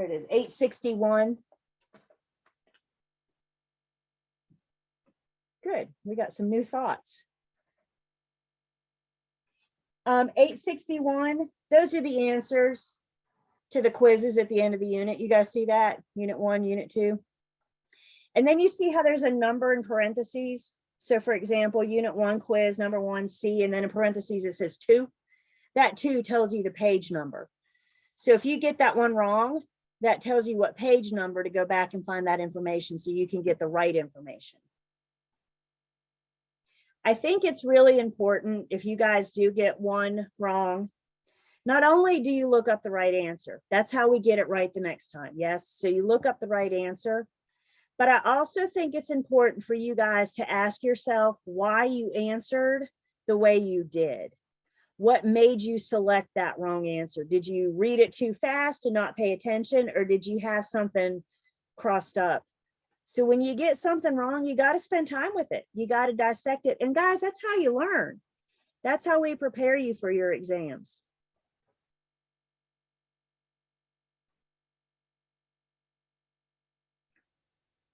it is, 861. Good, we got some new thoughts. 861, those are the answers to the quizzes at the end of the unit. You guys see that? Unit 1, Unit 2. And then you see how there's a number in parentheses. So for example, Unit 1 quiz, number 1C, and then in parentheses it says 2. That 2 tells you the page number. So if you get that one wrong, that tells you what page number to go back and find that information so you can get the right information. I think it's really important if you guys do get one wrong, not only do you look up the right answer, that's how we get it right the next time. Yes, so you look up the right answer, but I also think it's important for you guys to ask yourself why you answered the way you did. What made you select that wrong answer? Did you read it too fast and not pay attention, or did you have something crossed up? So when you get something wrong, you got to spend time with it. You got to dissect it. And guys, that's how you learn. That's how we prepare you for your exams.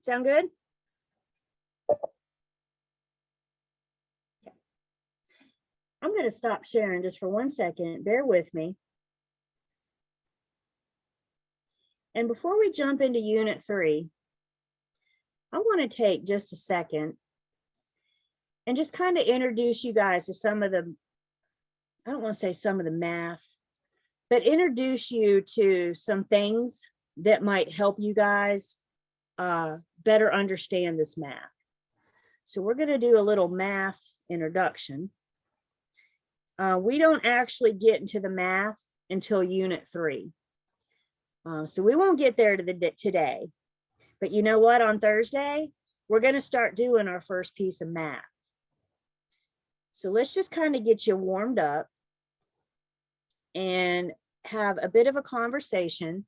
Sound good? Okay. I'm going to stop sharing just for 1 second. Bear with me. And before we jump into Unit 3, I want to take just a second and just kind of introduce you guys to some of the, I don't want to say some of the math, but introduce you to some things that might help you guys better understand this math. So we're going to do a little math introduction. We don't actually get into the math until Unit 3. So we won't get there today. But you know what? On Thursday, we're going to start doing our first piece of math. So let's just kind of get you warmed up and have a bit of a conversation,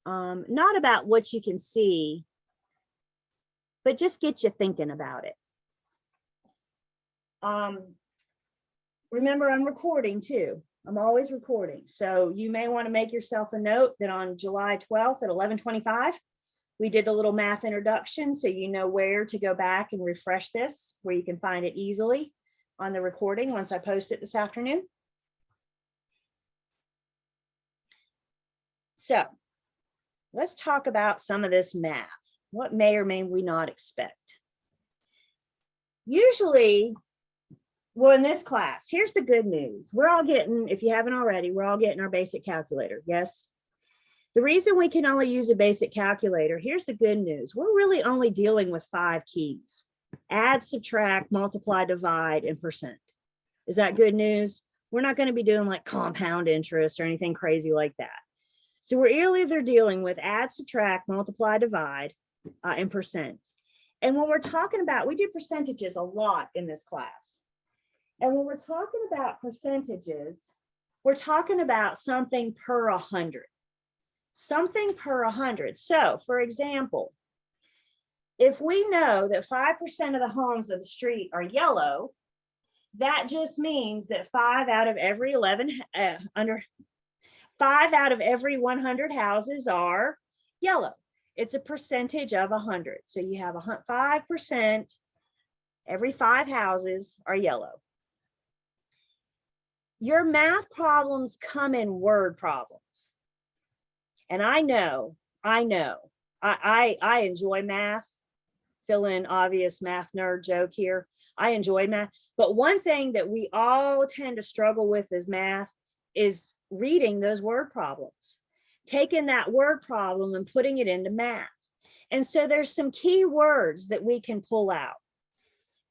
not about what you can see, but just get you thinking about it. Remember, I'm recording too. I'm always recording. So you may want to make yourself a note that on July 12th at 11:25, we did a little math introduction, so you know where to go back and refresh this, where you can find it easily on the recording once I post it this afternoon. So let's talk about some of this math. What may or may we not expect? Usually, well, in this class, here's the good news. We're all getting, if you haven't already, we're all getting our basic calculator, yes? The reason we can only use a basic calculator, here's the good news. We're really only dealing with 5 keys: add, subtract, multiply, divide, and percent. Is that good news? We're not going to be doing like compound interest or anything crazy like that. So we're either dealing with add, subtract, multiply, divide, and percent. And when we're talking about, we do percentages a lot in this class. And when we're talking about percentages, we're talking about something per 100. Something per 100. So, for example, if we know that 5% of the homes of the street are yellow, that just means that 5 out of every 100 houses are yellow. It's a percentage of 100. So you have 5%, every 5 houses are yellow. Your math problems come in word problems. And I know, I enjoy math. Fill in obvious math nerd joke here. I enjoy math. But one thing that we all tend to struggle with is math is reading those word problems, taking that word problem and putting it into math. And so there's some key words that we can pull out.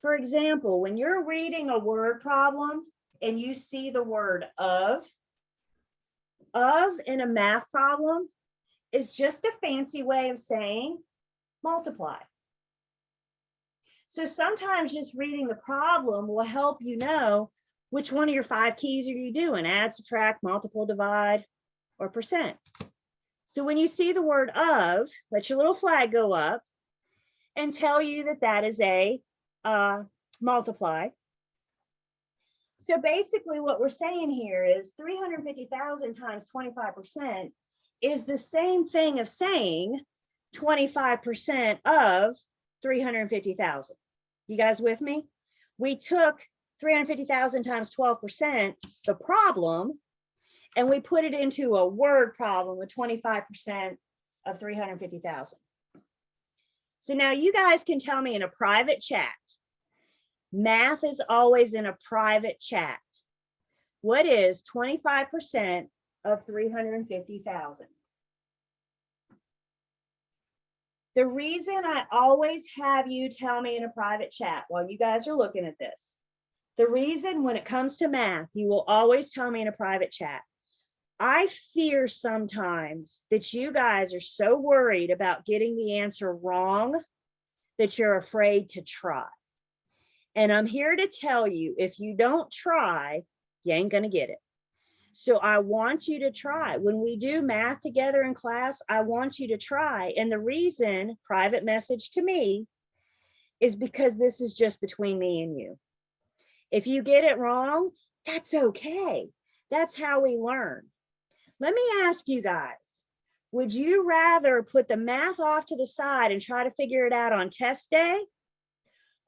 For example, when you're reading a word problem and you see the word of in a math problem is just a fancy way of saying multiply. So sometimes just reading the problem will help you know which one of your 5 keys are you doing: add, subtract, multiple, divide, or percent. So when you see the word of, let your little flag go up and tell you that that is a multiply. So basically what we're saying here is 350,000 times 25% is the same thing of saying 25% of 350,000. You guys with me? We took 350,000 times 12%, the problem, and we put it into a word problem with 25% of 350,000. So now you guys can tell me in a private chat. Math is always in a private chat. What is 25% of 350,000? The reason I always have you tell me in a private chat while you guys are looking at this, the reason when it comes to math, you will always tell me in a private chat. I fear sometimes that you guys are so worried about getting the answer wrong that you're afraid to try. And I'm here to tell you, if you don't try, you ain't gonna get it. So I want you to try. When we do math together in class, I want you to try. And the reason, private message to me, is because this is just between me and you. If you get it wrong, that's okay. That's how we learn. Let me ask you guys, would you rather put the math off to the side and try to figure it out on test day?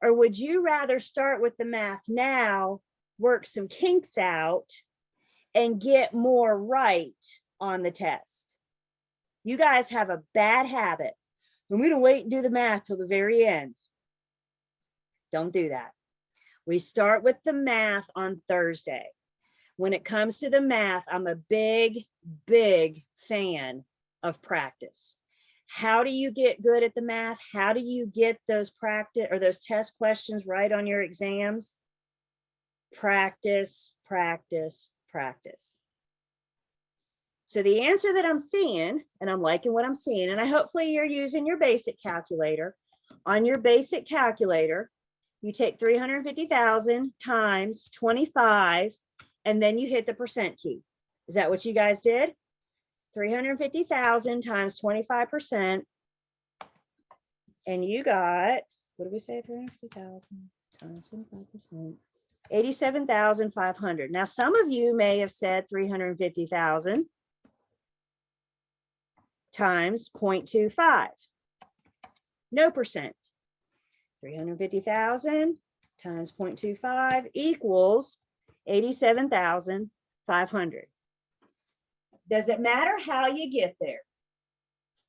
Or would you rather start with the math now work some kinks out and get more right on the test. You guys have a bad habit. And we don't wait and do the math till the very end. Don't do that. We start with the math on Thursday. When it comes to the math, I'm a big, big fan of practice. How do you get good at the math? How do you get those practice or those test questions right on your exams? Practice, practice, practice. So the answer that I'm seeing, and I'm liking what I'm seeing, and hopefully you're using your basic calculator. On your basic calculator, you take 350,000 times 25, and then you hit the percent key. Is that what you guys did? 350,000 times 25%. And you got, what did we say? 350,000 times 25%. 87,500. Now, some of you may have said 350,000 times 0.25. No percent. 350,000 times 0.25 equals 87,500. Does it matter how you get there?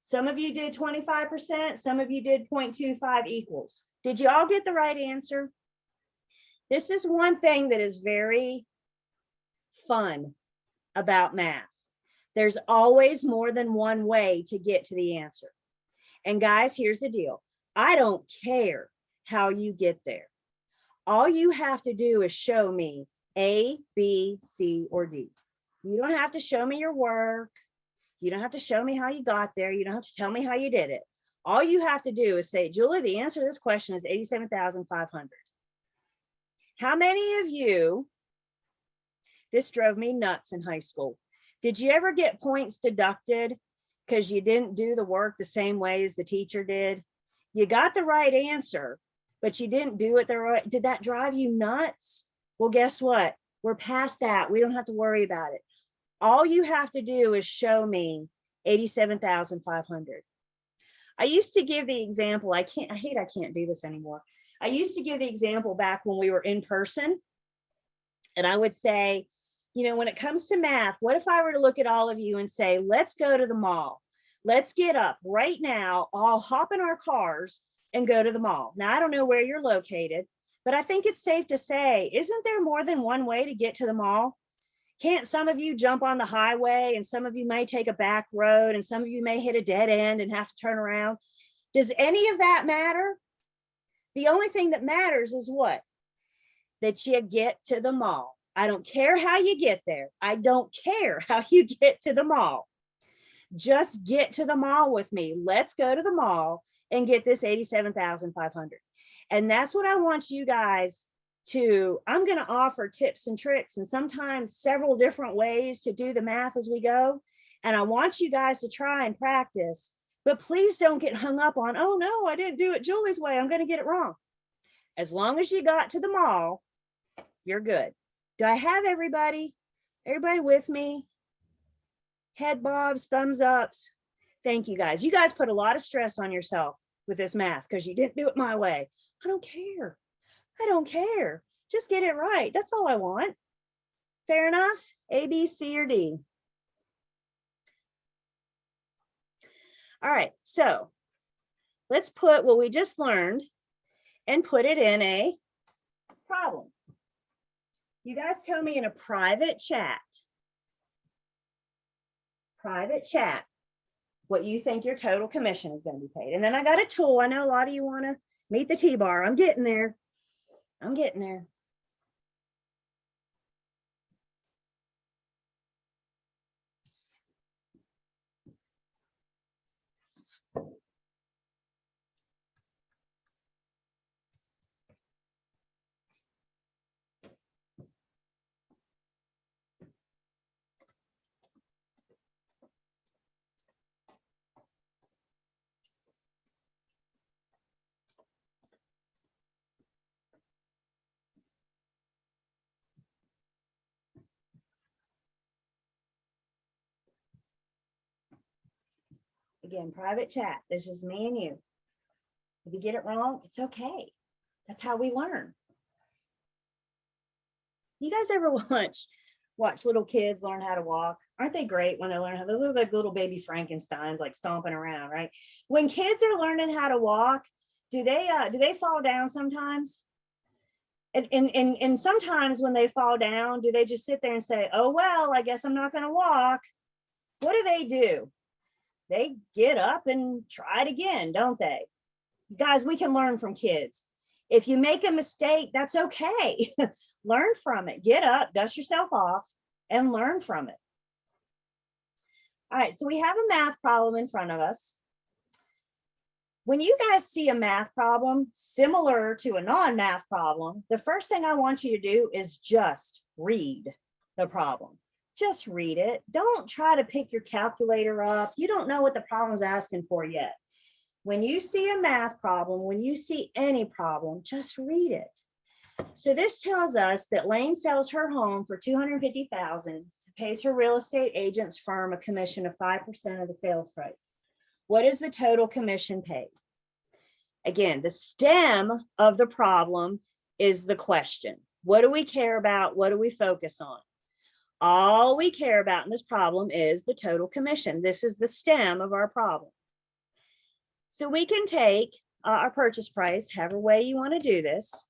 Some of you did 25%, some of you did 0.25 equals. Did you all get the right answer? This is one thing that is very fun about math. There's always more than one way to get to the answer. And guys, here's the deal. I don't care how you get there. All you have to do is show me A, B, C, or D. You don't have to show me your work. You don't have to show me how you got there. You don't have to tell me how you did it. All you have to do is say, Julie, the answer to this question is 87,500. How many of you, this drove me nuts in high school. Did you ever get points deducted because you didn't do the work the same way as the teacher did? You got the right answer, but you didn't do it the right. Did that drive you nuts? Well, guess what? We're past that. We don't have to worry about it. All you have to do is show me 87,500. I used to give the example. I can't do this anymore. I used to give the example back when we were in person. And I would say, you know, when it comes to math, what if I were to look at all of you and say, let's go to the mall. Let's get up right now, all hop in our cars and go to the mall. Now, I don't know where you're located, but I think it's safe to say, isn't there more than one way to get to the mall? Can't some of you jump on the highway and some of you may take a back road and some of you may hit a dead end and have to turn around? Does any of that matter? The only thing that matters is what? That you get to the mall. I don't care how you get there. I don't care how you get to the mall. Just get to the mall with me. Let's go to the mall and get this 87,500. And that's what I want you guys to, I'm going to offer tips and tricks and sometimes several different ways to do the math as we go. And I want you guys to try and practice, but please don't get hung up on, oh no, I didn't do it Julie's way. I'm going to get it wrong. As long as you got to the mall, you're good. Do I have everybody? Everybody with me? Head bobs, thumbs ups. Thank you guys. You guys put a lot of stress on yourself with this math because you didn't do it my way. I don't care. I don't care. Just get it right. That's all I want. Fair enough? A, B, C, or D. All right. So let's put what we just learned and put it in a problem. You guys tell me in a private chat what you think your total commission is going to be paid. And then I got a tool. I know a lot of you want to meet the T-bar. I'm getting there. I'm getting there. Again, private chat. This is me and you. If you get it wrong, it's okay. That's how we learn. You guys ever watch little kids learn how to walk? Aren't they great when they learn how? They look like little baby Frankensteins, like stomping around, right? When kids are learning how to walk, do they fall down sometimes? And sometimes when they fall down, do they just sit there and say, oh, well, I guess I'm not going to walk? What do? They get up and try it again, don't they? Guys, we can learn from kids. If you make a mistake, that's okay. Learn from it. Get up, dust yourself off, and learn from it. All right, so we have a math problem in front of us. When you guys see a math problem similar to a non-math problem, the first thing I want you to do is just read the problem. Just read it. Don't try to pick your calculator up. You don't know what the problem is asking for yet. When you see a math problem, when you see any problem, just read it. So this tells us that Lane sells her home for $250,000, pays her real estate agent's firm a commission of 5% of the sales price. What is the total commission paid? Again, the stem of the problem is the question. What do we care about? What do we focus on? All we care about in this problem is the total commission. This is the stem of our problem. So we can take our purchase price, however way you want to do this,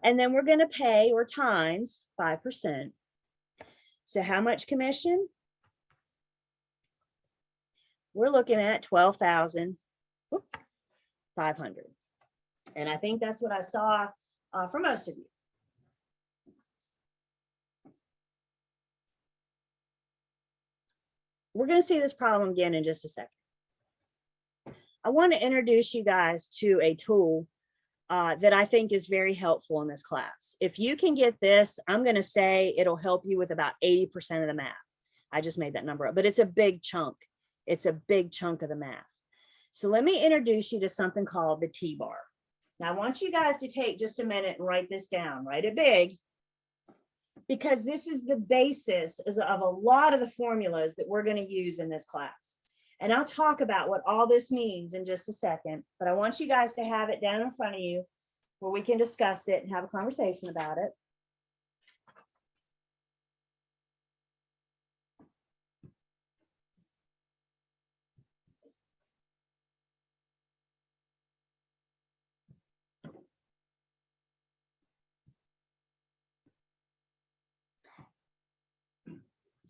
and then we're going to pay or times 5%. So how much commission? We're looking at $12,500. And I think that's what I saw for most of you. We're going to see this problem again in just a second. I want to introduce you guys to a tool that I think is very helpful in this class. If you can get this, I'm going to say it'll help you with about 80% of the math. I just made that number up, but it's a big chunk. It's a big chunk of the math. So let me introduce you to something called the T-bar. Now I want you guys to take just a minute and write this down, write it big, because this is the basis of a lot of the formulas that we're going to use in this class. And I'll talk about what all this means in just a second, but I want you guys to have it down in front of you where we can discuss it and have a conversation about it.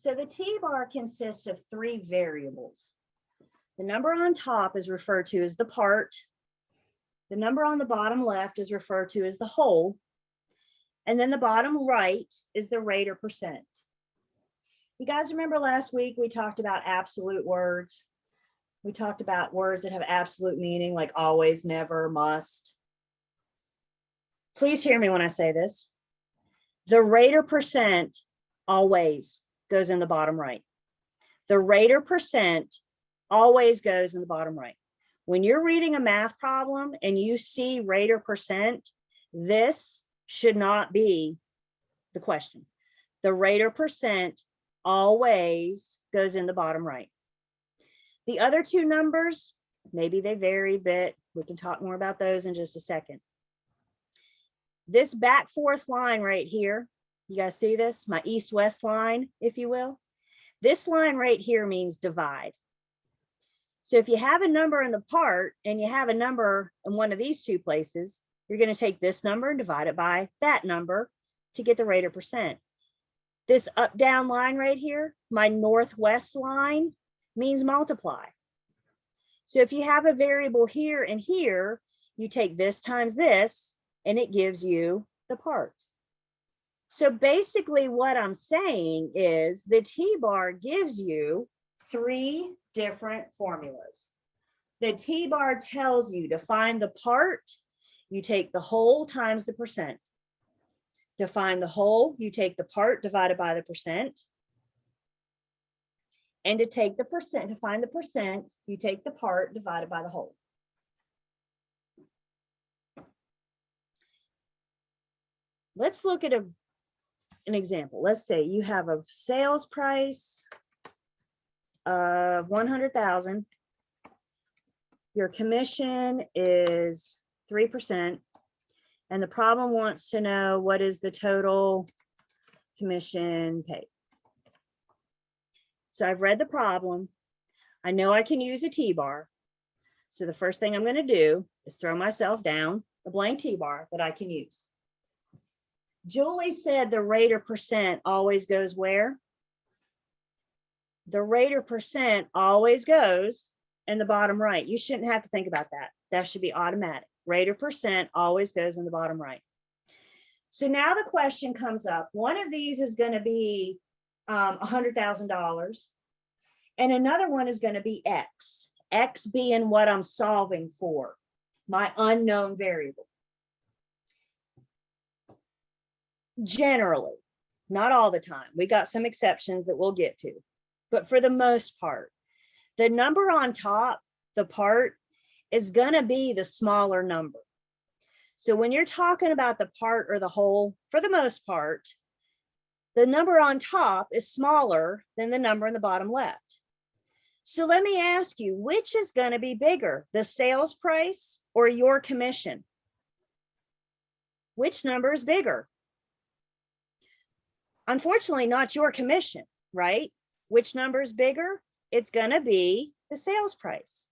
So the T-bar consists of three variables. The number on top is referred to as the part. The number on the bottom left is referred to as the whole. And then the bottom right is the rate or percent. You guys remember last week we talked about absolute words. We talked about words that have absolute meaning like always, never, must. Please hear me when I say this. The rate or percent always goes in the bottom right. The rate or percent always goes in the bottom right. When you're reading a math problem and you see rate or percent, this should not be the question. The rate or percent always goes in the bottom right. The other two numbers, maybe they vary a bit. We can talk more about those in just a second. This back fourth line right here, you guys see this? My east-west line, if you will. This line right here means divide. So if you have a number in the part and you have a number in one of these two places, you're going to take this number and divide it by that number to get the rate or percent. This up-down line right here, my northwest line, means multiply. So if you have a variable here and here, you take this times this, and it gives you the part. So basically what I'm saying is the T-bar gives you three different formulas. The T-bar tells you to find the part, you take the whole times the percent. To find the whole, you take the part divided by the percent. And to take the percent, to find the percent, you take the part divided by the whole. Let's look at an example. Let's say you have a sales price of $100,000. Your commission is 3%. And the problem wants to know what is the total commission paid. So I've read the problem. I know I can use a T-bar. So the first thing I'm going to do is throw myself down a blank T-bar that I can use. Julie said the rate or percent always goes where? The rate or percent always goes in the bottom right. You shouldn't have to think about that. That should be automatic. Rate or percent always goes in the bottom right. So now the question comes up. One of these is going to be $100,000. And another one is going to be X. X being what I'm solving for, my unknown variable. Generally, not all the time. We got some exceptions that we'll get to. But for the most part, the number on top, the part, is going to be the smaller number. So when you're talking about the part or the whole, for the most part, the number on top is smaller than the number in the bottom left. So let me ask you, which is going to be bigger, the sales price or your commission? Which number is bigger? Unfortunately, not your commission, right? Which number is bigger? It's going to be the sales price.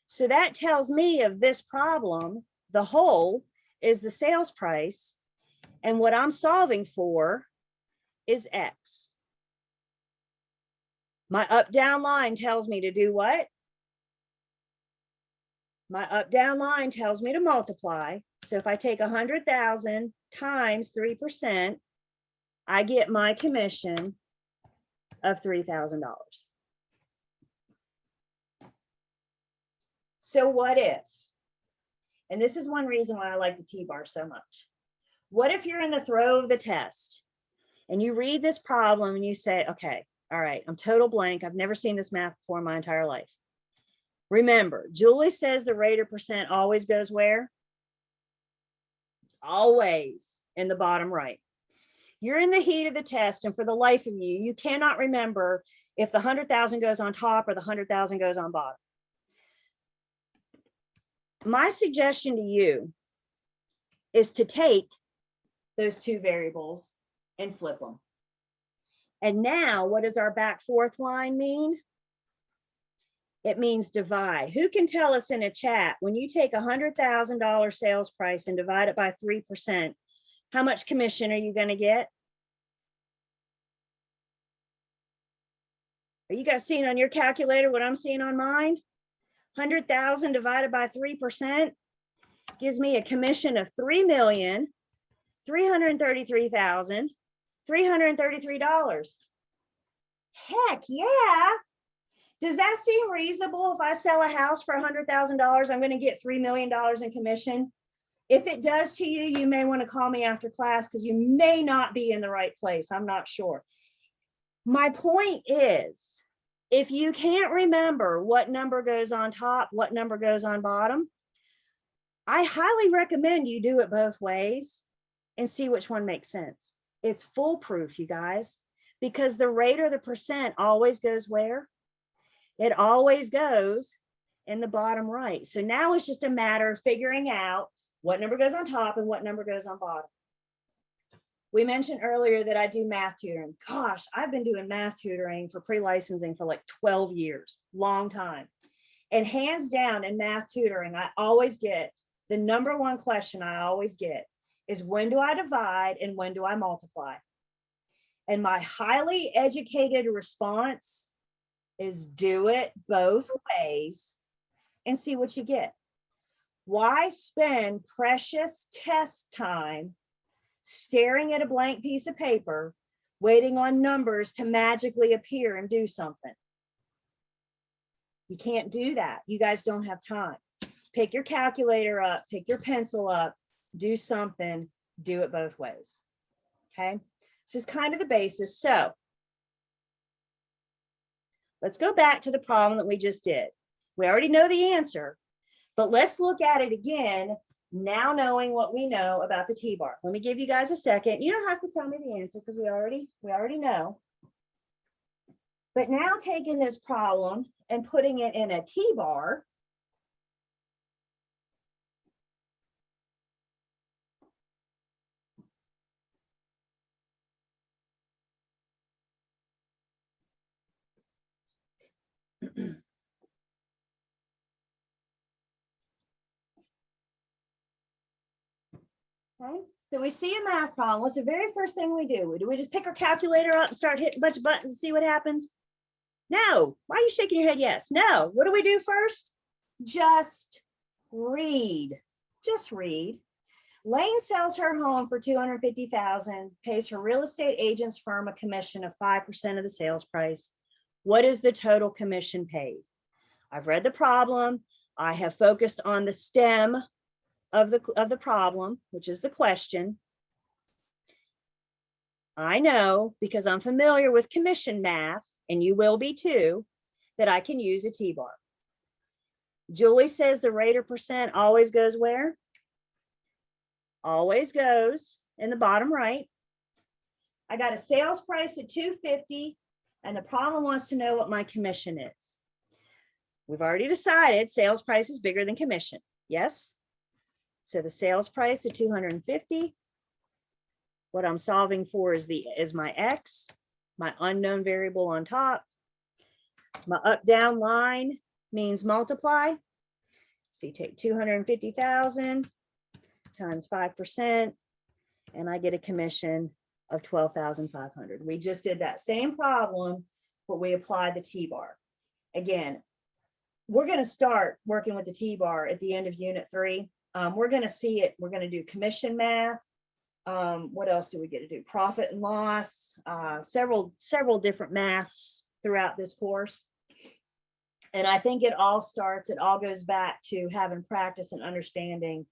So that tells me of this problem, the whole is the sales price, and what I'm solving for is X. My up-down line tells me to do what? My up-down line tells me to multiply. So if I take 100,000 times 3%, I get my commission of $3,000. So what if, and this is one reason why I like the T-bar so much. What if you're in the throw of the test and you read this problem and you say, okay, all right, I'm total blank. I've never seen this math before in my entire life. Remember, Julie says the rate or percent always goes where? Always in the bottom right. You're in the heat of the test, and for the life of you, you cannot remember if the 100,000 goes on top or the 100,000 goes on bottom. My suggestion to you is to take those two variables and flip them. And now, what does our back fourth line mean? It means divide. Who can tell us in a chat, when you take $100,000 sales price and divide it by 3%, how much commission are you going to get? Are you guys seeing on your calculator what I'm seeing on mine? 100,000 divided by 3% gives me a commission of $3,333,333. Heck yeah. Does that seem reasonable? If I sell a house for $100,000, I'm going to get $3 million in commission. If it does to you, you may want to call me after class because you may not be in the right place. I'm not sure. My point is, if you can't remember what number goes on top, what number goes on bottom, I highly recommend you do it both ways and see which one makes sense. It's foolproof, you guys, because the rate or the percent always goes where? It always goes in the bottom right. So now it's just a matter of figuring out what number goes on top and what number goes on bottom. We mentioned earlier that I do math tutoring. Gosh, I've been doing math tutoring for pre-licensing for like 12 years, long time. And hands down in math tutoring, I always get, the number one question I always get is, when do I divide and when do I multiply? And my highly educated response is do it both ways and see what you get. Why spend precious test time staring at a blank piece of paper, waiting on numbers to magically appear and do something? You can't do that. You guys don't have time. Pick your calculator up, pick your pencil up, do something, do it both ways. Okay, this is kind of the basis. So let's go back to the problem that we just did. We already know the answer, but let's look at it again, now knowing what we know about the T-bar. Let me give you guys a second. You don't have to tell me the answer because we already know. But now taking this problem and putting it in a T-bar, Okay, so we see a math problem. What's the very first thing we do? Do we just pick our calculator up and start hitting a bunch of buttons and see what happens? No. Why are you shaking your head? Yes. No. What do we do first? Just read. Just read. Lane sells her home for $250,000, pays her real estate agent's firm a commission of 5% of the sales price. What is the total commission paid? I've read the problem. I have focused on the stem of the problem, which is the question. I know, because I'm familiar with commission math, and you will be too, that I can use a T-bar. Julie says the rate or percent always goes where? Always goes in the bottom right. I got a sales price at $250, and the problem wants to know what my commission is. We've already decided sales price is bigger than commission. Yes? So the sales price at $250. What I'm solving for is my X, my unknown variable on top. My up down line means multiply. So you take 250,000 times 5%, and I get a commission of 12,500. We just did that same problem, but we applied the T-bar. Again, we're going to start working with the T-bar at the end of Unit 3. We're going to see it. We're going to do commission math. What else do we get to do? Profit and loss, several different maths throughout this course. And I think it all goes back to having practice and understanding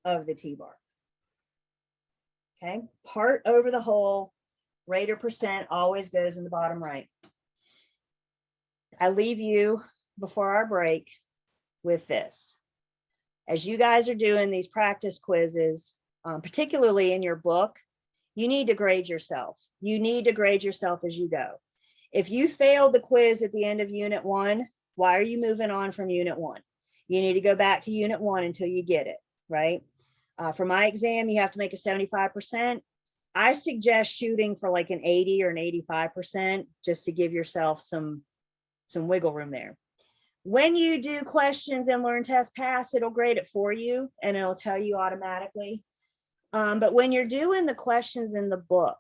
of the T-bar. Okay, part over the whole, rate or percent always goes in the bottom right. I leave you before our break with this. As you guys are doing these practice quizzes, particularly in your book, you need to grade yourself. You need to grade yourself as you go. If you failed the quiz at the end of Unit 1, why are you moving on from Unit 1? You need to go back to Unit 1 until you get it, right? For my exam, you have to make a 75%. I suggest shooting for like an 80 or an 85% just to give yourself some wiggle room there. When you do questions and learn, test, pass, it'll grade it for you and it'll tell you automatically. But when you're doing the questions in the book,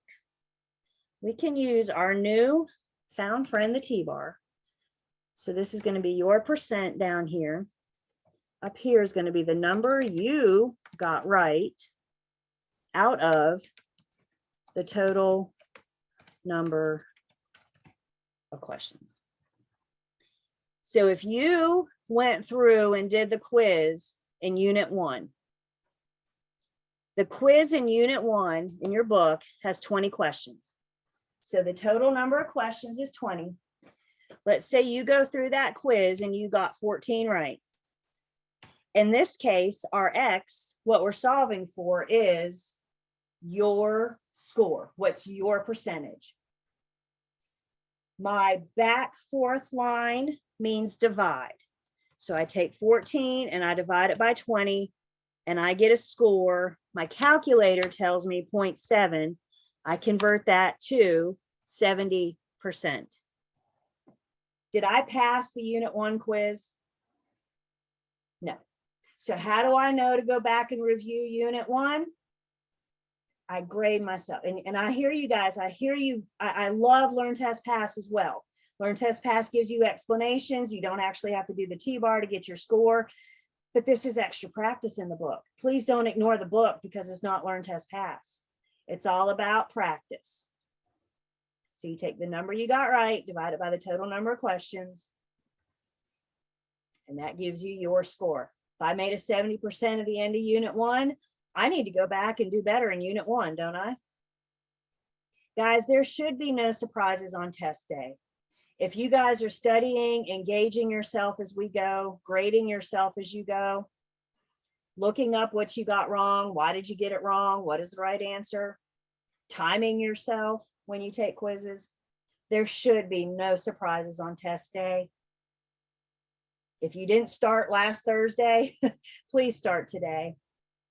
we can use our new found friend, the T-bar. So this is going to be your percent down here. Up here is going to be the number you got right out of the total number of questions. So if you went through and did the quiz in Unit 1, the quiz in Unit 1 in your book has 20 questions. So the total number of questions is 20. Let's say you go through that quiz and you got 14 right. In this case, our X, what we're solving for is your score. What's your percentage? My back fourth line means divide. So I take 14 and I divide it by 20 and I get a score. My calculator tells me 0.7. I convert that to 70%. Did I pass the Unit 1 quiz? No. So how do I know to go back and review Unit 1? I grade myself. And I hear you guys. I hear you. I love Learn, Test, Pass as well. Learn, Test, Pass gives you explanations. You don't actually have to do the T-bar to get your score. But this is extra practice in the book. Please don't ignore the book because it's not Learn, Test, Pass. It's all about practice. So you take the number you got right, divide it by the total number of questions, and that gives you your score. If I made a 70% at the end of Unit 1, I need to go back and do better in Unit 1, don't I? Guys, there should be no surprises on test day. If you guys are studying, engaging yourself as we go, grading yourself as you go, looking up what you got wrong, why did you get it wrong, what is the right answer, timing yourself when you take quizzes, there should be no surprises on test day. If you didn't start last Thursday, please start today.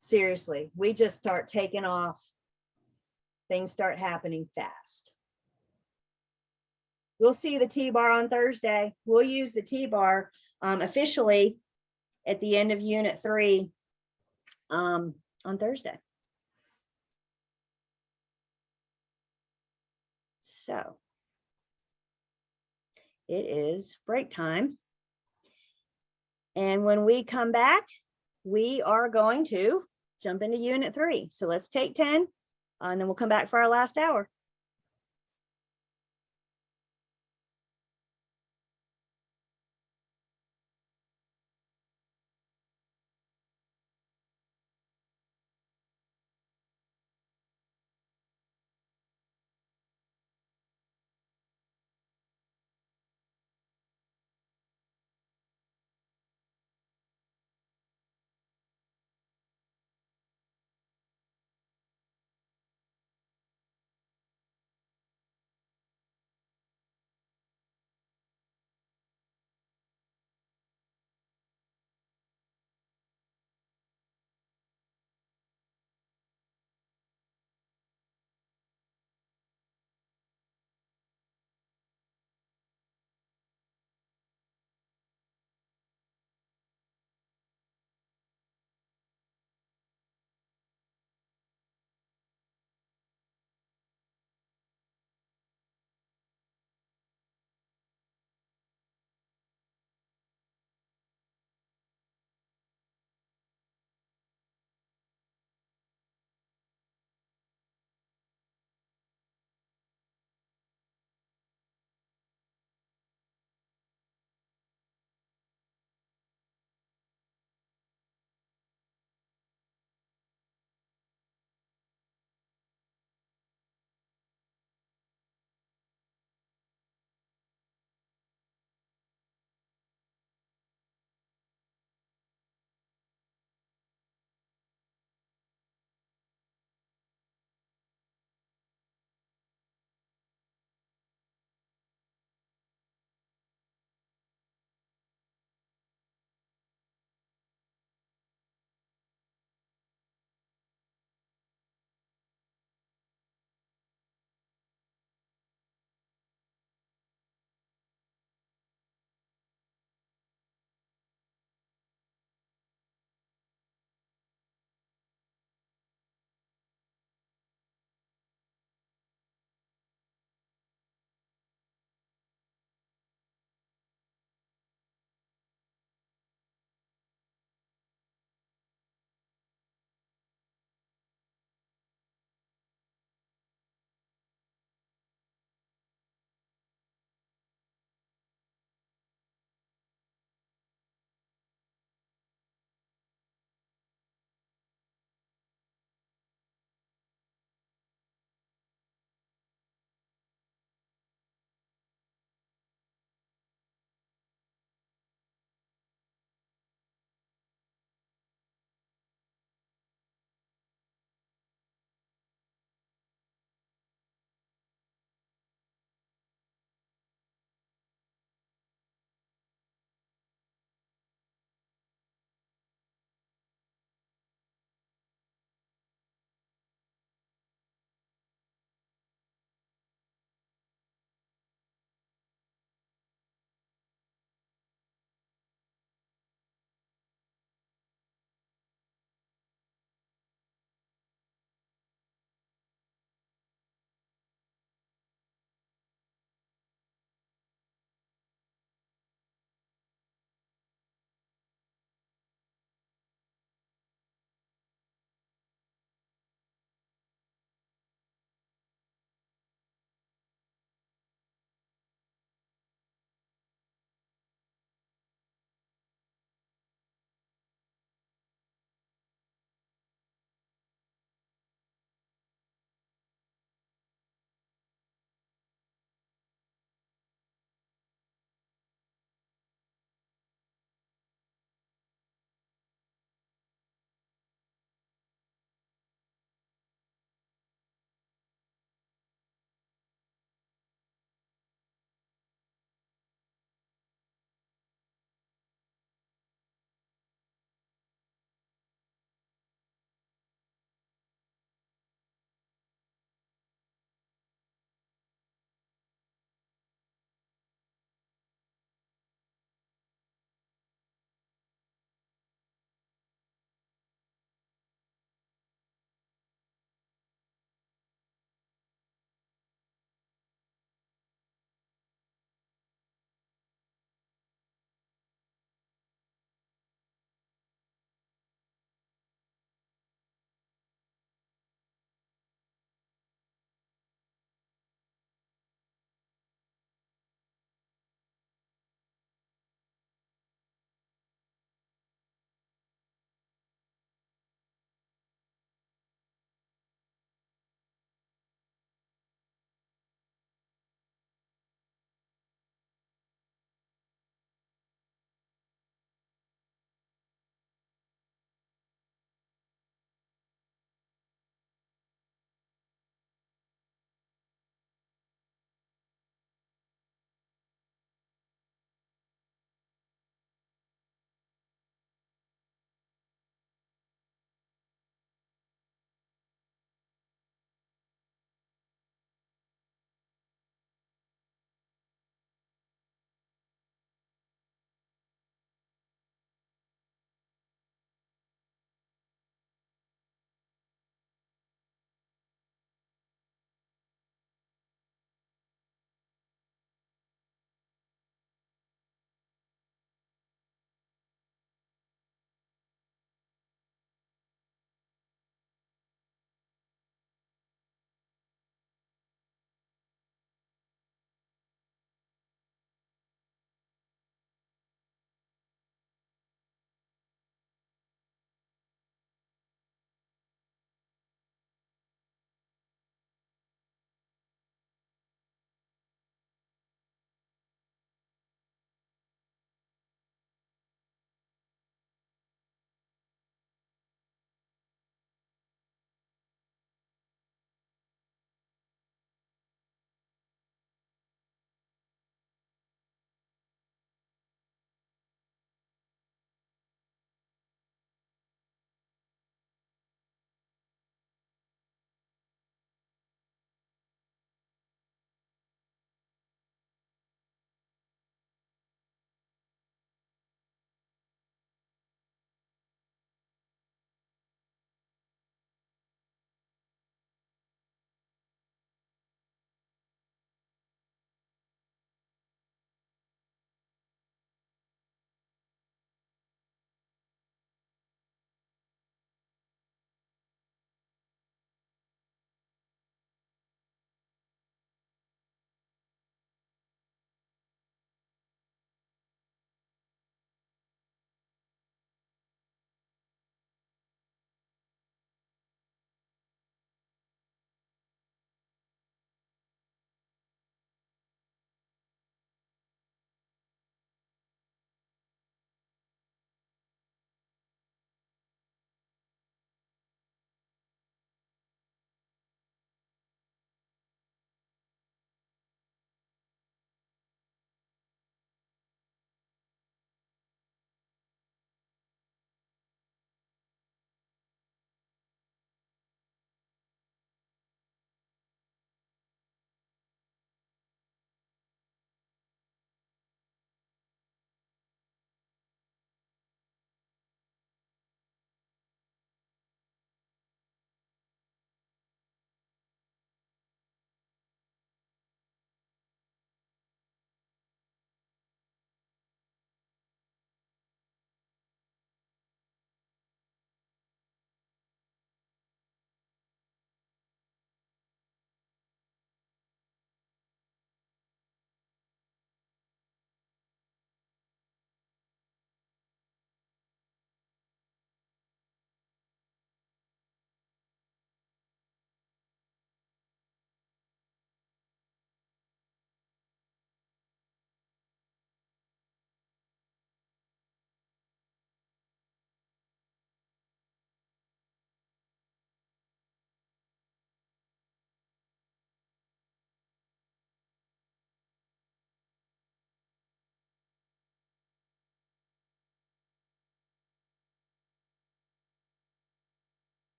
Seriously, we just start taking off. Things start happening fast. We'll see the T-bar on Thursday. We'll use the T-bar officially at the end of Unit 3 on Thursday. So it is break time. And when we come back, we are going to jump into unit 3. So let's take 10, and then we'll come back for our last hour.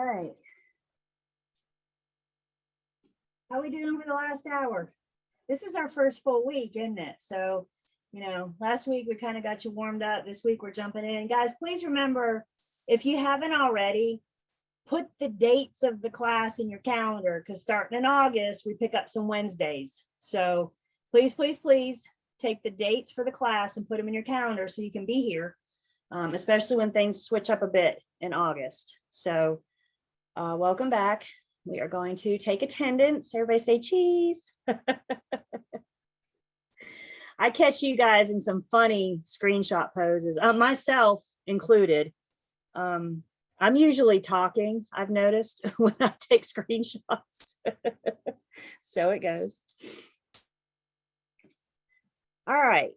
right. How are we doing for the last hour? This is our first full week, isn't it? So, you know, last week we kind of got you warmed up. This week we're jumping in. Guys, please remember, if you haven't already, put the dates of the class in your calendar, because starting in August, we pick up some Wednesdays. So please, please, please take the dates for the class and put them in your calendar so you can be here, especially when things switch up a bit in August. So welcome back. We are going to take attendance. Everybody say cheese. I catch you guys in some funny screenshot poses, myself included. I'm usually talking, I've noticed, when I take screenshots. So it goes. All right.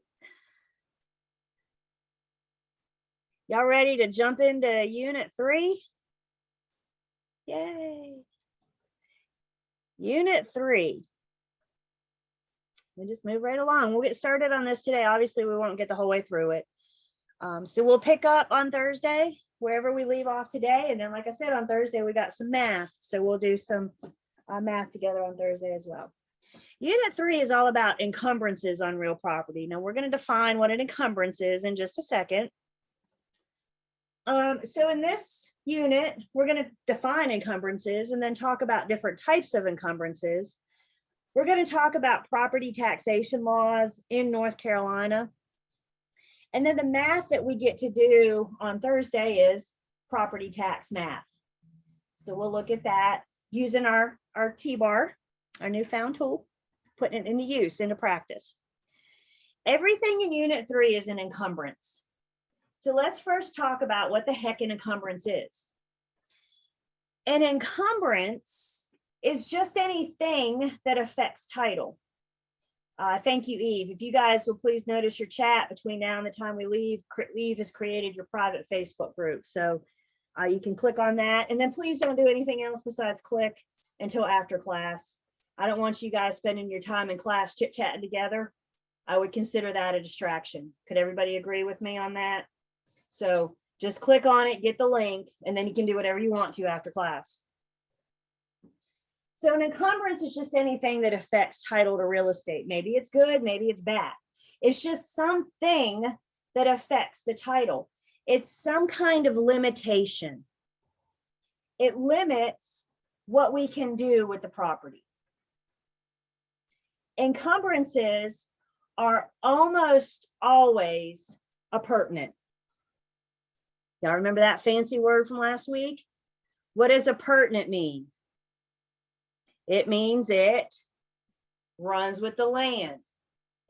Y'all ready to jump into Unit 3? Yay. Unit 3. We just move right along. We'll get started on this today. Obviously, we won't get the whole way through it. So we'll pick up on Thursday, wherever we leave off today. And then, like I said, on Thursday, we got some math. So we'll do some math together on Thursday as well. Unit 3 is all about encumbrances on real property. Now, we're going to define what an encumbrance is in just a second. So in this unit, we're going to define encumbrances and then talk about different types of encumbrances. We're going to talk about property taxation laws in North Carolina. And then the math that we get to do on Thursday is property tax math. So we'll look at that using our T-bar, our newfound tool, putting it into use, into practice. Everything in Unit 3 is an encumbrance. So let's first talk about what the heck an encumbrance is. An encumbrance is just anything that affects title. Thank you, Eve. If you guys will please notice your chat between now and the time we leave, Eve has created your private Facebook group. So you can click on that. And then please don't do anything else besides click until after class. I don't want you guys spending your time in class chit-chatting together. I would consider that a distraction. Could everybody agree with me on that? So just click on it, get the link, and then you can do whatever you want to after class. So an encumbrance is just anything that affects title to real estate. Maybe it's good, maybe it's bad. It's just something that affects the title. It's some kind of limitation. It limits what we can do with the property. Encumbrances are almost always appurtenant. Y'all remember that fancy word from last week? What does appurtenant mean? It means it runs with the land.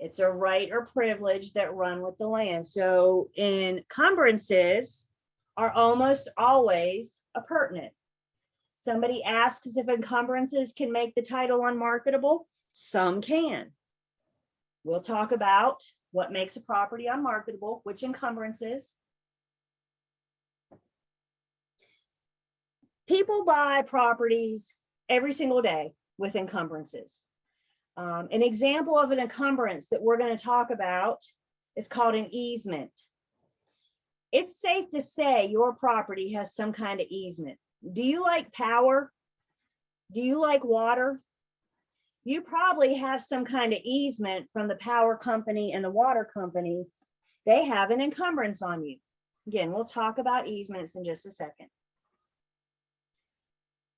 It's a right or privilege that run with the land. So encumbrances are almost always appurtenant. Somebody asks if encumbrances can make the title unmarketable. Some can. We'll talk about what makes a property unmarketable, which encumbrances. People buy properties every single day with encumbrances. An example of an encumbrance that we're going to talk about is called an easement. It's safe to say your property has some kind of easement. Do you like power? Do you like water? You probably have some kind of easement from the power company and the water company. They have an encumbrance on you. Again, we'll talk about easements in just a second.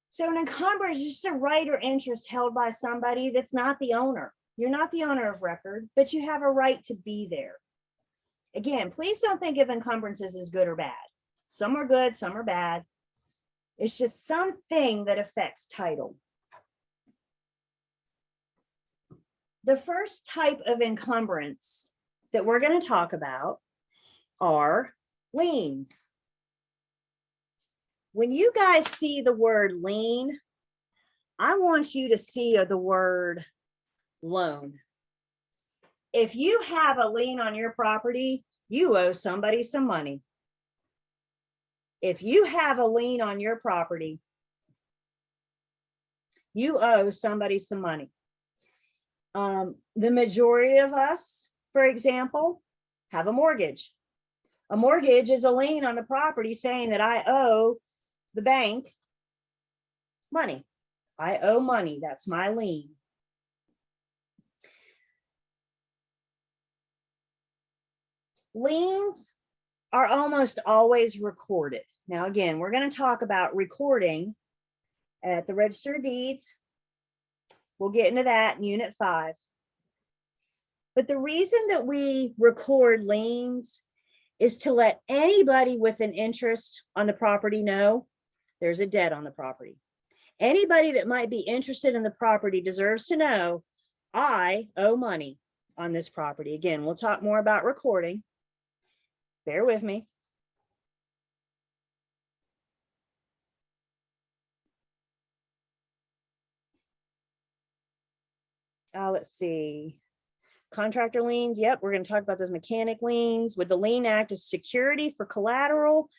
So an encumbrance is just a right or interest held by somebody that's not the owner. You're not the owner of record, but you have a right to be there. Again, please don't think of encumbrances as good or bad. Some are good, some are bad. It's just something that affects title. The first type of encumbrance that we're going to talk about are liens. When you guys see the word lien, I want you to see the word loan. If you have a lien on your property, you owe somebody some money. If you have a lien on your property, you owe somebody some money. The majority of us, for example, have a mortgage. A mortgage is a lien on the property saying that I owe the bank money. I owe money. That's my lien. Liens are almost always recorded. Now, again, we're going to talk about recording at the Register of Deeds. We'll get into that in Unit 5. But the reason that we record liens is to let anybody with an interest on the property know there's a debt on the property. Anybody that might be interested in the property deserves to know I owe money on this property. Again, we'll talk more about recording. Bear with me. Let's see. Contractor liens. Yep, we're going to talk about those mechanic liens. Would the lien act as security for collateral?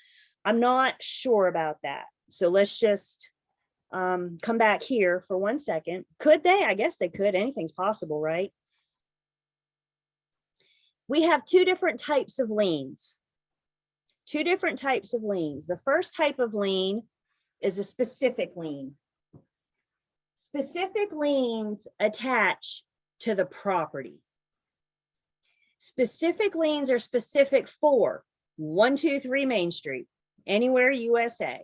I'm not sure about that. So let's just come back here for 1 second. Could they? I guess they could. Anything's possible, right? We have two different types of liens. Two different types of liens. The first type of lien is a specific lien. Specific liens attach to the property. Specific liens are specific for 123 Main Street, anywhere USA.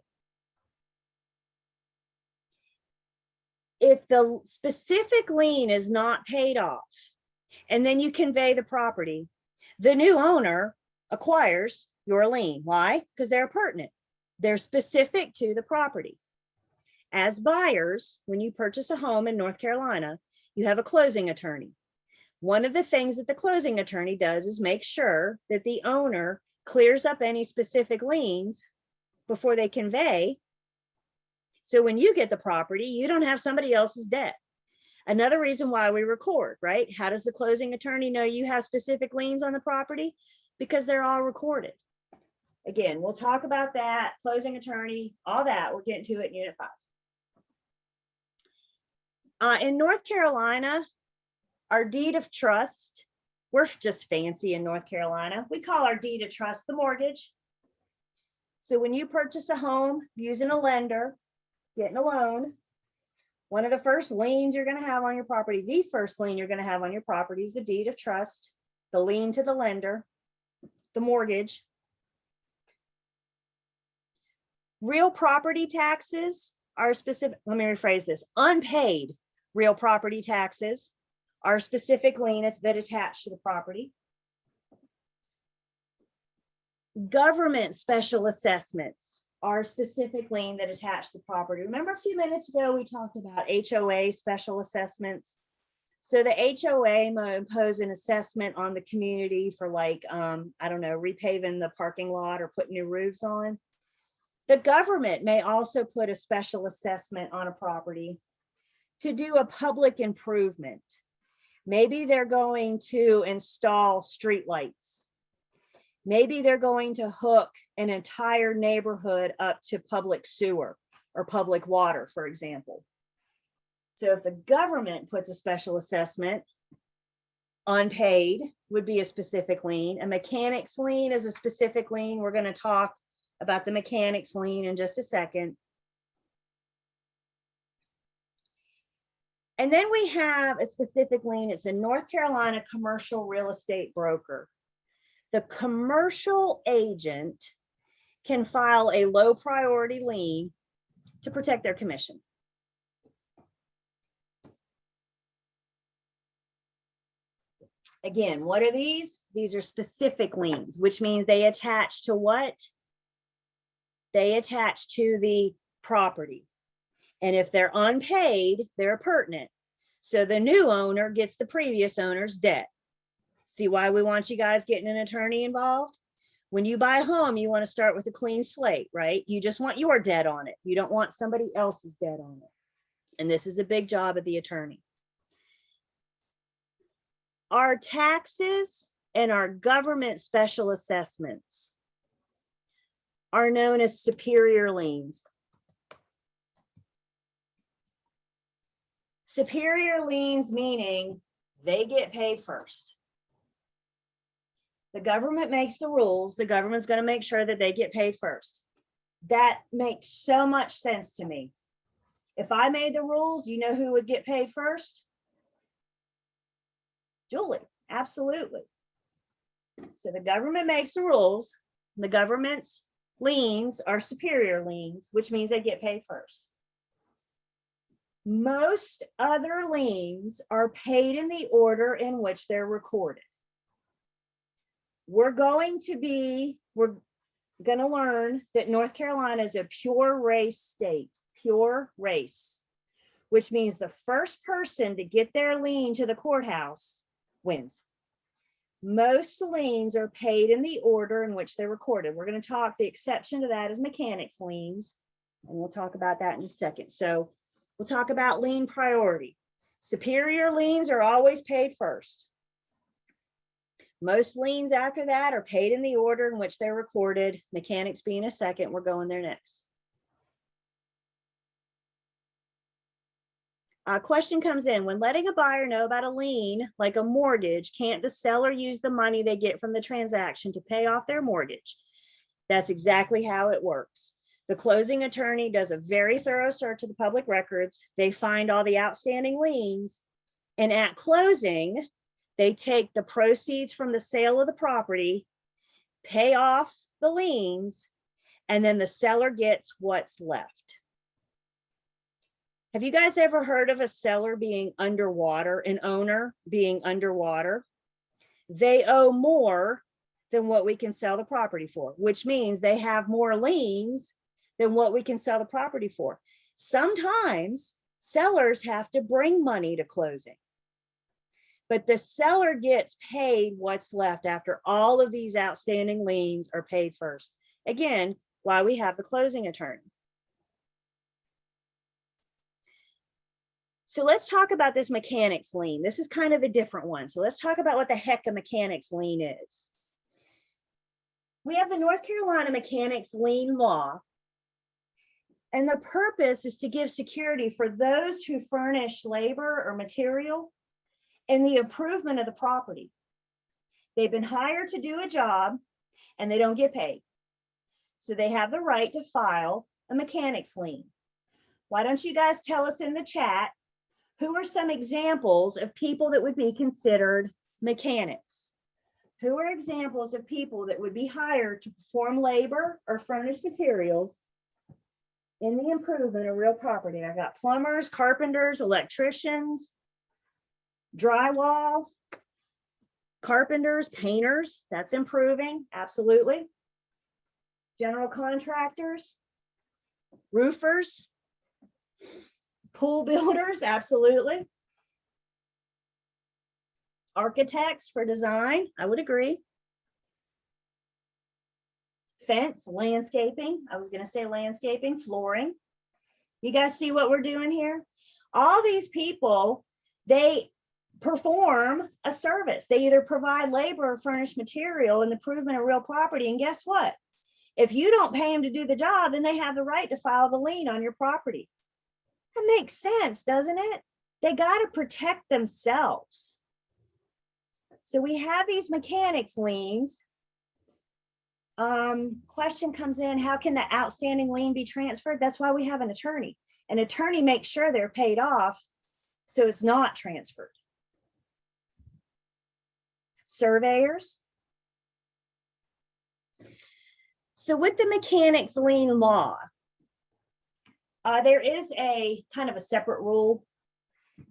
If the specific lien is not paid off, and then you convey the property, the new owner acquires your lien. Why? Because they're pertinent. They're specific to the property. As buyers, when you purchase a home in North Carolina, you have a closing attorney. One of the things that the closing attorney does is make sure that the owner clears up any specific liens before they convey. So when you get the property, you don't have somebody else's debt. Another reason why we record, right? How does the closing attorney know you have specific liens on the property? Because they're all recorded. Again, we'll talk about that, closing attorney, all that. We'll get into it in Unit 5. In North Carolina, our deed of trust, we're just fancy in North Carolina. We call our deed of trust the mortgage. So when you purchase a home using a lender, getting a loan, one of the first liens you're going to have on your property, the first lien you're going to have on your property is the deed of trust, the lien to the lender, the mortgage. Real property taxes are specific. Let me rephrase this. Unpaid real property taxes are specific lien that attach to the property. Government special assessments are specific lien that attach to the property. Remember a few minutes ago, we talked about HOA special assessments. So the HOA may impose an assessment on the community for like, I don't know, repaving the parking lot or putting new roofs on. The government may also put a special assessment on a property to do a public improvement. Maybe they're going to install streetlights. Maybe they're going to hook an entire neighborhood up to public sewer or public water, for example. So if the government puts a special assessment, unpaid would be a specific lien. A mechanics lien is a specific lien. We're going to talk about the mechanics lien in just a second. And then we have a specific lien. It's a North Carolina commercial real estate broker. The commercial agent can file a low priority lien to protect their commission. Again, what are these? These are specific liens, which means they attach to what? They attach to the property. And if they're unpaid, they're pertinent. So the new owner gets the previous owner's debt. See why we want you guys getting an attorney involved? When you buy a home, you want to start with a clean slate, right? You just want your debt on it. You don't want somebody else's debt on it. And this is a big job of the attorney. Our taxes and our government special assessments are known as superior liens. Superior liens meaning they get paid first. The government makes the rules. The government's going to make sure that they get paid first. That makes so much sense to me. If I made the rules, you know who would get paid first? Julie, absolutely. So the government makes the rules. The government's liens are superior liens, which means they get paid first. Most other liens are paid in the order in which they're recorded. We're going to learn that North Carolina is a pure race state, pure race, which means the first person to get their lien to the courthouse wins. Most liens are paid in the order in which they're recorded. We're going to talk, the exception to that is mechanics liens, and we'll talk about that in a second. So we'll talk about lien priority. Superior liens are always paid first. Most liens after that are paid in the order in which they're recorded, mechanics being a second. We're going there next. A question comes in, when letting a buyer know about a lien, like a mortgage, can't the seller use the money they get from the transaction to pay off their mortgage? That's exactly how it works. The closing attorney does a very thorough search of the public records. They find all the outstanding liens, and at closing, they take the proceeds from the sale of the property, pay off the liens, and then the seller gets what's left. Have you guys ever heard of a seller being underwater, an owner being underwater? They owe more than what we can sell the property for, which means they have more liens than what we can sell the property for. Sometimes sellers have to bring money to closing, but the seller gets paid what's left after all of these outstanding liens are paid first. Again, why we have the closing attorney. So let's talk about this mechanics lien. This is kind of the different one. So let's talk about what the heck a mechanics lien is. We have the North Carolina mechanics lien law, and the purpose is to give security for those who furnish labor or material in the improvement of the property. They've been hired to do a job and they don't get paid. So they have the right to file a mechanics lien. Why don't you guys tell us in the chat, who are some examples of people that would be considered mechanics? Who are examples of people that would be hired to perform labor or furnish materials in the improvement of real property? I got plumbers, carpenters, electricians, drywall, carpenters, painters. That's improving, absolutely. General contractors, roofers, pool builders, absolutely. Architects for design, I would agree. Fence, landscaping, I was going to say landscaping, flooring. You guys see what we're doing here? All these people, they perform a service. They either provide labor or furnish material in the improvement of real property. And guess what? If you don't pay them to do the job, then they have the right to file the lien on your property. That makes sense, doesn't it? They got to protect themselves. So we have these mechanics liens. Question comes in, how can the outstanding lien be transferred? That's why we have an attorney. An attorney makes sure they're paid off so it's not transferred. Surveyors. So with the mechanics lien law, there is a kind of a separate rule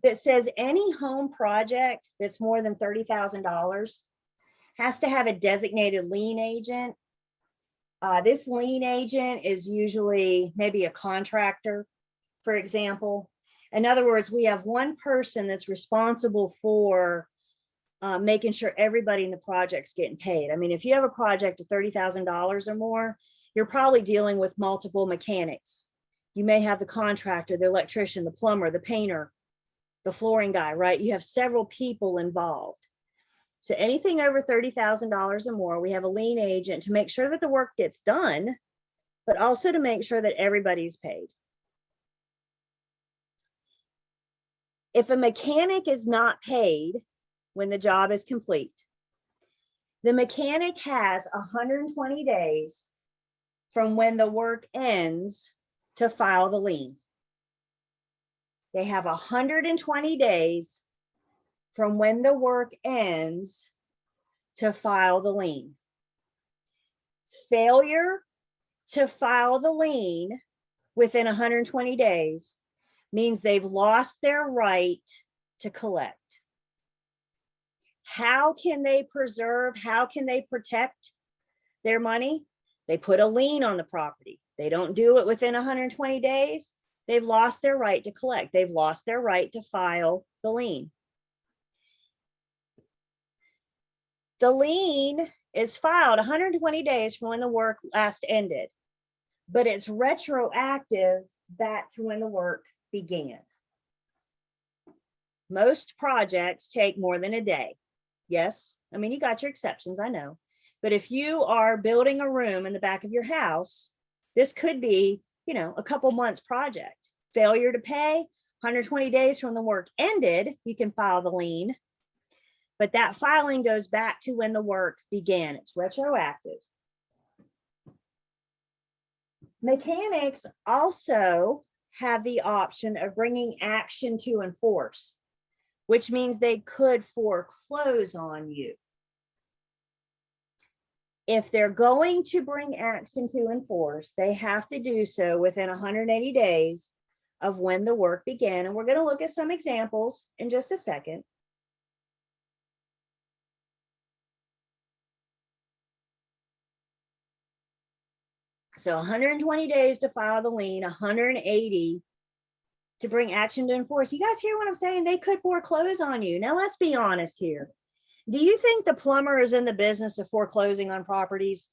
that says any home project that's more than $30,000 has to have a designated lien agent. This lien agent is usually maybe a contractor, for example. In other words, we have one person that's responsible for making sure everybody in the project's getting paid. I mean, if you have a project of $30,000 or more, you're probably dealing with multiple mechanics. You may have the contractor, the electrician, the plumber, the painter, the flooring guy, right? You have several people involved. So anything over $30,000 or more, we have a lien agent to make sure that the work gets done, but also to make sure that everybody's paid. If a mechanic is not paid when the job is complete, the mechanic has 120 days from when the work ends to file the lien. they have 120 days from when the work ends to file the lien. Failure to file the lien within 120 days means they've lost their right to collect. How can they preserve, how can they protect their money? They put a lien on the property. They don't do it within 120 days. They've lost their right to collect. They've lost their right to file the lien. The lien is filed 120 days from when the work last ended, but it's retroactive back to when the work began. Most projects take more than a day. Yes, I mean, you got your exceptions, I know. But if you are building a room in the back of your house, this could be, you know, a couple months project. Failure to pay, 120 days from the work ended, you can file the lien. But that filing goes back to when the work began. It's retroactive. Mechanics also have the option of bringing action to enforce, which means they could foreclose on you. If they're going to bring action to enforce, they have to do so within 180 days of when the work began. And we're going to look at some examples in just a second. So 120 days to file the lien, 180 to bring action to enforce. You guys hear what I'm saying? They could foreclose on you. Now, let's be honest here. Do you think the plumber is in the business of foreclosing on properties?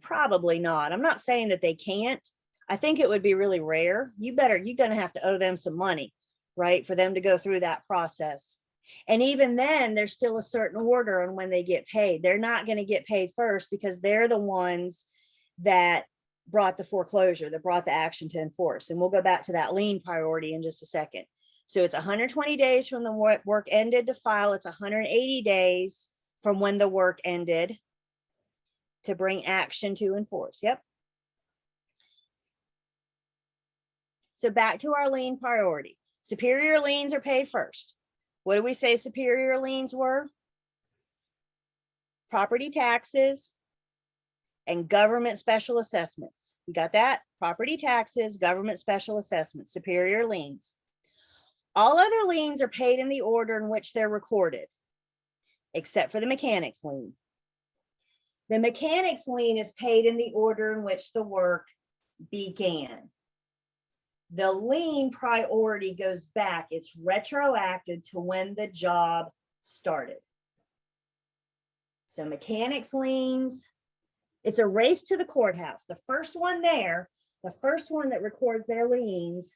Probably not. I'm not saying that they can't. I think it would be really rare. You're going to have to owe them some money, right, for them to go through that process. And even then, there's still a certain order on when they get paid. They're not going to get paid first because they're the ones that brought the foreclosure, that brought the action to enforce. And we'll go back to that lien priority in just a second. So it's 120 days from the work ended to file. It's 180 days from when the work ended to bring action to enforce. Yep. So back to our lien priority. Superior liens are paid first. What do we say superior liens were? Property taxes and government special assessments. You got that? Property taxes, government special assessments, superior liens. All other liens are paid in the order in which they're recorded, except for the mechanics lien. The mechanics lien is paid in the order in which the work began. The lien priority goes back. It's retroactive to when the job started. So mechanics liens, it's a race to the courthouse. The first one there, the first one that records their liens,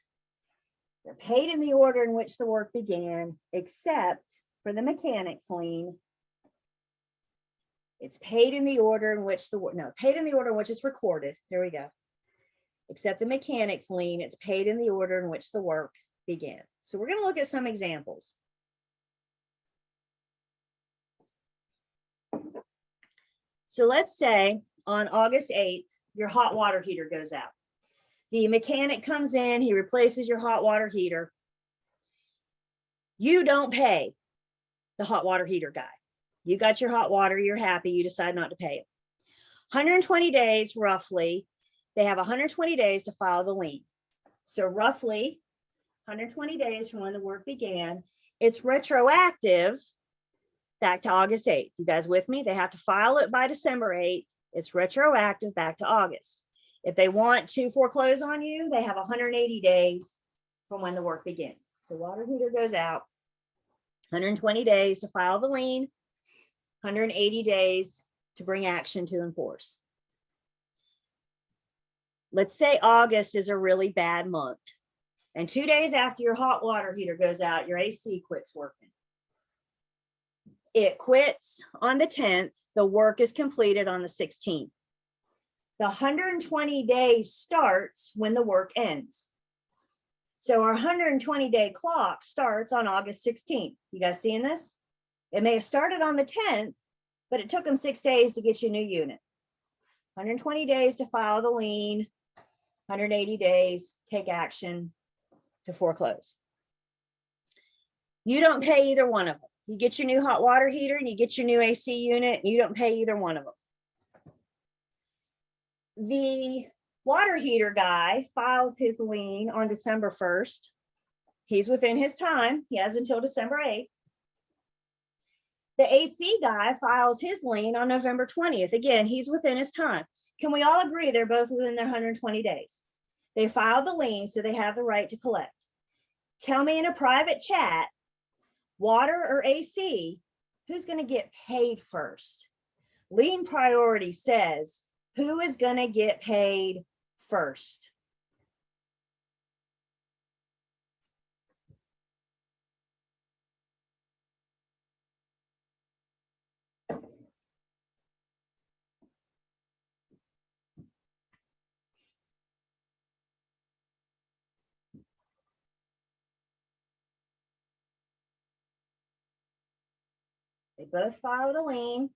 they're paid in the order in which the work began, except for the mechanics lien. It's paid in the order in which paid in the order in which it's recorded. There we go. Except the mechanics lien, it's paid in the order in which the work began. So we're going to look at some examples. So let's say on August 8th, your hot water heater goes out. The mechanic comes in, he replaces your hot water heater. You don't pay the hot water heater guy. You got your hot water, you're happy, you decide not to pay him. 120 days, roughly, they have 120 days to file the lien. So roughly 120 days from when the work began. It's retroactive back to August 8th. You guys with me? They have to file it by December 8th. It's retroactive back to August. If they want to foreclose on you, they have 180 days from when the work began. So water heater goes out, 120 days to file the lien, 180 days to bring action to enforce. Let's say August is a really bad month, and 2 days after your hot water heater goes out, your AC quits working. It quits on the 10th. The work is completed on the 16th. The 120 days starts when the work ends. So our 120-day clock starts on August 16th. You guys seeing this? It may have started on the 10th, but it took them 6 days to get you a new unit. 120 days to file the lien, 180 days, take action to foreclose. You don't pay either one of them. You get your new hot water heater and you get your new AC unit, and you don't pay either one of them. The water heater guy files his lien on December 1st. He's within his time. He has until December 8th. The AC guy files his lien on November 20th. Again, he's within his time. Can we all agree they're both within their 120 days? They filed the lien, so they have the right to collect. Tell me in a private chat, water or AC, who's going to get paid first? Lien priority says, who is going to get paid first? They both filed a lien.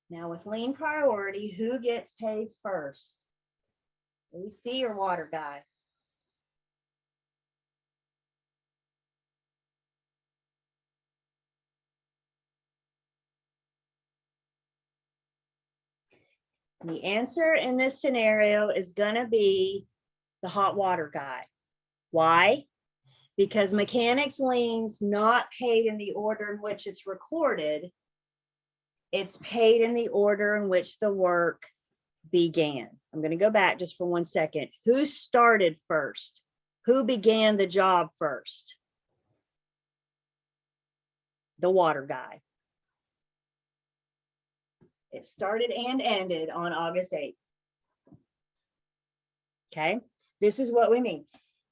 Now with lien priority, who gets paid first? AC or water guy? The answer in this scenario is going to be the hot water guy. Why? Because mechanics liens not paid in the order in which it's recorded. It's paid in the order in which the work began. I'm going to go back just for 1 second. Who started first? Who began the job first? The water guy. It started and ended on August 8th. Okay, this is what we mean.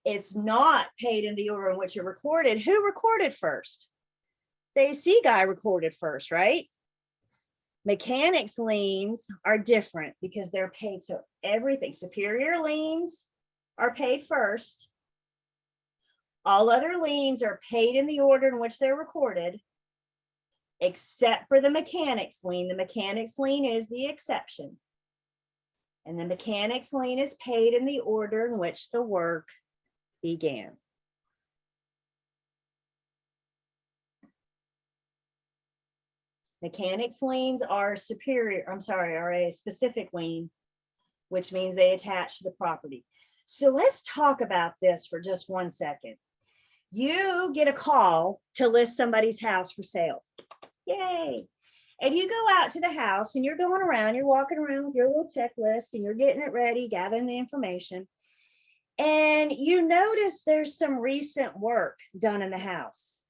It's not paid in the order in which it recorded. Who recorded first? The AC guy recorded first, right? Mechanics liens are different because they're paid. So everything, superior liens are paid first. All other liens are paid in the order in which they're recorded, except for the mechanics lien. The mechanics lien is the exception. And the mechanics lien is paid in the order in which the work began. Mechanics liens are are a specific lien, which means they attach to the property. So let's talk about this for just 1 second. You get a call to list somebody's house for sale. Yay. And you go out to the house and you're going around, you're walking around with your little checklist and you're getting it ready, gathering the information. And you notice there's some recent work done in the house.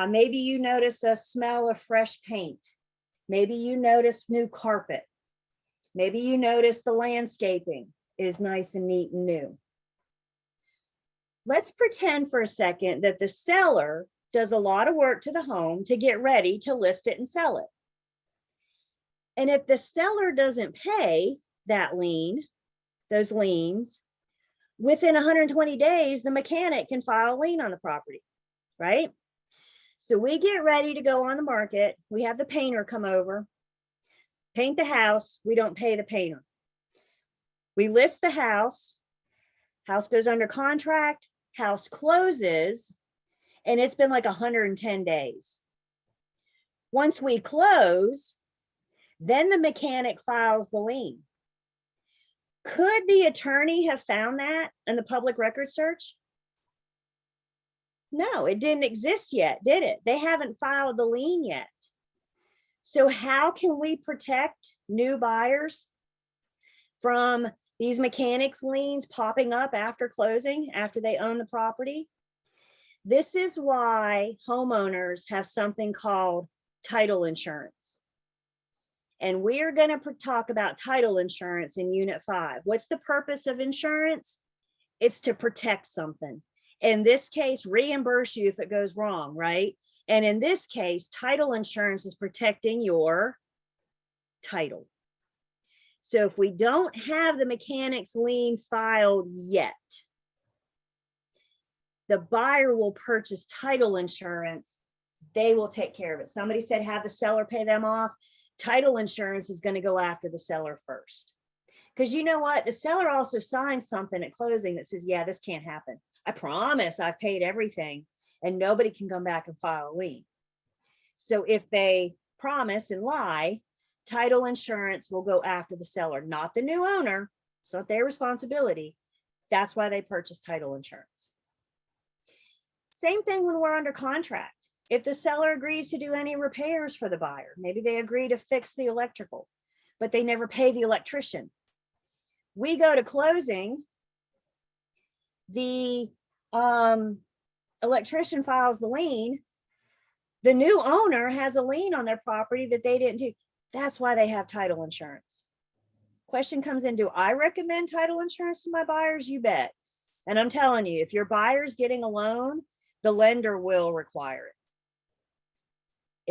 Maybe you notice a smell of fresh paint. Maybe you notice new carpet. Maybe you notice the landscaping is nice and neat and new. Let's pretend for a second that the seller does a lot of work to the home to get ready to list it and sell it. And if the seller doesn't pay that lien, those liens, within 120 days, the mechanic can file a lien on the property, right? So we get ready to go on the market. We have the painter come over, paint the house. We don't pay the painter. We list the house. House goes under contract. House closes. And it's been like 110 days. Once we close, then the mechanic files the lien. Could the attorney have found that in the public record search? No, it didn't exist yet, did it? They haven't filed the lien yet. So how can we protect new buyers from these mechanics liens popping up after closing, after they own the property? This is why homeowners have something called title insurance. And we are going to talk about title insurance in Unit 5. What's the purpose of insurance? It's to protect something. In this case, reimburse you if it goes wrong, right? And in this case, title insurance is protecting your title. So if we don't have the mechanics lien filed yet, the buyer will purchase title insurance. They will take care of it. Somebody said have the seller pay them off. Title insurance is going to go after the seller first. Because you know what? The seller also signs something at closing that says, yeah, this can't happen. I promise I've paid everything and nobody can come back and file a lien. So if they promise and lie, title insurance will go after the seller, not the new owner. It's not their responsibility. That's why they purchase title insurance. Same thing when we're under contract. If the seller agrees to do any repairs for the buyer, maybe they agree to fix the electrical, but they never pay the electrician. We go to closing, the electrician files the lien. The new owner has a lien on their property that they didn't do. That's why they have title insurance. Question comes in, do I recommend title insurance to my buyers? You bet. And I'm telling you, if your buyer's getting a loan, the lender will require it.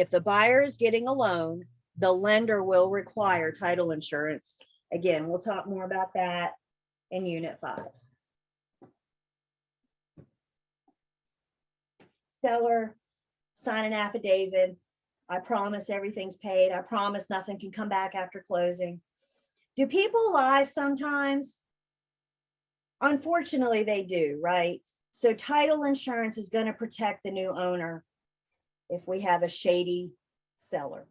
If the buyer is getting a loan, the lender will require title insurance. Again, we'll talk more about that in Unit 5. Seller, sign an affidavit. I promise everything's paid. I promise nothing can come back after closing. Do people lie sometimes? Unfortunately, they do, right? So title insurance is going to protect the new owner if we have a shady seller.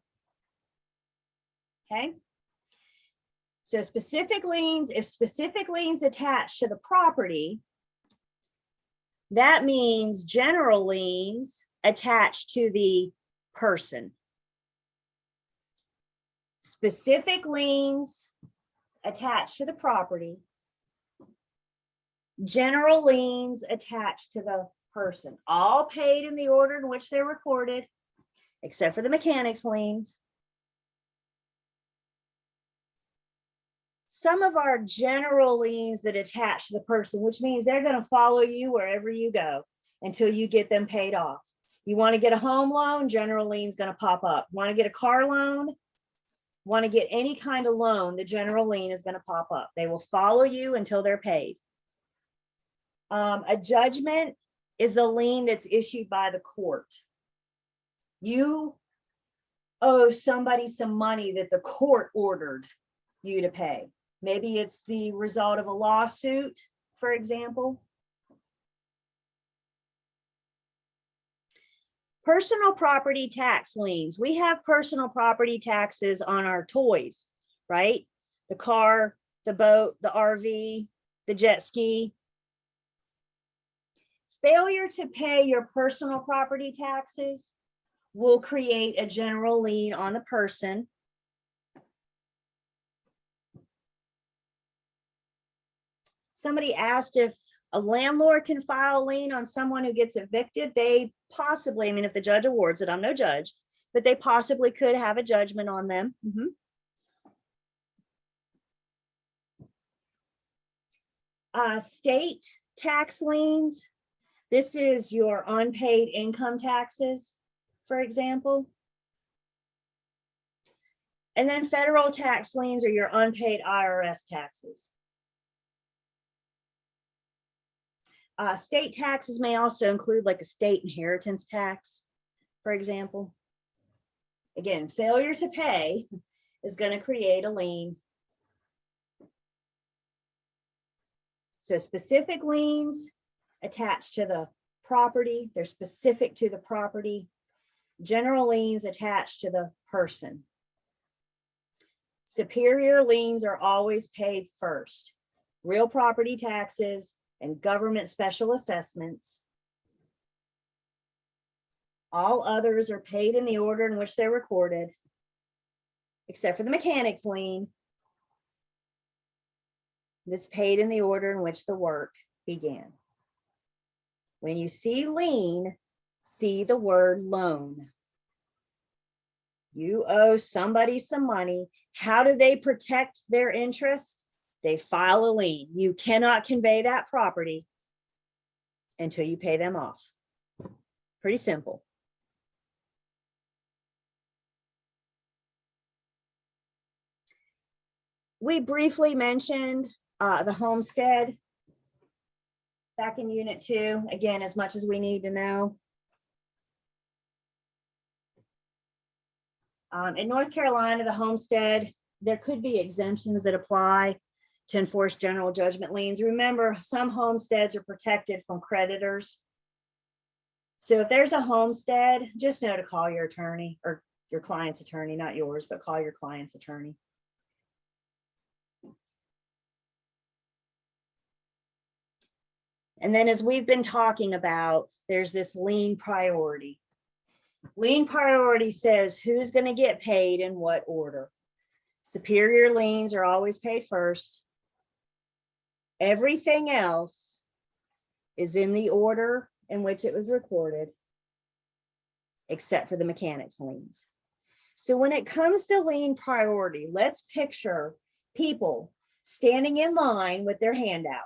Okay. So specific liens, if specific liens attached to the property, that means general liens attached to the person. Specific liens attached to the property. General liens attached to the person, all paid in the order in which they're recorded, except for the mechanics liens. Some of our general liens that attach to the person, which means they're going to follow you wherever you go until you get them paid off. You want to get a home loan, general lien is going to pop up. Want to get a car loan, want to get any kind of loan, the general lien is going to pop up. They will follow you until they're paid. A judgment is a lien that's issued by the court. You owe somebody some money that the court ordered you to pay. Maybe it's the result of a lawsuit, for example. Personal property tax liens. We have personal property taxes on our toys, right? The car, the boat, the RV, the jet ski. Failure to pay your personal property taxes will create a general lien on the person. Somebody asked if a landlord can file a lien on someone who gets evicted. They possibly, I mean, if the judge awards it, I'm no judge, but they possibly could have a judgment on them. State tax liens. This is your unpaid income taxes, for example. And then federal tax liens are your unpaid IRS taxes. State taxes may also include like a state inheritance tax, for example. Again, failure to pay is going to create a lien. So specific liens attached to the property, they're specific to the property. General liens attached to the person. Superior liens are always paid first. Real property taxes and government special assessments. All others are paid in the order in which they're recorded, except for the mechanics lien. That's paid in the order in which the work began. When you see lien, see the word loan. You owe somebody some money. How do they protect their interest? They file a lien. You cannot convey that property until you pay them off. Pretty simple. We briefly mentioned the homestead back in Unit 2. Again, as much as we need to know. In North Carolina, the homestead there could be exemptions that apply to enforce general judgment liens. Remember, some homesteads are protected from creditors. So if there's a homestead, just know to call your attorney or your client's attorney, not yours, but call your client's attorney. And then as we've been talking about, there's this lien priority. Lien priority says who's going to get paid in what order. Superior liens are always paid first. Everything else is in the order in which it was recorded, except for the mechanics liens. So when it comes to lien priority, let's picture people standing in line with their hand out.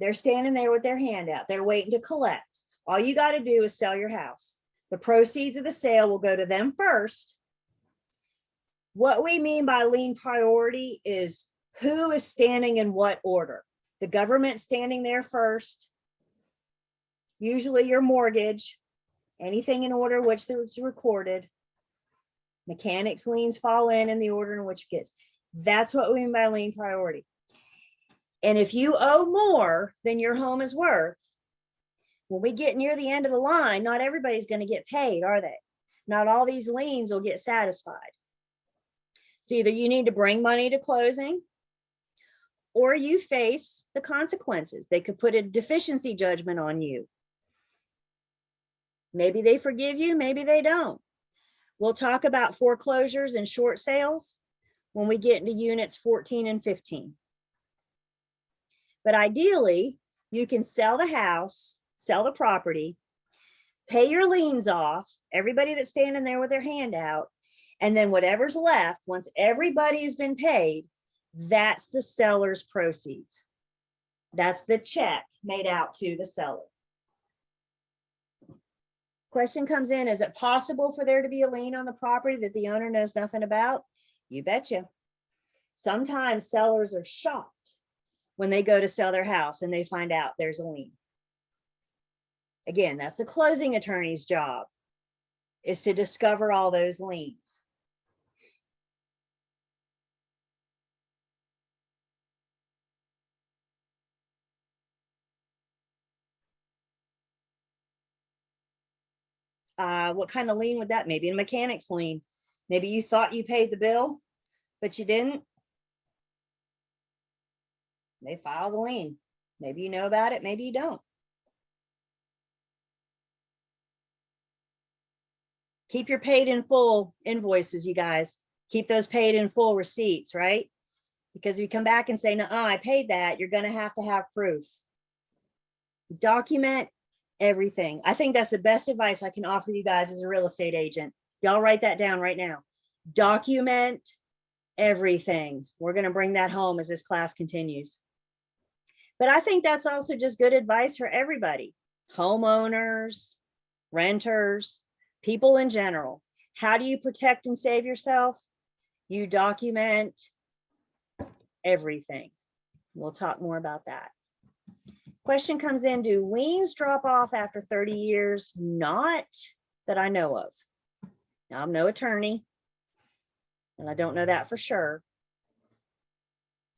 They're standing there with their hand out. They're waiting to collect. All you got to do is sell your house. The proceeds of the sale will go to them first. What we mean by lien priority is who is standing in what order. The government standing there first, usually your mortgage, anything in order which it was recorded. Mechanics liens fall in the order in which it gets. That's what we mean by lien priority. And if you owe more than your home is worth, when we get near the end of the line, not everybody's going to get paid, are they? Not all these liens will get satisfied. So either you need to bring money to closing, or you face the consequences. They could put a deficiency judgment on you. Maybe they forgive you, maybe they don't. We'll talk about foreclosures and short sales when we get into units 14 and 15. But ideally, you can sell the house, sell the property, pay your liens off, everybody that's standing there with their hand out, and then whatever's left, once everybody's been paid, that's the seller's proceeds. That's the check made out to the seller. Question comes in, is it possible for there to be a lien on the property that the owner knows nothing about? You betcha. Sometimes sellers are shocked when they go to sell their house and they find out there's a lien. Again, that's the closing attorney's job, is to discover all those liens. What kind of lien would that? Maybe a mechanics lien. Maybe you thought you paid the bill, but you didn't. They file the lien. Maybe you know about it, maybe you don't. Keep your paid in full invoices, you guys. Keep those paid in full receipts, right? Because if you come back and say, no, I paid that, you're going to have proof. Document everything. I think that's the best advice I can offer you guys as a real estate agent. Y'all write that down right now. Document everything. We're going to bring that home as this class continues. But I think that's also just good advice for everybody. Homeowners, renters, people in general. How do you protect and save yourself? You document everything. We'll talk more about that. Question comes in, do liens drop off after 30 years? Not that I know of. Now, I'm no attorney, and I don't know that for sure.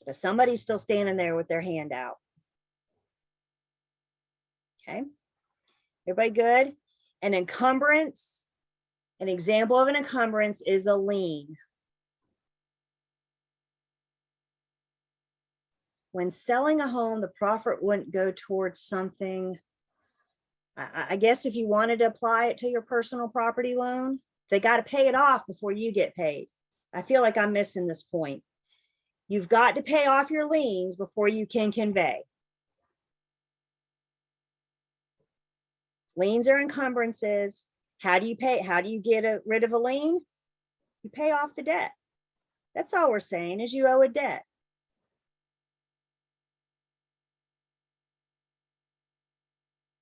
But somebody's still standing there with their hand out. Okay. Everybody good? An encumbrance, an example of an encumbrance is a lien. When selling a home, the profit wouldn't go towards something. I guess if you wanted to apply it to your personal property loan, they got to pay it off before you get paid. I feel like I'm missing this point. You've got to pay off your liens before you can convey. Liens are encumbrances. How do you pay? How do you get rid of a lien? You pay off the debt. That's all we're saying is you owe a debt.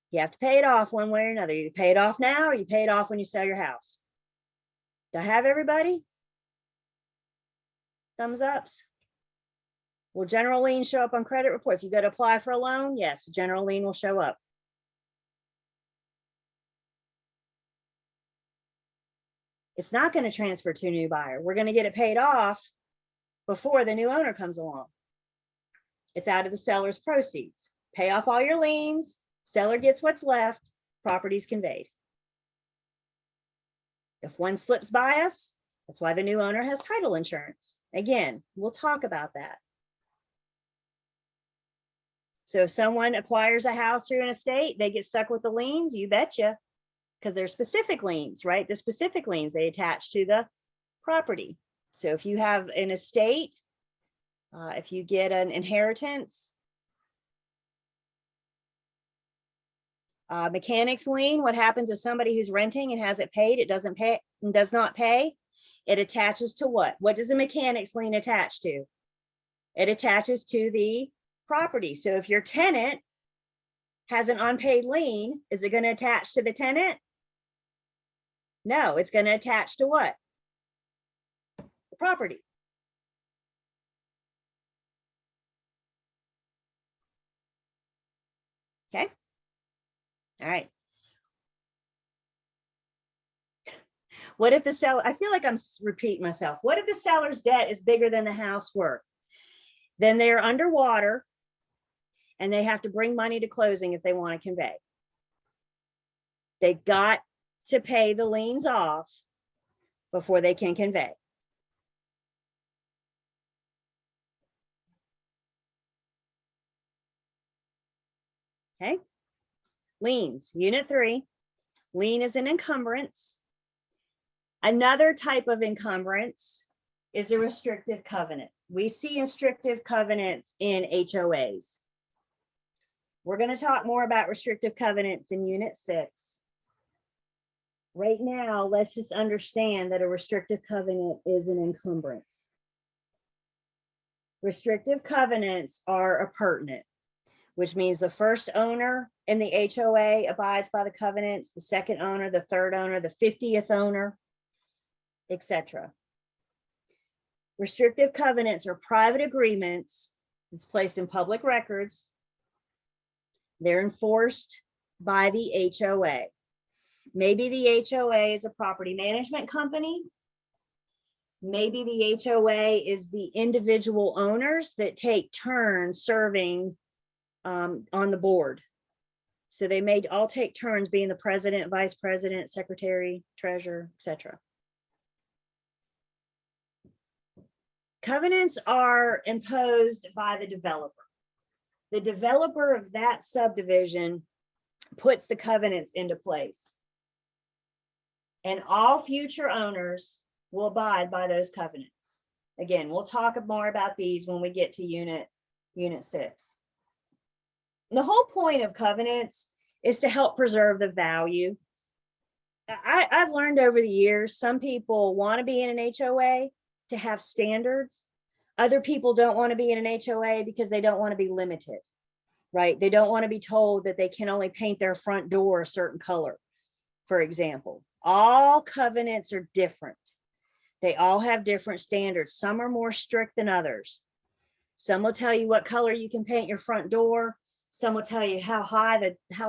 You have to pay it off one way or another. You pay it off now or you pay it off when you sell your house. Do I have everybody? Thumbs ups. Will general lien show up on credit report? If you go to apply for a loan, yes, general lien will show up. It's not going to transfer to a new buyer. We're going to get it paid off before the new owner comes along. It's out of the seller's proceeds. Pay off all your liens, seller gets what's left, property's conveyed. If one slips by us, that's why the new owner has title insurance. Again, we'll talk about that. So if someone acquires a house through an estate, they get stuck with the liens, you betcha, because they're specific liens, right? The specific liens, they attach to the property. So if you have an estate, if you get an inheritance, mechanics lien, what happens if somebody who's renting and hasn't paid, it doesn't pay, and does not pay, it attaches to what? What does a mechanics lien attach to? It attaches to the property. So if your tenant has an unpaid lien, is it going to attach to the tenant? No, it's going to attach to what? The property. Okay. All right. What if the seller, I feel like I'm repeating myself. What if the seller's debt is bigger than the house worth? Then they're underwater and they have to bring money to closing if they want to convey. They got to pay the liens off before they can convey. Okay. Liens, Unit 3. Lien is an encumbrance. Another type of encumbrance is a restrictive covenant. We see restrictive covenants in HOAs. We're going to talk more about restrictive covenants in Unit 6. Right now, let's just understand that a restrictive covenant is an encumbrance. Restrictive covenants are appurtenant, which means the first owner in the HOA abides by the covenants, the second owner, the third owner, the 50th owner, etc. Restrictive covenants are private agreements that's placed in public records. They're enforced by the HOA. Maybe the HOA is a property management company. Maybe the HOA is the individual owners that take turns serving on the board. So they may all take turns being the president, vice president, secretary, treasurer, etc. Covenants are imposed by the developer. The developer of that subdivision puts the covenants into place. And all future owners will abide by those covenants. Again, we'll talk more about these when we get to Unit 6. The whole point of covenants is to help preserve the value. I've learned over the years, some people want to be in an HOA to have standards. Other people don't want to be in an HOA because they don't want to be limited, right? They don't want to be told that they can only paint their front door a certain color, for example. All covenants are different. They all have different standards. Some are more strict than others. Some will tell you what color you can paint your front door. Some will tell you how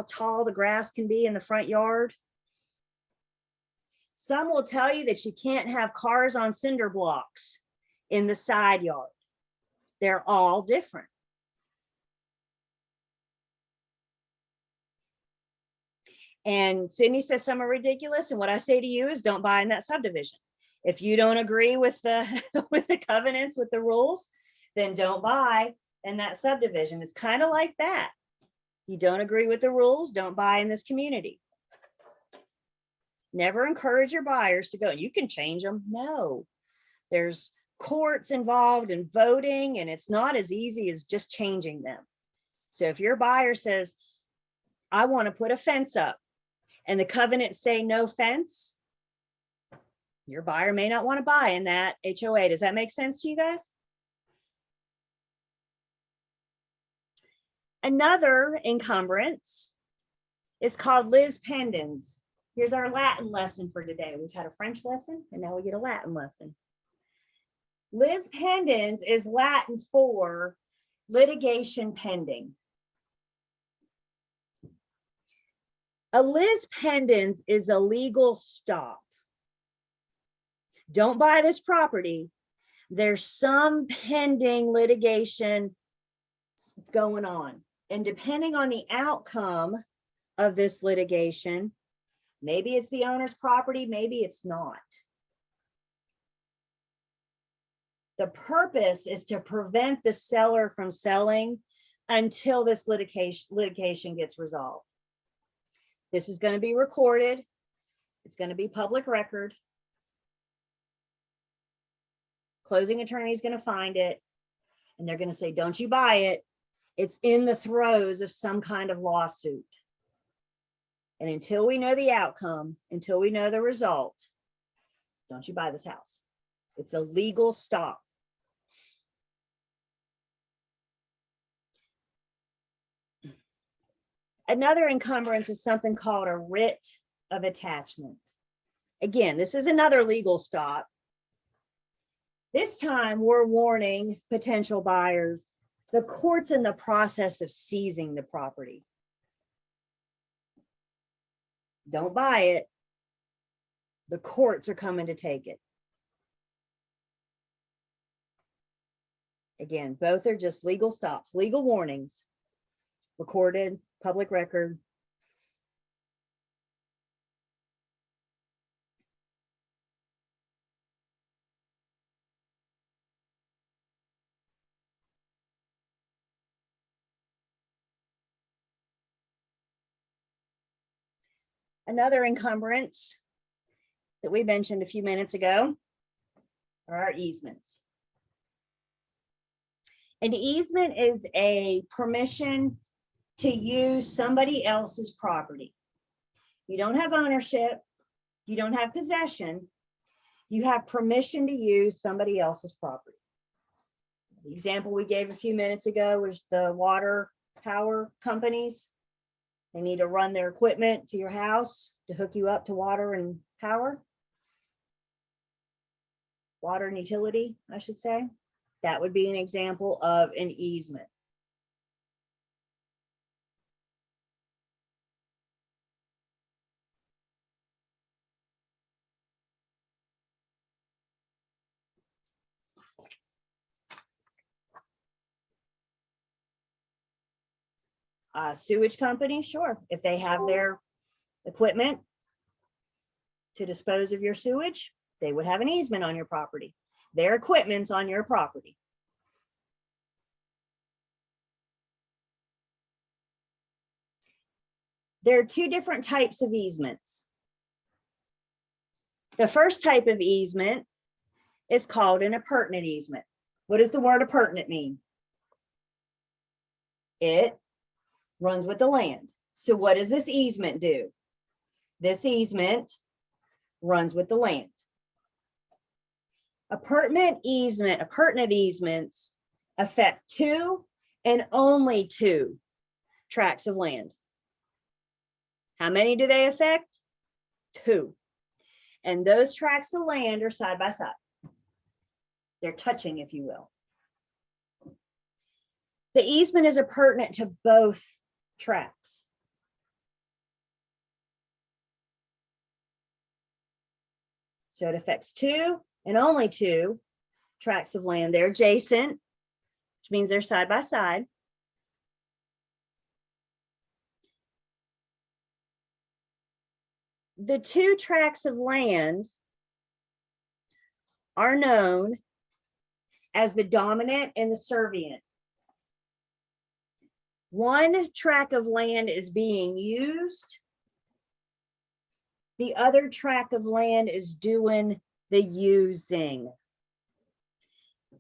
tall the grass can be in the front yard. Some will tell you that you can't have cars on cinder blocks in the side yard. They're all different. And Sydney says some are ridiculous. And what I say to you is don't buy in that subdivision. If you don't agree with the covenants, with the rules, then don't buy in that subdivision. It's kind of like that. You don't agree with the rules, don't buy in this community. Never encourage your buyers to go, you can change them. No, there's courts involved in voting, and it's not as easy as just changing them. So if your buyer says, I want to put a fence up, and the covenants say no fence, your buyer may not want to buy in that HOA. Does that make sense to you guys? Another encumbrance is called lis pendens. Here's our Latin lesson for today. We've had a French lesson, and now we get a Latin lesson. Lis pendens is Latin for litigation pending. A lis pendens is a legal stop. Don't buy this property There's some pending litigation going on. And depending on the outcome of this litigation, maybe it's the owner's property, maybe it's not. The purpose is to prevent the seller from selling until this litigation gets resolved. This is going to be recorded. It's going to be public record. Closing attorney is going to find it, and they're going to say, don't you buy it. It's in the throes of some kind of lawsuit. And until we know the outcome, until we know the result, don't you buy this house. It's a legal stop. Another encumbrance is something called a writ of attachment. Again, this is another legal stop. This time we're warning potential buyers, the court's in the process of seizing the property. Don't buy it. The courts are coming to take it. Again, both are just legal stops, legal warnings, recorded, public record. Another encumbrance that we mentioned a few minutes ago are our easements. An easement is a permission to use somebody else's property. You don't have ownership, you don't have possession, you have permission to use somebody else's property. The example we gave a few minutes ago was the water power companies. They need to run their equipment to your house to hook you up to water and power. Water and utility, I should say. That would be an example of an easement. Sewage company, sure. If they have their equipment to dispose of your sewage, they would have an easement on your property. Their equipment's on your property. There are two different types of easements. The first type of easement is called an appurtenant easement. What does the word appurtenant mean? It runs with the land. So what does this easement do? This easement runs with the land. Appurtenant easements affect two and only two tracts of land. How many do they affect? Two. And those tracts of land are side by side. They're touching, if you will. The easement is appurtenant to both tracts. So it affects two and only two tracts of land. They're adjacent, which means they're side by side. The two tracts of land are known as the dominant and the servient. One tract of land is being used. The other tract of land is doing the using.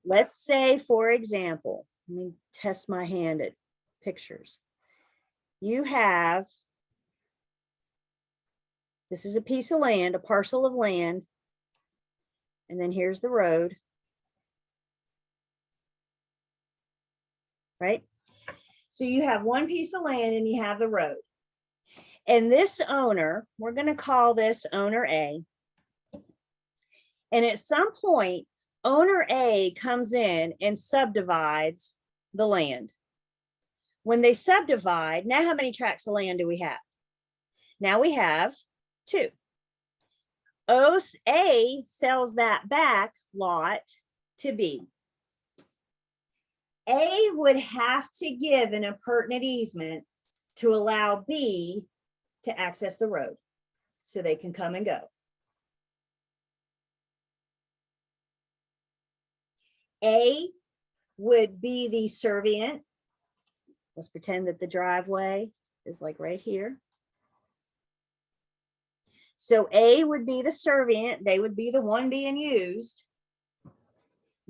Let's say, for example, let me test my hand at pictures. You have, this is a piece of land, a parcel of land, and then here's the road, right? So you have one piece of land and you have the road. And this owner, we're going to call this owner A. And at some point, owner A comes in and subdivides the land. When they subdivide, now how many tracts of land do we have? Now we have two. A sells that back lot to B. A would have to give an appurtenant easement to allow B to access the road so they can come and go. A would be the servient. Let's pretend that the driveway is like right here. So A would be the servient. They would be the one being used.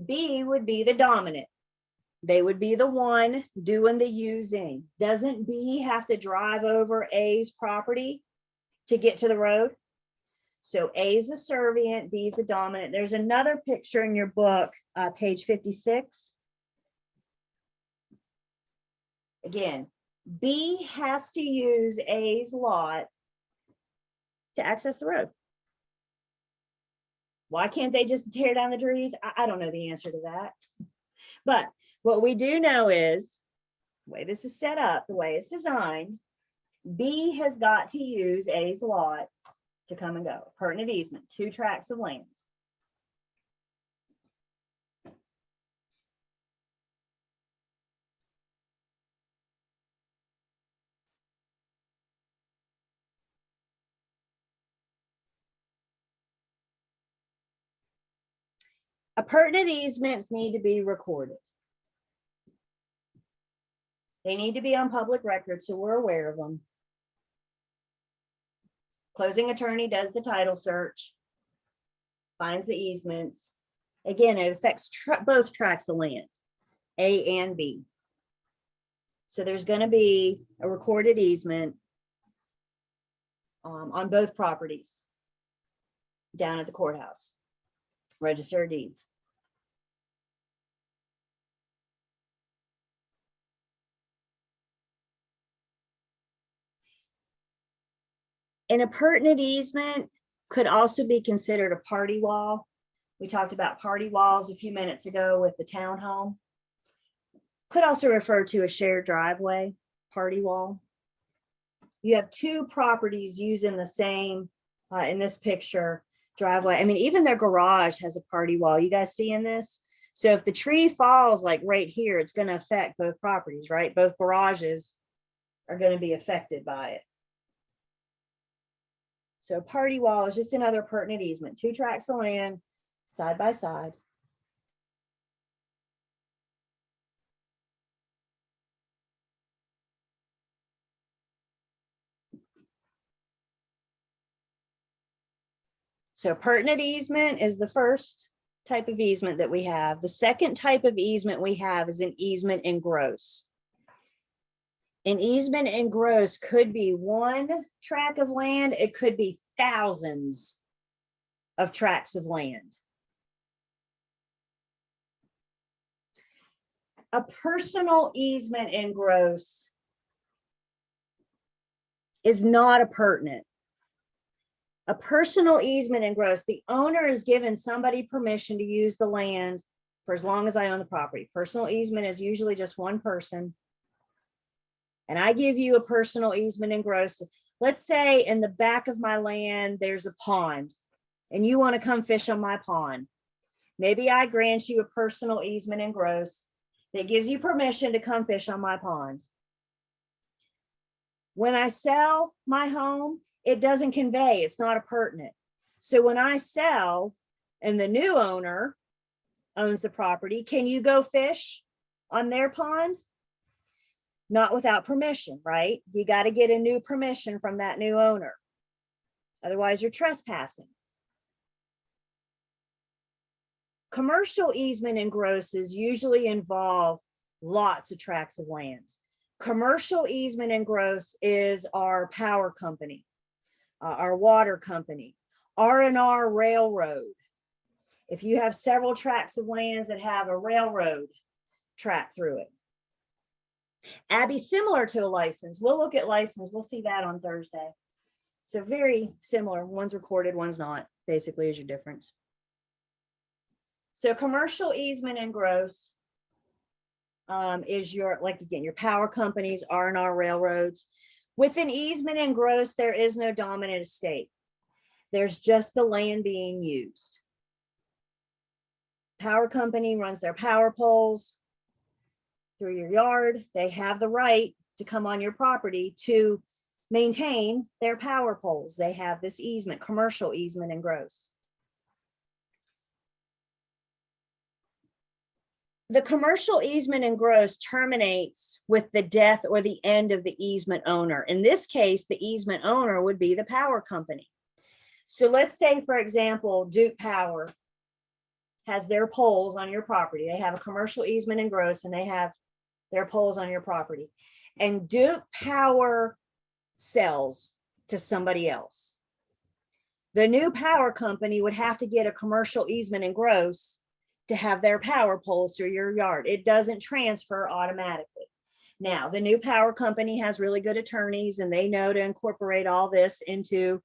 B would be the dominant. They would be the one doing the using. Doesn't B have to drive over A's property to get to the road? So A's a servient, B's a dominant. There's another picture in your book, page 56. Again, B has to use A's lot to access the road. Why can't they just tear down the trees? I don't know the answer to that. But what we do know is the way this is set up, the way it's designed, B has got to use A's lot to come and go. Pertinent easement, 2 tracts of land. Appurtenant easements need to be recorded. They need to be on public record so we're aware of them. Closing attorney does the title search, finds the easements. Again, it affects both tracts of land, A and B. So there's going to be a recorded easement on both properties down at the courthouse. Register of Deeds. An appurtenant easement could also be considered a party wall. We talked about party walls a few minutes ago with the townhome. Could also refer to a shared driveway, party wall. You have 2 properties using the same, in this picture, driveway. I mean, even their garage has a party wall. You guys seeing this? So if the tree falls like right here, it's going to affect both properties, right? Both garages are going to be affected by it. So party wall is just another pertinent easement, 2 tracts of land side by side. So pertinent easement is the first type of easement that we have. The second type of easement we have is an easement in gross. An easement in gross could be 1 tract of land. It could be thousands of tracts of land. A personal easement in gross is not a pertinent. A personal easement in gross, the owner is given somebody permission to use the land for as long as I own the property. Personal easement is usually just one person. And I give you a personal easement in gross. Let's say in the back of my land, there's a pond and you want to come fish on my pond. Maybe I grant you a personal easement in gross that gives you permission to come fish on my pond. When I sell my home, it doesn't convey, it's not a pertinent. So when I sell and the new owner owns the property, can you go fish on their pond? Not without permission, right? You got to get a new permission from that new owner. Otherwise, you're trespassing. Commercial easement in grosses usually involve lots of tracts of lands. Commercial easement in gross is our power company, our water company, R&R railroad. If you have several tracts of lands that have a railroad track through it. Abby, similar to a license. We'll look at license. We'll see that on Thursday. So very similar. One's recorded, one's not, basically is your difference. So commercial easement in gross is your, like again, your power companies, R&R railroads. With an easement in gross, there is no dominant estate. There's just the land being used. Power company runs their power poles through your yard. They have the right to come on your property to maintain their power poles. They have this easement, commercial easement in gross. The commercial easement in gross terminates with the death or the end of the easement owner. In this case, the easement owner would be the power company. So let's say, for example, Duke Power has their poles on your property. They have a commercial easement in gross and they have their poles on your property. And Duke Power sells to somebody else. The new power company would have to get a commercial easement in gross to have their power poles through your yard. It doesn't transfer automatically. Now, the new power company has really good attorneys and they know to incorporate all this into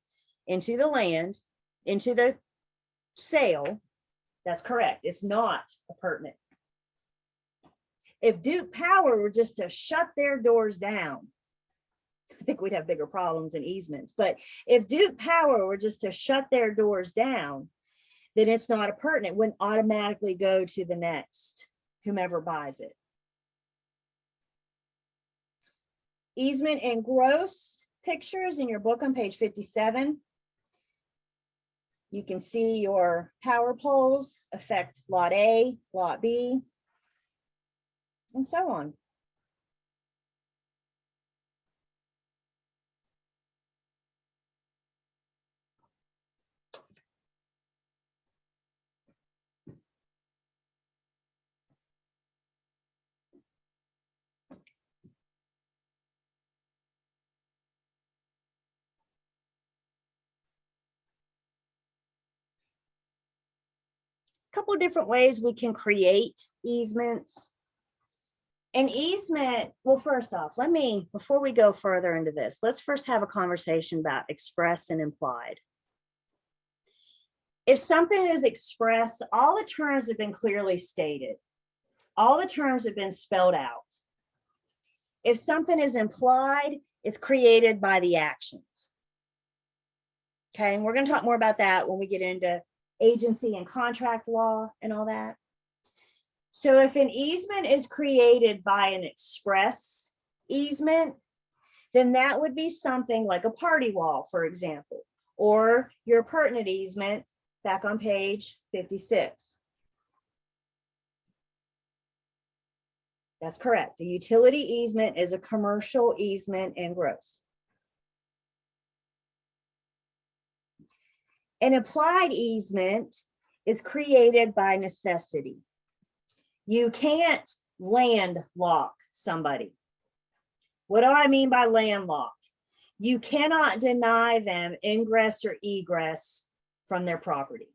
the land, into the sale. That's correct. It's not a pertinent. If Duke Power were just to shut their doors down, I think we'd have bigger problems in easements. But if Duke Power were just to shut their doors down, then it's not a pertinent. It wouldn't automatically go to the next, whomever buys it. Easement in gross pictures in your book on page 57. You can see your power poles affect lot A, lot B, and so on. Couple of different ways we can create easements. An easement, well, first off, before we go further into this, let's first have a conversation about express and implied. If something is express, all the terms have been clearly stated. All the terms have been spelled out. If something is implied, it's created by the actions. Okay, and we're going to talk more about that when we get into agency and contract law and all that. So if an easement is created by an express easement, then that would be something like a party wall, for example, or your pertinent easement back on page 56. That's correct. The utility easement is a commercial easement in gross. An implied easement is created by necessity. You can't landlock somebody. What do I mean by landlock? You cannot deny them ingress or egress from their property.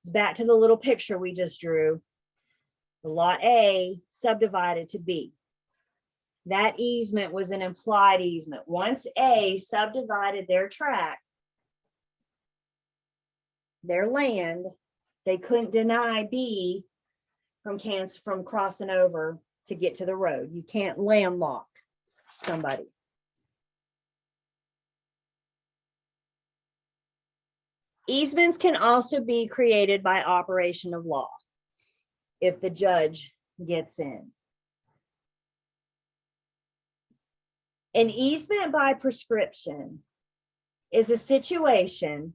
It's back to the little picture we just drew. The lot A subdivided to B. That easement was an implied easement. Once A subdivided their tract, their land, they couldn't deny B from crossing over to get to the road. You can't landlock somebody. Easements can also be created by operation of law if the judge gets in. An easement by prescription is a situation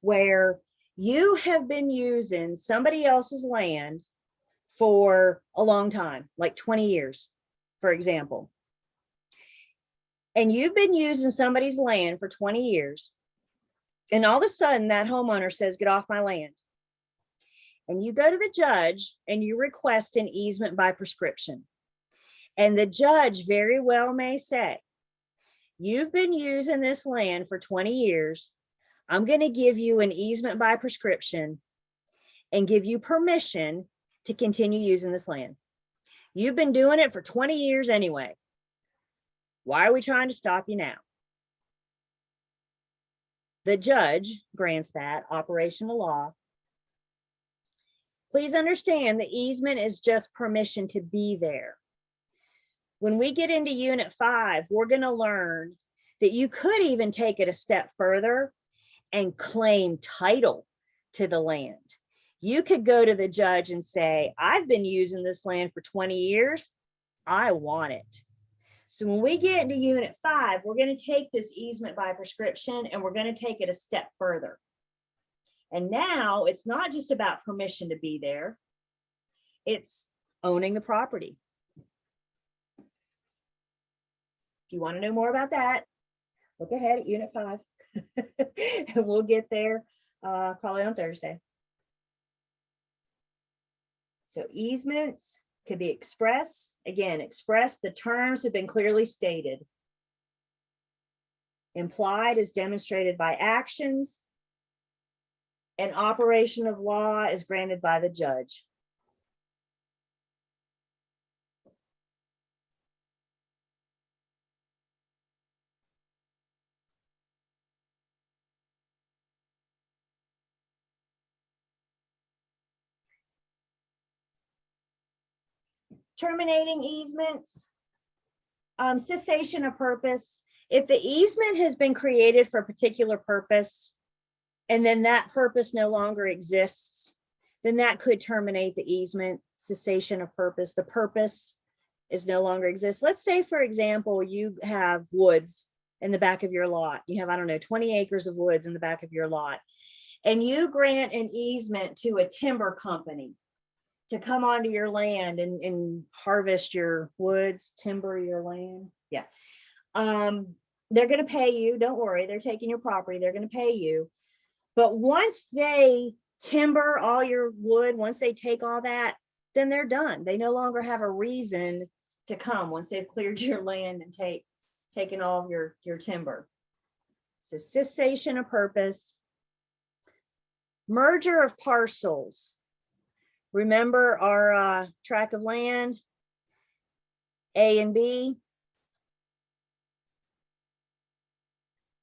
where you have been using somebody else's land for a long time, like 20 years, for example. And you've been using somebody's land for 20 years. And all of a sudden that homeowner says, get off my land. And you go to the judge and you request an easement by prescription. And the judge very well may say, you've been using this land for 20 years. I'm going to give you an easement by prescription and give you permission to continue using this land. You've been doing it for 20 years anyway. Why are we trying to stop you now? The judge grants that operation of law. Please understand the easement is just permission to be there. When we get into Unit 5, we're going to learn that you could even take it a step further and claim title to the land. You could go to the judge and say, I've been using this land for 20 years. I want it. So when we get into Unit 5, we're going to take this easement by prescription and we're going to take it a step further. And now it's not just about permission to be there. It's owning the property. If you want to know more about that, look ahead at Unit 5. And we'll get there probably on Thursday. So easements could be express. Again, express, the terms have been clearly stated. Implied is demonstrated by actions. And operation of law is granted by the judge. Terminating easements, cessation of purpose. If the easement has been created for a particular purpose, and then that purpose no longer exists, then that could terminate the easement. Cessation of purpose. The purpose is no longer exists. Let's say, for example, you have woods in the back of your lot. You have, I don't know, 20 acres of woods in the back of your lot, and you grant an easement to a timber company to come onto your land and harvest your woods, timber your land. Yeah. They're going to pay you. Don't worry. They're taking your property. They're going to pay you. But once they timber all your wood, once they take all that, then they're done. They no longer have a reason to come once they've cleared your land and taken all of your timber. So cessation of purpose. Merger of parcels. Remember our tract of land, A and B.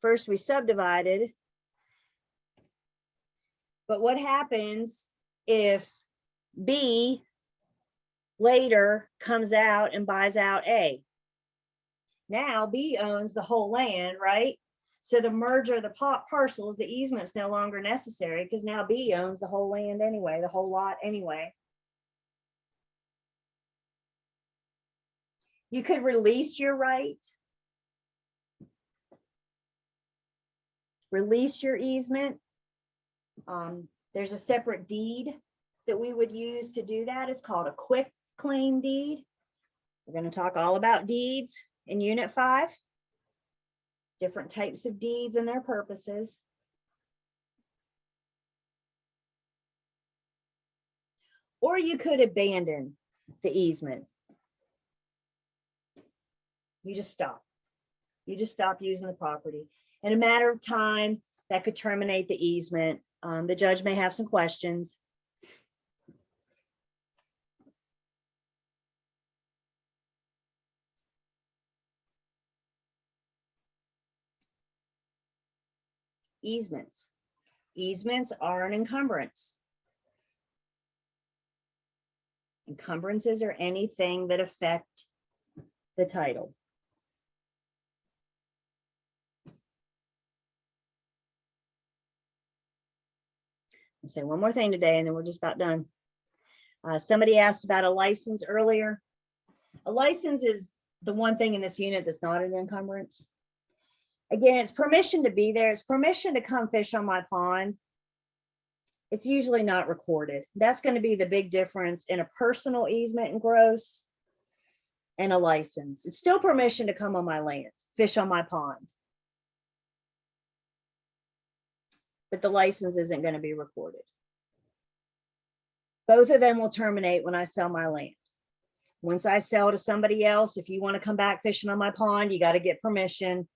First we subdivided, but what happens if B later comes out and buys out A? Now B owns the whole land, right? So the merger of the parcels, the easement's no longer necessary because now B owns the whole land anyway, the whole lot anyway. You could release your right. Release your easement. There's a separate deed that we would use to do that. It's called a quick claim deed. We're going to talk all about deeds in Unit 5. Different types of deeds and their purposes. Or you could abandon the easement. You just stop. You just stop using the property. In a matter of time, that could terminate the easement. The judge may have some questions. Easements. Easements are an encumbrance. Encumbrances are anything that affect the title. I'll say one more thing today and then we're just about done. Somebody asked about a license earlier. A license is the one thing in this unit that's not an encumbrance. Again, it's permission to be there. It's permission to come fish on my pond. It's usually not recorded. That's going to be the big difference in a personal easement and gross and a license. It's still permission to come on my land, fish on my pond. But the license isn't going to be recorded. Both of them will terminate when I sell my land. Once I sell to somebody else, if you want to come back fishing on my pond, you got to get permission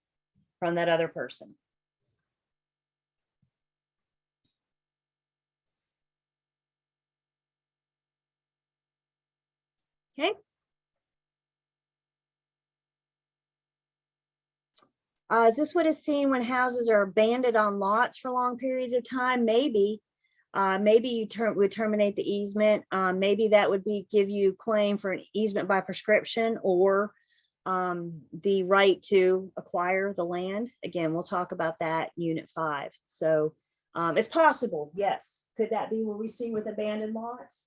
from that other person. Okay. Is this what is seen when houses are abandoned on lots for long periods of time? Maybe. Maybe you would terminate the easement. Maybe that would give you claim for an easement by prescription or the right to acquire the land. Again, we'll talk about that Unit 5. So It's possible, yes. Could that be what we see with abandoned lots?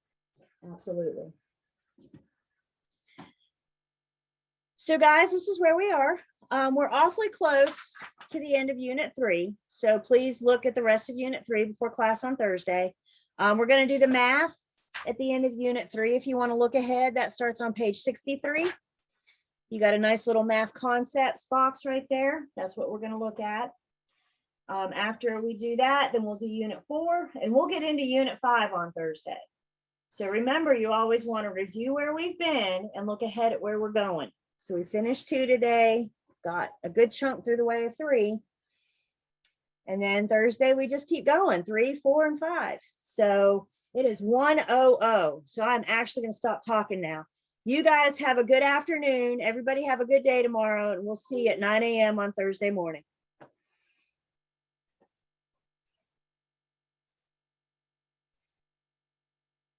Absolutely. So guys, this is where we are. We're awfully close to the end of Unit 3. So please look at the rest of Unit 3 before class on Thursday. We're going to do the math at the end of Unit 3. If you want to look ahead, that starts on page 63. You got a nice little math concepts box right there. That's what we're going to look at. After we do that, then we'll do Unit 4, and we'll get into Unit 5 on Thursday. So remember, you always want to review where we've been and look ahead at where we're going. So we finished 2 today, got a good chunk through the way of 3. And then Thursday, we just keep going, 3, 4, and 5. So it is 1:00. So I'm actually going to stop talking now. You guys have a good afternoon. Everybody have a good day tomorrow, and we'll see you at 9 a.m. on Thursday morning.